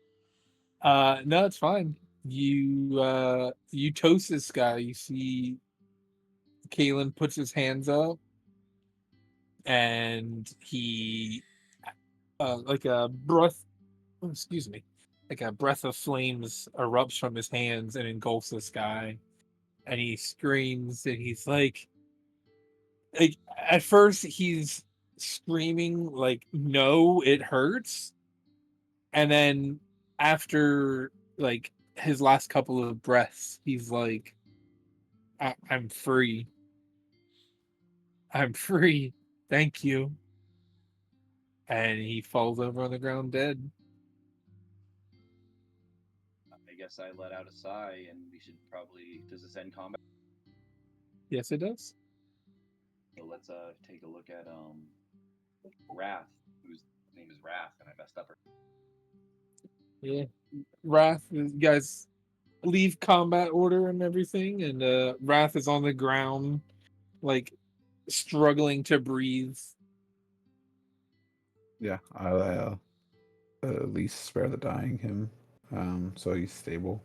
No, it's fine. You toast this guy. You see Kalen puts his hands up, and he like a breath excuse me, like a breath of flames erupts from his hands and engulfs this guy, and he screams, and he's like at first he's screaming like, no, it hurts, and then after like his last couple of breaths he's like, I'm free. I'm free. Thank you. And he falls over on the ground dead. I guess I let out a sigh, and we should probably. Does this end combat? Yes, it does. So let's take a look at Wrath, whose name is Wrath, and I messed up her. Yeah. Wrath, you guys leave combat order and everything, and Wrath is on the ground, like struggling to breathe. Yeah, I'll at least spare the dying him, so he's stable.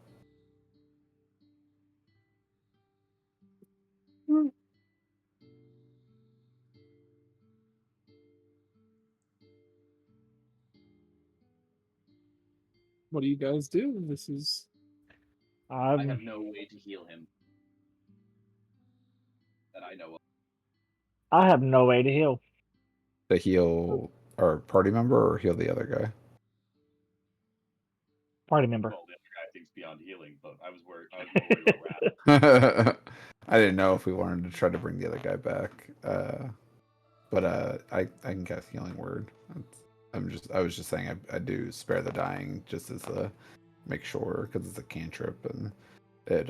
What do you guys do? This is I have no way to heal him that I know of. I have no way to heal. To heal our party member or heal the other guy? Party member. Well, the other guy thinks beyond healing, but I was worried about Wrath. I didn't know if we wanted to try to bring the other guy back, but I can cast Healing Word. I was just saying I do spare the dying just as a make sure, because it's a cantrip and it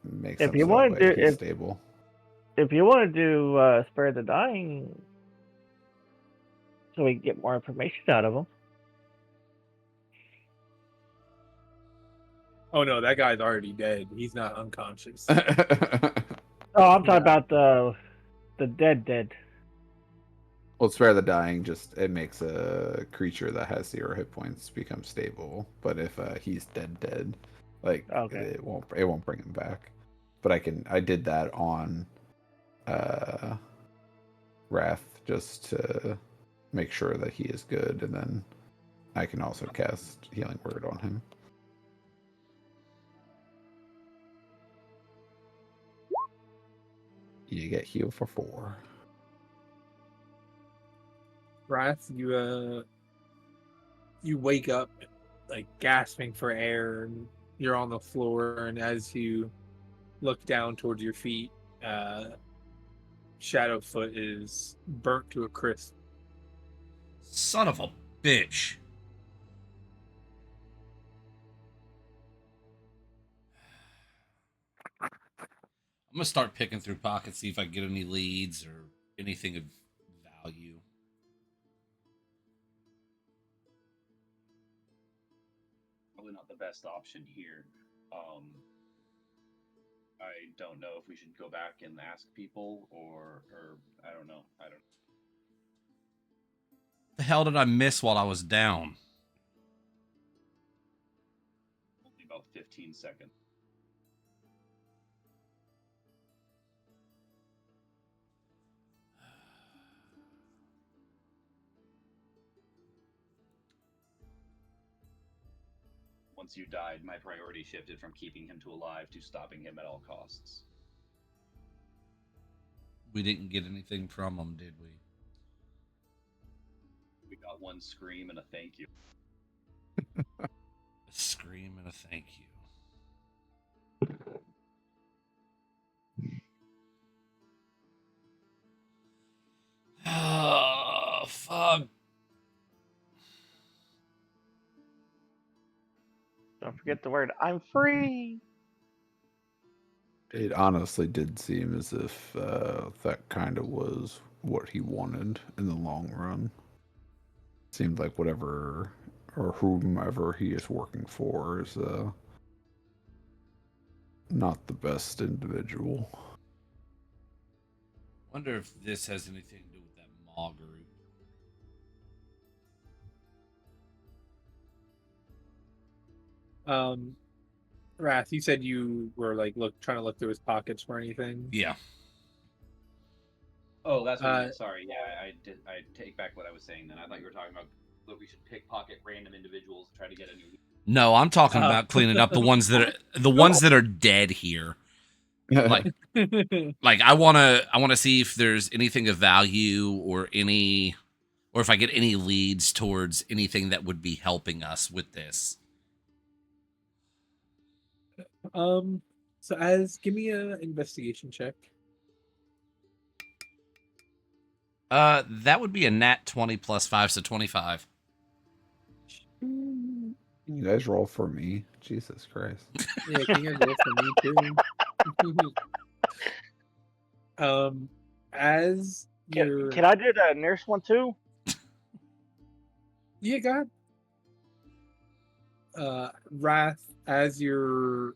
makes If him you so want that to do- he's if- stable. If you want to do spare the dying, so we can get more information out of him. Oh no, that guy's already dead. He's not unconscious. Oh, I'm talking about the dead. Well, spare the dying, just it makes a creature that has 0 hit points become stable. But if he's dead, like Okay. it won't bring him back. But I did that on Wrath just to make sure that he is good, and then I can also cast Healing Word on him. You get healed for 4. Wrath, you wake up like gasping for air, and you're on the floor, and as you look down towards your feet, Shadowfoot is burnt to a crisp. Son of a bitch. I'm gonna start picking through pockets, see if I can get any leads or anything of value. Probably not the best option here. I don't know if we should go back and ask people, or I don't know. The hell did I miss while I was down? Only about 15 seconds. Once you died, my priority shifted from keeping him alive to stopping him at all costs. We didn't get anything from him, did we? We got one scream and a thank you. A scream and a thank you. Oh, fuck. Don't forget the word "I'm free." It honestly did seem as if that kind of was what he wanted in the long run. Seemed like whatever or whomever he is working for is not the best individual. Wonder if this has anything to do with that Maw group. Wrath, you said you were like trying to look through his pockets for anything. Yeah. Oh, that's what you meant. Sorry. Yeah, I did. I take back what I was saying. Then I thought you were talking about that we should pickpocket random individuals and try to get a new. No, I'm talking about cleaning up the ones that are dead here. Like I wanna see if there's anything of value or if I get any leads towards anything that would be helping us with this. So give me an investigation check. That would be a nat 20 plus 5, so 25. You guys roll for me. Jesus Christ. Yeah, can you guys roll for me too? As you're... Can I do the nurse one too? Yeah, go ahead. Wrath, as you're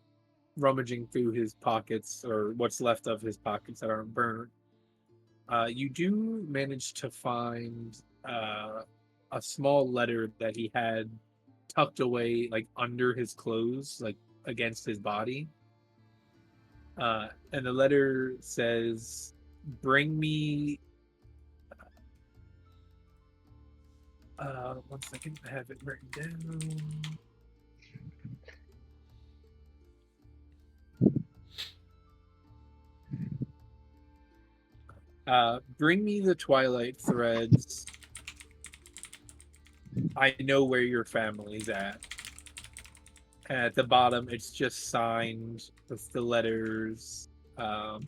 rummaging through his pockets, or what's left of his pockets that aren't burnt, you do manage to find a small letter that he had tucked away, like under his clothes, like against his body. And the letter says, "Bring me." One second, I have it written down. Bring me the twilight threads. I know where your family's at. And at the bottom, it's just signed with the letters. The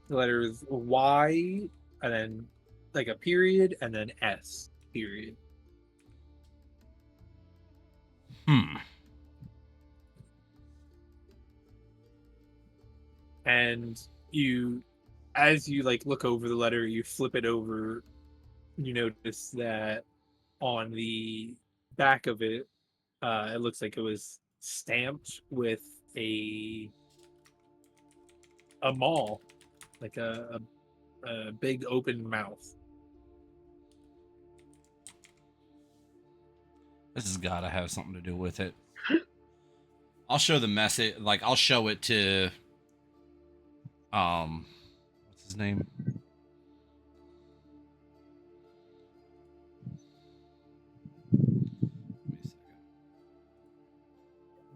letters Y, and then like a period, and then S period. And as you like look over the letter, you flip it over, you notice that on the back of it, it looks like it was stamped with a maw, like a big open mouth. This has got to have something to do with it. I'll show the message, like I'll show it to what's his name?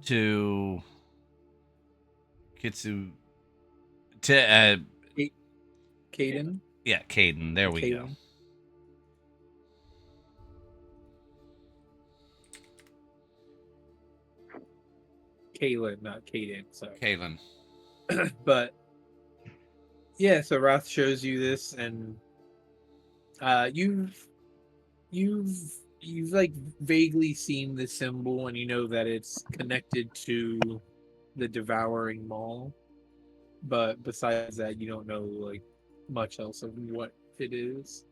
to Kitsu to Caden. yeah, Caden. There we go. Caden. Kaylin, not Caden. Sorry. Kaylin. But yeah, so Wrath shows you this, and you've like vaguely seen the symbol, and you know that it's connected to the Devouring Maw. But besides that, you don't know like much else of what it is.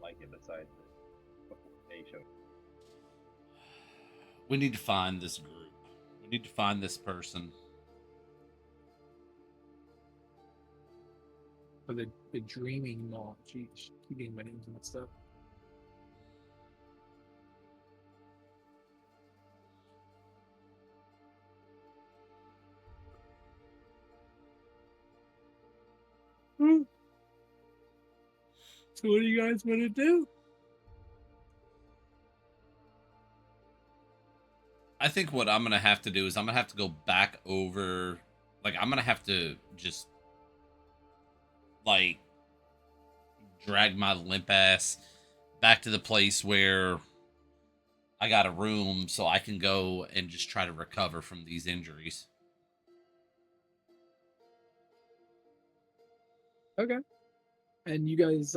Like it besides what they showed. We need to find this group. We need to find this person. Or the Dreaming Maw. Jeez, keep getting my names and stuff. So what do you guys want to do? I think what I'm gonna have to do is I'm gonna have to go back over. Like I'm gonna have to just like drag my limp ass back to the place where I got a room so I can go and just try to recover from these injuries. Okay. And you guys,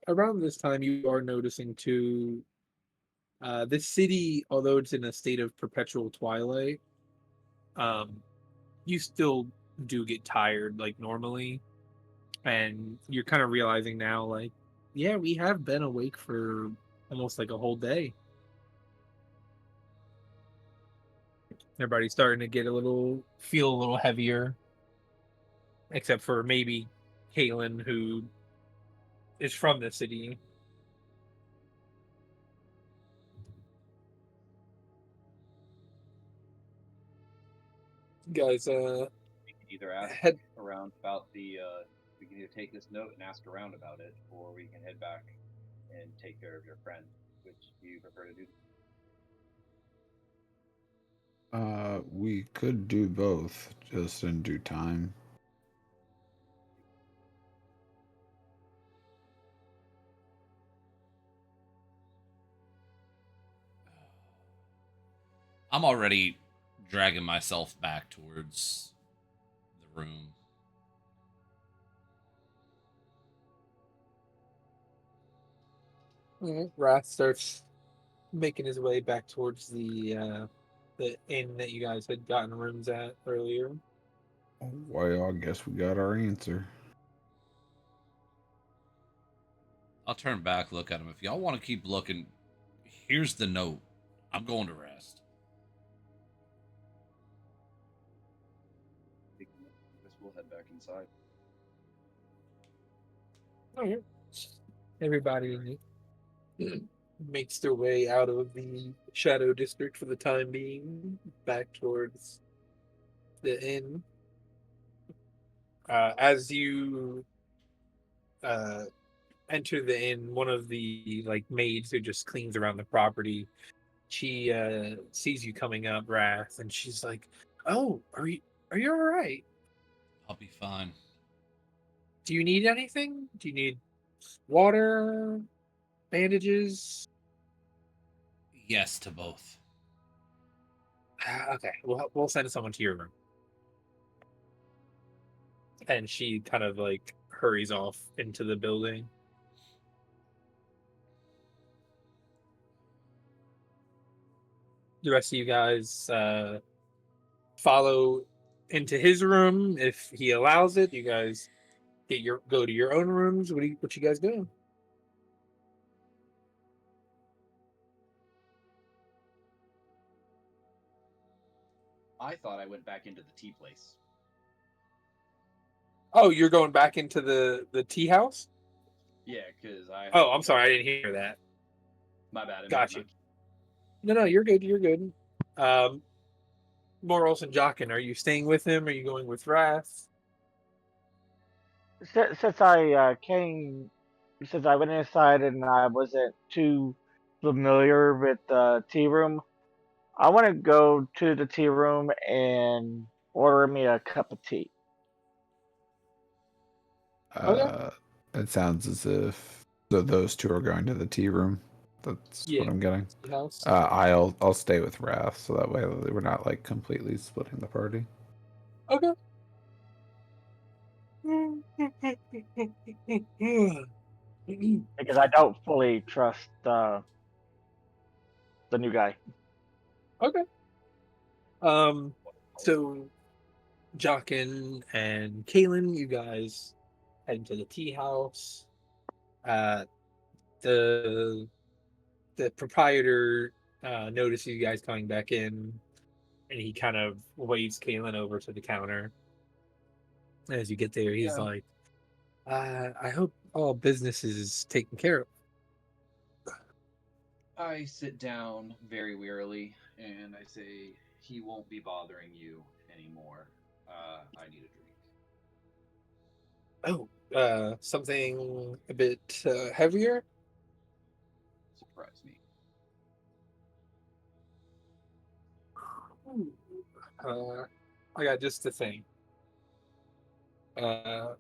around this time, you are noticing too, the city, although it's in a state of perpetual twilight, you still do get tired like normally. And you're kind of realizing now, like, yeah, we have been awake for almost like a whole day. Everybody's starting to feel a little heavier, except for maybe Kaylin, who is from the city. Guys, We can either ask head. around about the. We can either take this note and ask around about it, or we can head back and take care of your friend. Which do you prefer to do? We could do both, just in due time. I'm already dragging myself back towards the room. Wrath starts making his way back towards the inn that you guys had gotten rooms at earlier. Well, I guess we got our answer. I'll turn back, look at him. If y'all want to keep looking, here's the note. I'm going to rest. I guess we'll head back inside. Okay. Everybody makes their way out of the Shadow District for the time being, back towards the inn. As you enter the inn, one of the like maids who just cleans around the property, she sees you coming up, Wrath, and she's like, "Oh, are you all right? I'll be fine. Do you need anything? Do you need water, bandages?" Yes to both. Okay, we'll send someone to your room. And she kind of like hurries off into the building. The rest of you guys follow into his room if he allows it. You guys go to your own rooms. What you guys doing? I thought I went back into the tea place. Oh, you're going back into the tea house? Yeah, because I. Oh, I'm sorry, I didn't hear that. My bad. Got you. No, you're good. You're good. Moros and Jockin, are you staying with him? Are you going with Wrath? Since I came since I went inside and I wasn't too familiar with the tea room, I want to go to the tea room and order me a cup of tea. Uh, it sounds as if those two are going to the tea room. That's Yeah. what I'm getting. House. I'll stay with Wrath, so that way we're not like completely splitting the party. Okay. Because I don't fully trust the new guy. Okay. So Jockin and Kaylin, you guys head into the tea house. The proprietor notices you guys coming back in, and he kind of waves Kaylin over to the counter. As you get there, he's like, I hope all business is taken care of. I sit down very wearily and I say, he won't be bothering you anymore. I need a drink. Oh, something a bit heavier? Surprise me. I got just the thing. And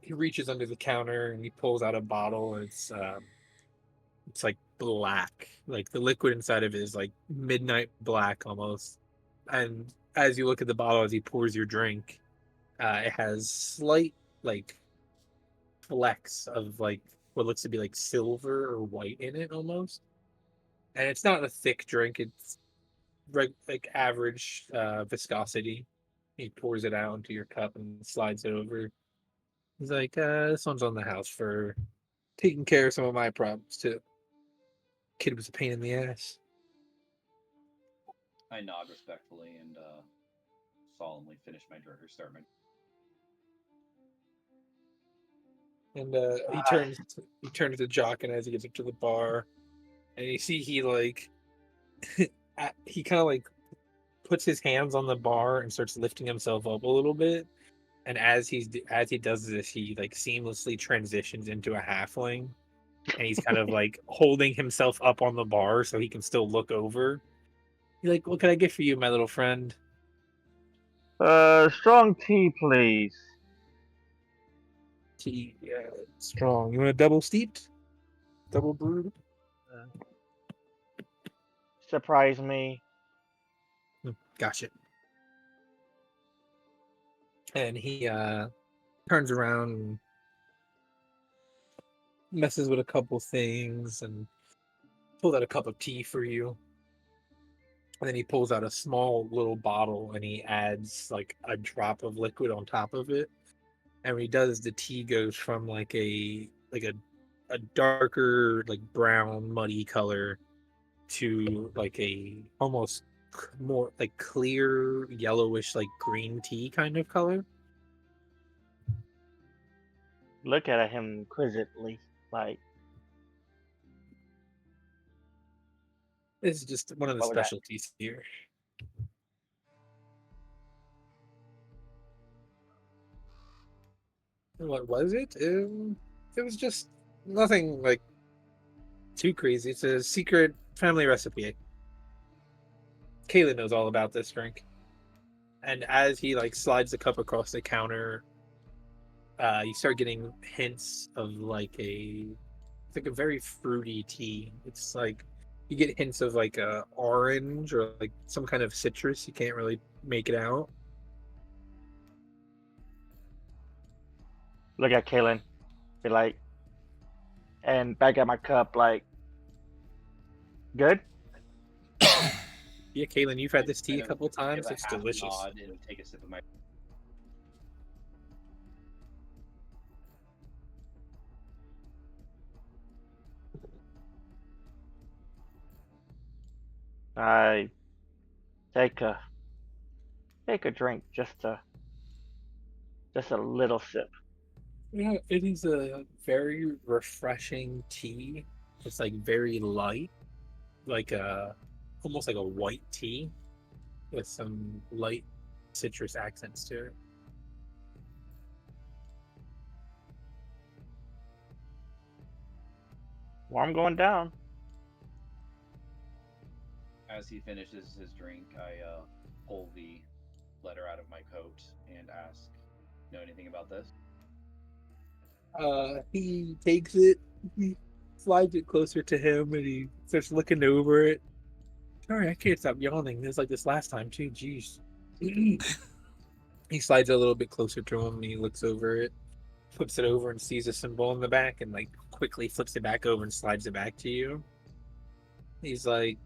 he reaches under the counter and he pulls out a bottle. And it's like black, like the liquid inside of it is like midnight black almost. And as you look at the bottle, as he pours your drink, it has slight like flecks of like what looks to be like silver or white in it almost. And it's not a thick drink; it's like average viscosity. He pours it out into your cup and slides it over. He's like, "This one's on the house for taking care of some of my problems too." Kid was a pain in the ass. I nod respectfully and solemnly finish my drink or start my. And he turns to Jock, and as he gets up to the bar, and you see he like he kind of like puts his hands on the bar and starts lifting himself up a little bit. And as he does this, he like seamlessly transitions into a halfling, and he's kind of like holding himself up on the bar so he can still look over. He's like, "What can I get for you, my little friend?" Strong tea, please. Tea, yeah, strong. You want a double steeped, double brewed? Surprise me. Gotcha. And he turns around and messes with a couple things and pulls out a cup of tea for you. And then he pulls out a small little bottle and he adds like a drop of liquid on top of it. And when he does, the tea goes from like a darker like brown muddy color to like a almost more like clear yellowish like green tea kind of color. Look at him inquisitively, like, This is just one of the what was that? specialties here. What was it? It was just nothing like too crazy. It's a secret family recipe. Kaylin knows all about this drink. And as he like slides the cup across the counter, you start getting hints of it's like a very fruity tea. It's like you get hints of like a orange or like some kind of citrus. You can't really make it out. Look at Kaylin, be like, and back at my cup, like, good. Yeah, Kaylin, you've had this tea a Kind of couple give times. a It's half delicious. nod and take a sip of my. I take a drink, just a little sip. Yeah, it is a very refreshing tea. It's like very light, like almost like a white tea with some light citrus accents to it. Well, I'm going down. As he finishes his drink, I pull the letter out of my coat and ask, "Know anything about this?" He takes it, he slides it closer to him, and he starts looking over it. Sorry, I can't stop yawning. It's like this last time too. Jeez. He slides it a little bit closer to him, and he looks over it, flips it over, and sees a symbol in the back, and like quickly flips it back over and slides it back to you. He's like,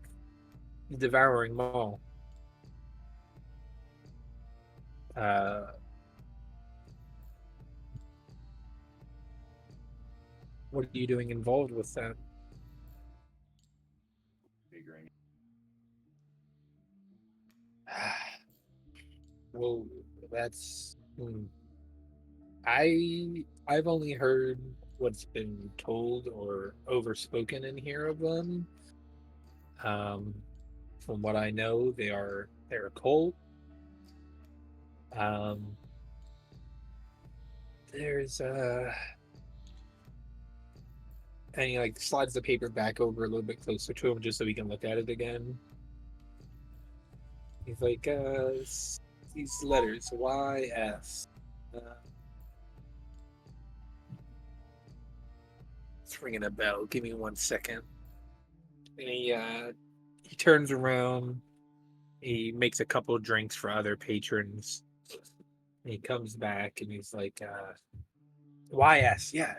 devouring Maul. What are you doing involved with that? Figuring. Well, that's I've only heard what's been told or overspoken in here of them. From what I know, they're a cult. There's and he like slides the paper back over a little bit closer to him just so he can look at it again. He's like, these letters, YS. It's ringing a bell. Give me 1 second. And he turns around. He makes a couple of drinks for other patrons. And he comes back and he's like, YS, yeah.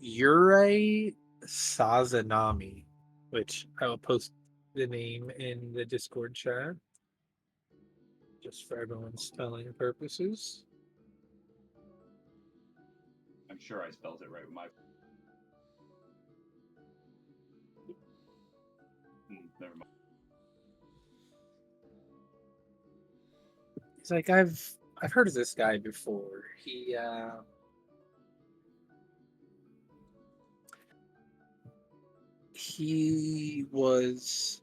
Yurei Sazanami, which I will post the name in the Discord chat. Just for everyone's spelling purposes. I'm sure I spelled it right with my. Never mind. He's like, I've heard of this guy before. He was,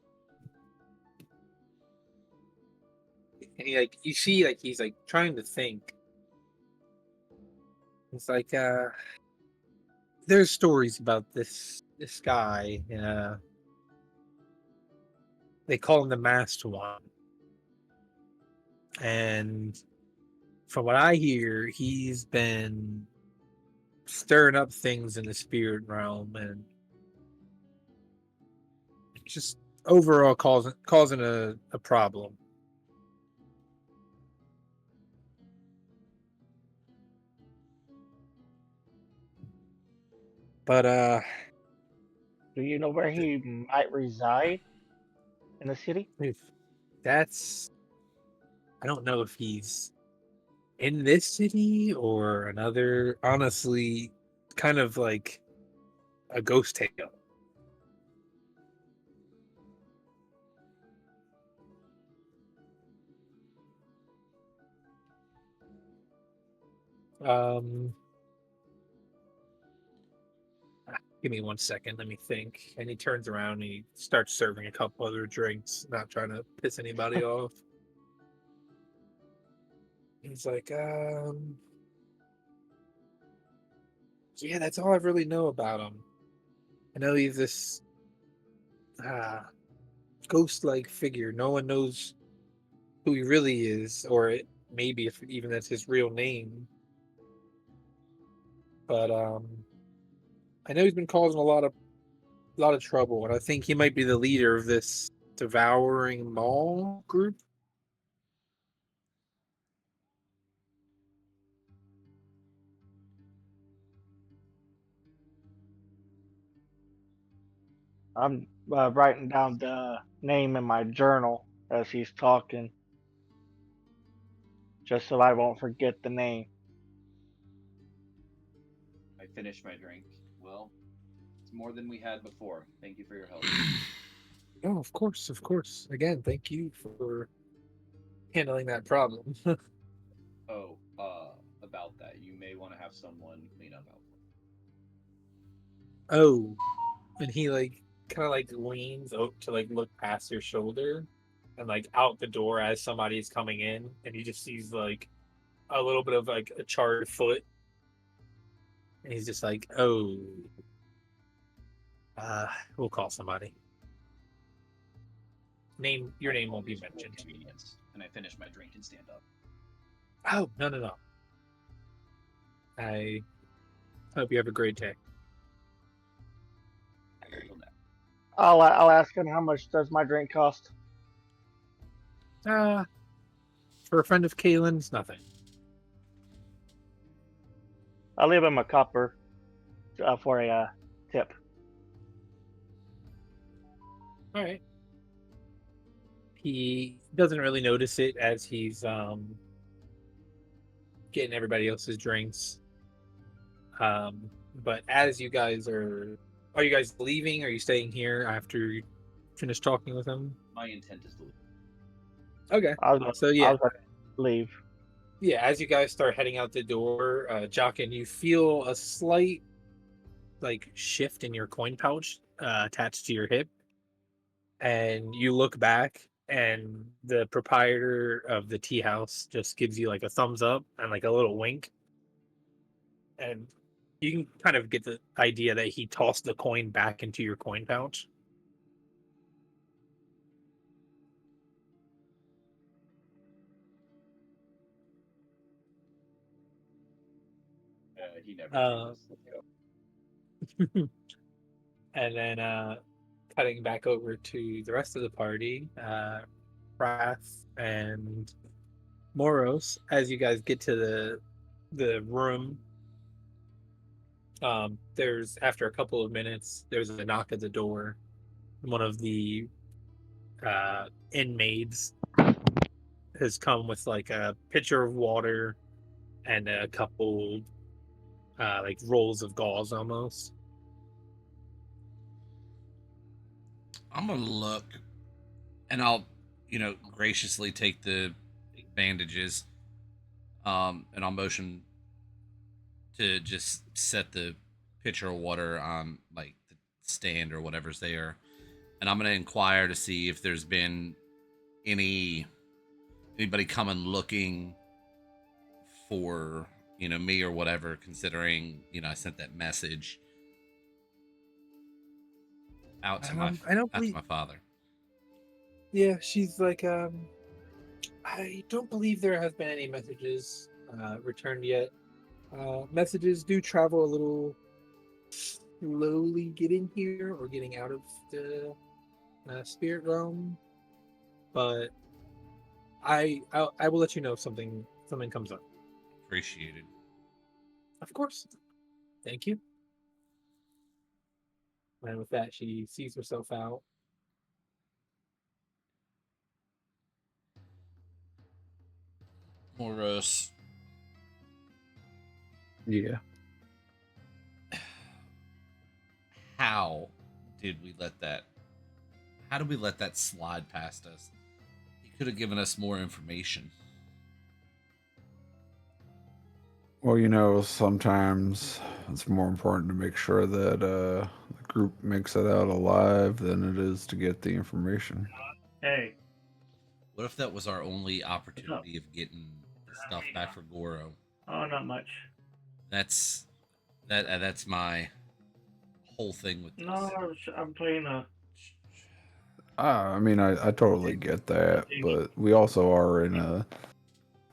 and he like, you see, like he's like trying to think. It's like there's stories about this guy. They call him the Masked One, and from what I hear, he's been stirring up things in the spirit realm and just overall causing a problem. But Do you know where he might reside in the city? if that's, I don't know if he's in this city or another. Honestly, kind of like a ghost tale. Um, Give me 1 second. Let me think. And he turns around and he starts serving a couple other drinks, not trying to piss anybody off. He's like, yeah, that's all I really know about him. I know he's this ghost-like figure. No one knows who he really is, or maybe if even that's his real name. But I know he's been causing a lot of trouble, and I think he might be the leader of this devouring Maul group. I'm writing down the name in my journal as he's talking, just so I won't forget the name. I finished my drink. Well, it's more than we had before. Thank you for your help. Oh, of course, of course. Again, thank you for handling that problem. Oh, about that, you may want to have someone clean up out. Oh, and he like kind of like leans out to like look past your shoulder and like out the door as somebody is coming in, and he just sees like a little bit of like a charred foot, and he's just like, oh. We'll call somebody. Your name won't be Always for mentioned. convenience. And I finish my drink and stand up. Oh, no. I hope you have a great day. Until now. I'll ask him how much does my drink cost. For a friend of Kalen's, nothing. I'll leave him a copper for a tip. All right. He doesn't really notice it as he's getting everybody else's drinks. But as you guys are you guys leaving? Are you staying here after you finish talking with him? My intent is to leave. Okay. I was So yeah, gonna leave. yeah. As you guys start heading out the door, Jockin, you feel a slight shift in your coin pouch attached to your hip, and you look back, and the proprietor of the tea house just gives you like a thumbs up and like a little wink, and you can kind of get the idea that he tossed the coin back into your coin pouch. He never Uh, changes. Let's go. And then cutting back over to the rest of the party, Wrath and Moros, as you guys get to the room, there's after a couple of minutes, there's a knock at the door. One of the inmates has come with like a pitcher of water and a couple like rolls of gauze almost. I'm gonna look, and I'll, graciously take the bandages, and I'll motion to just set the pitcher of water on like the stand or whatever's there, and I'm gonna inquire to see if there's been anybody coming looking for me or whatever, considering I sent that message out to my I don't out to believe. my father. Yeah, she's like, I don't believe there have been any messages returned yet. Messages do travel a little slowly getting here or getting out of the spirit realm, but I will let you know if something comes up. Appreciated. Of course. Thank you. And with that, she sees herself out. Moros, Yeah. how did we let that? How did we let that slide past us? He could have given us more information. Well, sometimes it's more important to make sure that the group makes it out alive than it is to get the information. Hey, What if that was our only opportunity of getting the stuff back for Goro? oh, not much. That's that's my whole thing with this. No, I'm playing a. I mean, I totally get that, but we also are in a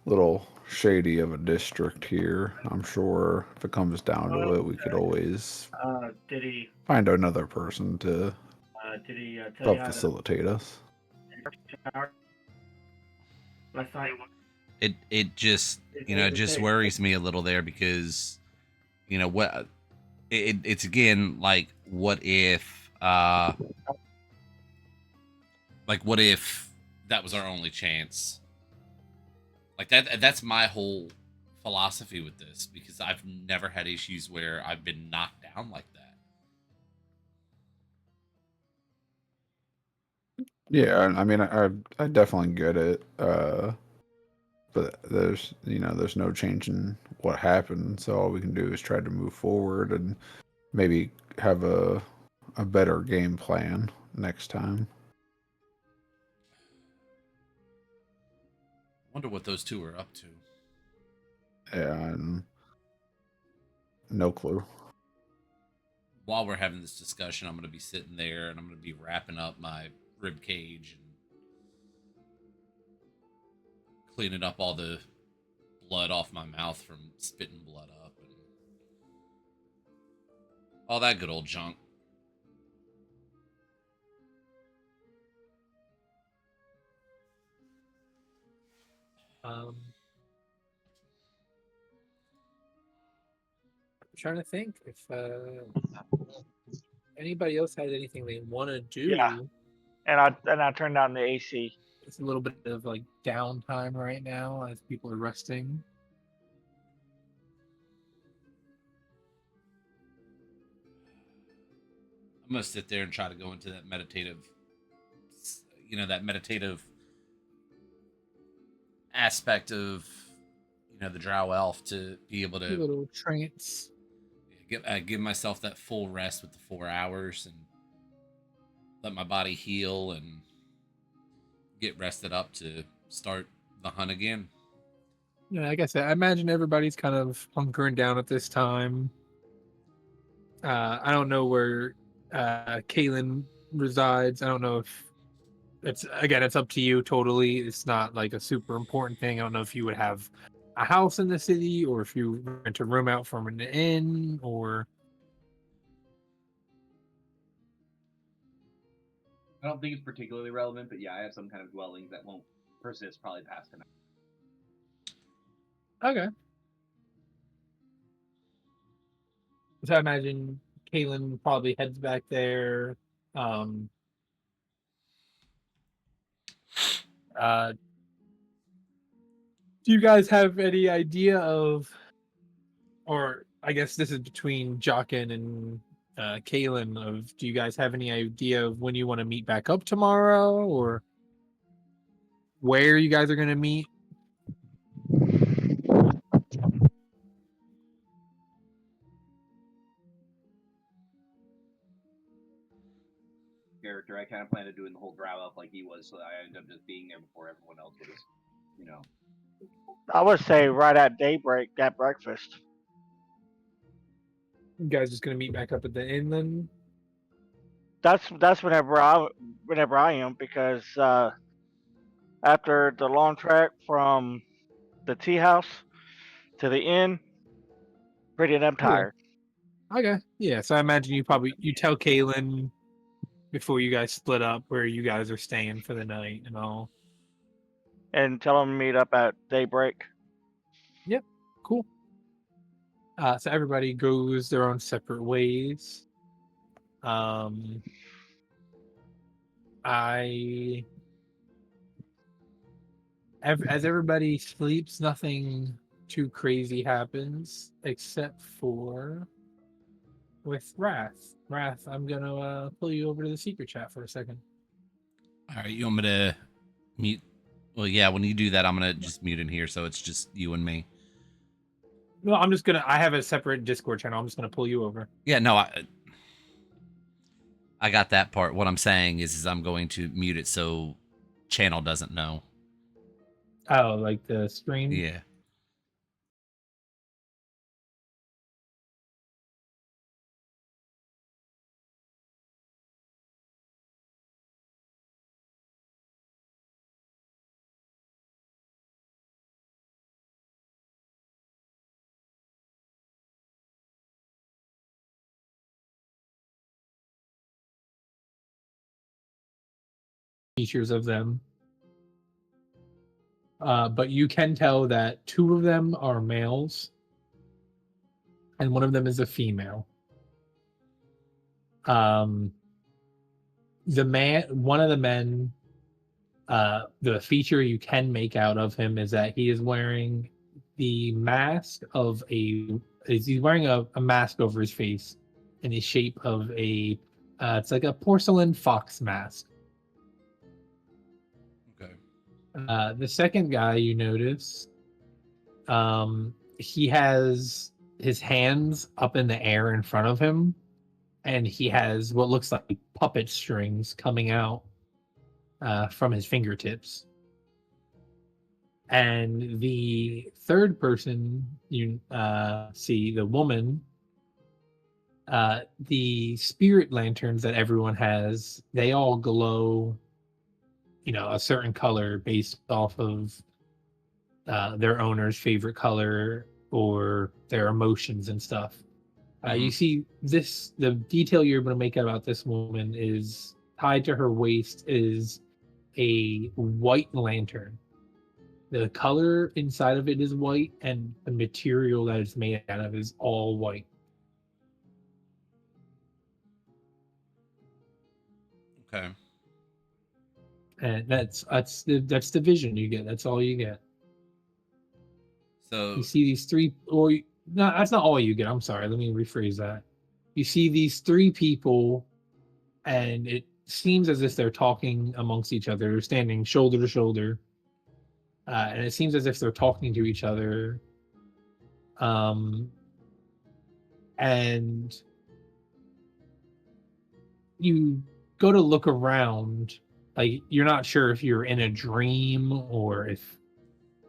little shady of a district here. I'm sure if it comes down to it, we could always Did he? find another person to Did he tell help you how to? facilitate us. Last night. It just it just worries me a little there because what it's again like what if that was our only chance. Like that's my whole philosophy with this, because I've never had issues where I've been knocked down like that. Yeah, I mean, I definitely get it. But there's no change in what happened. So all we can do is try to move forward and maybe have a better game plan next time. Wonder what those two are up to. Yeah, and no clue. while we're having this discussion, I'm going to be sitting there and I'm going to be wrapping up my rib cage and cleaning up all the blood off my mouth from spitting blood up and all that good old junk. I'm trying to think if anybody else had anything they want to do. Yeah. And I turned on the AC. It's a little bit of like downtime right now as people are resting. I'm going to sit there and try to go into that meditative, that meditative aspect of, the Drow Elf to be able A to little trance. give myself that full rest with the 4 hours and let my body heal and get rested up to start the hunt again. Yeah, like I said, I imagine everybody's kind of hunkering down at this time. I don't know where Kaylin resides. I don't know if it's up to you totally. It's not like a super important thing. I don't know if you would have a house in the city or if you rent a room out from an inn or. I don't think it's particularly relevant, but yeah, I have some kind of dwellings that won't persist probably past tonight. Okay. So I imagine Kaylin probably heads back there. Do you guys have any idea of, or I guess this is between Jockin and Kaylin, of do you guys have any idea of when you want to meet back up tomorrow or where you guys are going to meet? Character, I kind of planned on doing the whole drow up like he was, so I ended up just being there before everyone else was, I would say right at daybreak at breakfast. You guys just going to meet back up at the inn then? That's whenever I am, because after the long trek from the tea house to the inn, pretty damn tired. Okay. Yeah, so I imagine you tell Kaylin before you guys split up where you guys are staying for the night and all. And tell them to meet up at daybreak. Yep, cool. So everybody goes their own separate ways. As everybody sleeps, nothing too crazy happens except for with Wrath. Wrath, I'm gonna pull you over to the secret chat for a second. All right, you want me to mute? Well, yeah, when you do that, I'm going to just mute in here so it's just you and me. No, I have a separate Discord channel. I'm just gonna pull you over. Yeah, no, I got that part. What I'm saying is I'm going to mute it so channel doesn't know. Oh, like the stream? Yeah. Features of them. But you can tell that 2 of them are males and 1 of them is a female. One of the men, the feature you can make out of him is that he is wearing the mask of he's wearing a mask over his face in the shape of it's like a porcelain fox mask. Okay. The second guy you notice, he has his hands up in the air in front of him, and he has what looks like puppet strings coming out from his fingertips. And the third person you see, the woman, The spirit lanterns that everyone has, they all glow, a certain color based off of their owner's favorite color or their emotions and stuff. You see the detail you're able to make out about this woman is tied to her waist is a white lantern. The color inside of it is white, and the material that it's made out of is all white. Okay. And that's the vision you get. That's all you get. So You see these three, no, that's not all you get. I'm sorry. Let me rephrase that. You see these three people, and it seems as if they're talking amongst each other. They're standing shoulder to shoulder, and it seems as if they're talking to each other. And you go to look around, like you're not sure if you're in a dream or if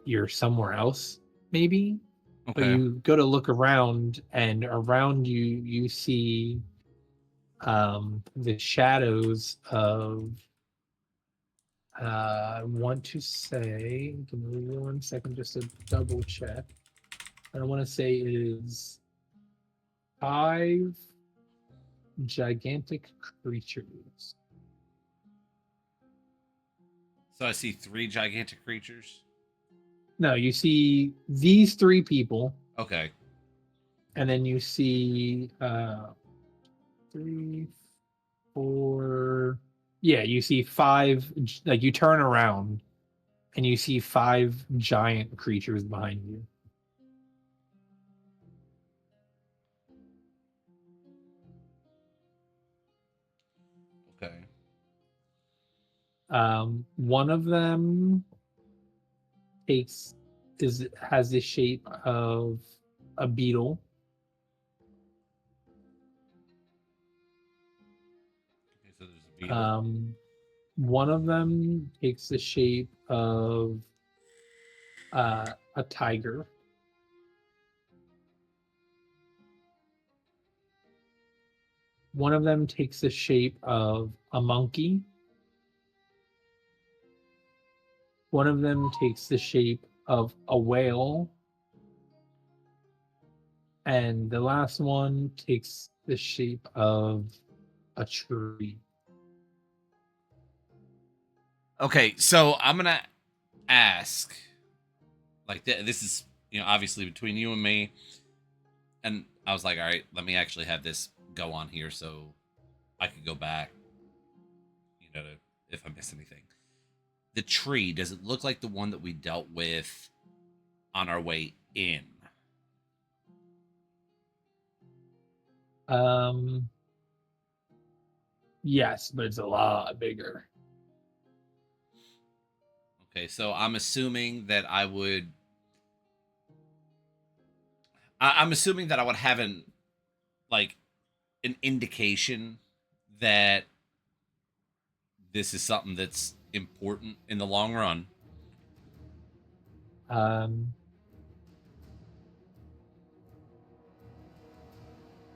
you're somewhere else, maybe. But okay. you go to look around, and around you see the shadows of I want to say, give me 1 second just to double check. I want to say it is 5 gigantic creatures. So I see 3 gigantic creatures. No, you see these 3 people, Okay. and then you see 3, 4. Yeah, you see 5. Like you turn around, and you see 5 giant creatures behind you. Okay. One of them has the shape of a beetle. Okay, so there's a beetle. One of them takes the shape of a tiger. One of them takes the shape of a monkey. One of them takes the shape of a whale. And the last one takes the shape of a tree. Okay, so I'm gonna ask, like, this is obviously between you and me, and I was like, all right, let me actually have this go on here so I could go back, if I miss anything. The tree, does it look like the one that we dealt with on our way in? Yes, but it's a lot bigger. Okay, so I'm assuming that I'm assuming that I would have an indication that this is something that's important in the long run.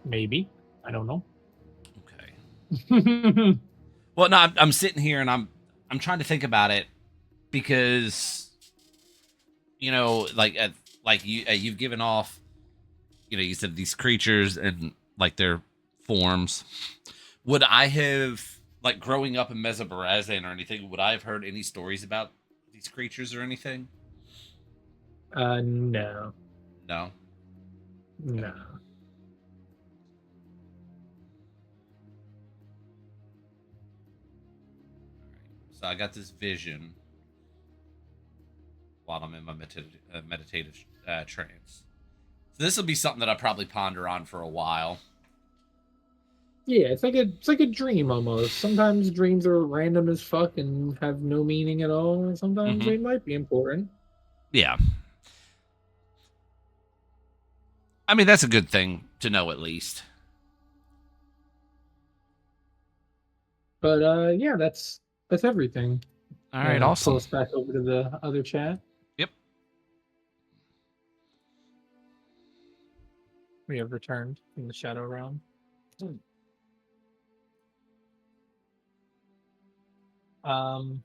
Maybe. I don't know. Okay. Well, no, I'm sitting here and I'm trying to think about it because you've given off, you said these creatures and their forms. Would I have growing up in Mesobarazan or anything? Would I have heard any stories about these creatures or anything? No. No. No. So I got this vision while I'm in my meditative trance. So this will be something that I probably ponder on for a while. Yeah, it's like a dream almost. Sometimes dreams are random as fuck and have no meaning at all, and sometimes they might be important. Yeah. I mean, that's a good thing to know at least. But yeah, that's everything. All right, awesome. Pull us back over to the other chat. Yep. We have returned from the shadow realm. Um.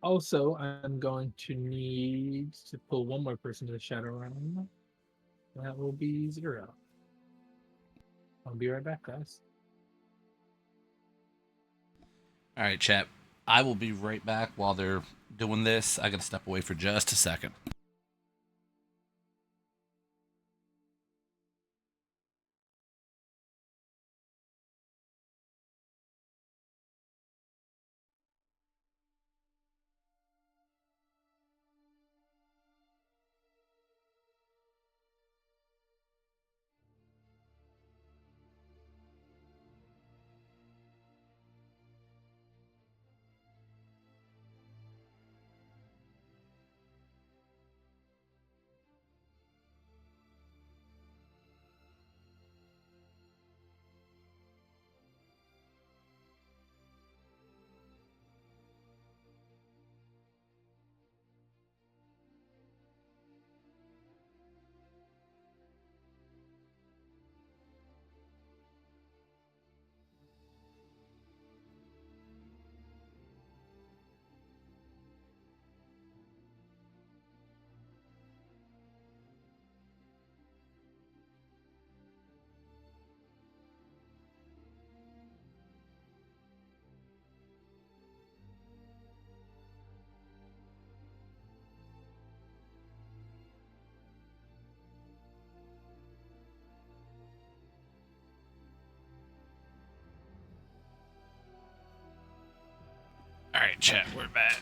Also, I'm going to need to pull one more person to the shadow realm. That will be Zero. I'll be right back, guys. All right, chat. I will be right back while they're doing this. I got to step away for just a second. All right, chat. We're back.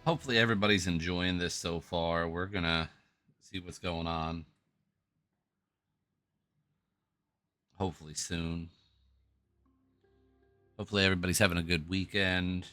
Hopefully everybody's enjoying this so far. We're gonna see what's going on. Hopefully soon. Hopefully everybody's having a good weekend.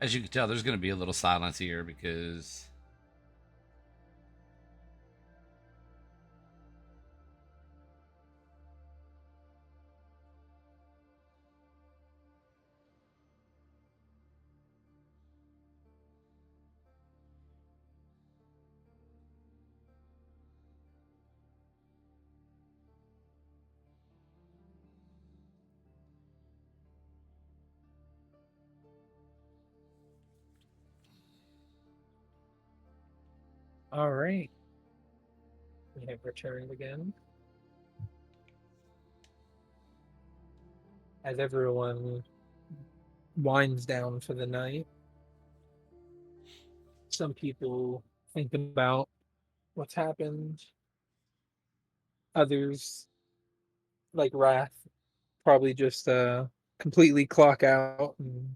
As you can tell, there's gonna be a little silence here because All right. We have returned again. As everyone winds down for the night, some people think about what's happened. Others, like Wrath, probably just completely clock out and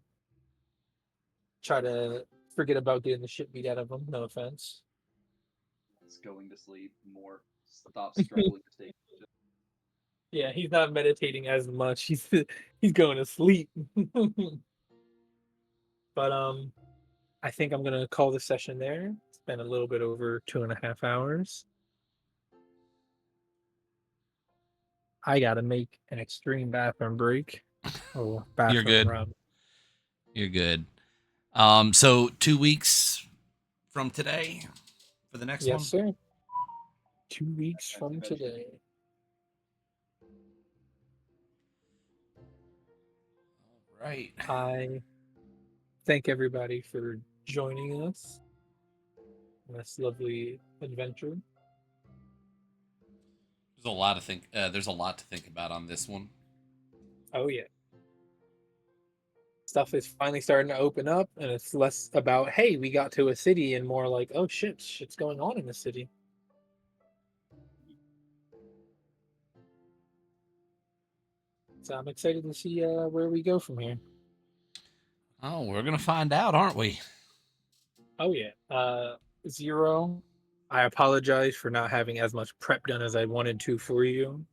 try to forget about getting the shit beat out of them. No offense. It's going to sleep more. Stop struggling to stay. Yeah, he's not meditating as much. He's going to sleep. But I think I'm gonna call the session there. It's been a little bit over 2.5 hours. I gotta make an extreme bathroom break. Oh, You're bathroom good. run. You're good. So 2 weeks from today for the next one. Yes, sir. 2 weeks from today. All right. I thank everybody for joining us on this lovely adventure. There's a lot to think. There's a lot to think about on this one. Oh yeah. Stuff is finally starting to open up, and it's less about, hey, we got to a city, and more like, oh shit's going on in the city. So I'm excited to see where we go from here. Oh, we're gonna find out, aren't we? Oh yeah. Zero, I apologize for not having as much prep done as I wanted to for you.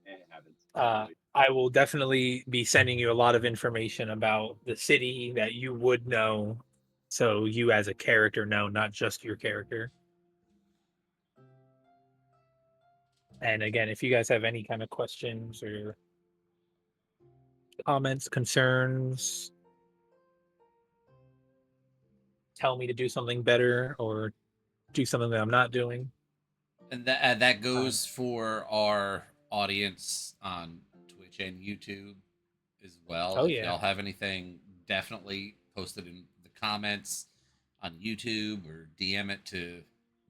It happens. I will definitely be sending you a lot of information about the city that you would know, so you as a character know, not just your character. And again, if you guys have any kind of questions or comments, concerns, tell me to do something better or do something that I'm not doing. And that goes for our audience on Twitch and YouTube as well. Oh, If yeah. y'all have anything, definitely post it in the comments on YouTube or DM it to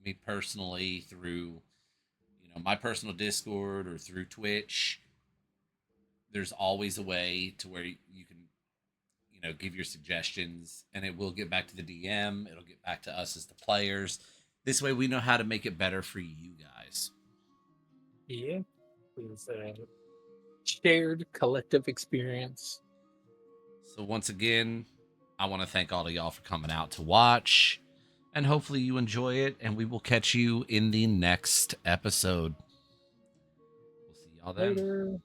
me personally through, my personal Discord or through Twitch. There's always a way to where you can, give your suggestions, and it will get back to the DM. It'll get back to us as the players. This way, we know how to make it better for you guys. Yeah. It's a shared collective experience. So once again, I want to thank all of y'all for coming out to watch, and hopefully you enjoy it, and we will catch you in the next episode. We'll see y'all then. Later.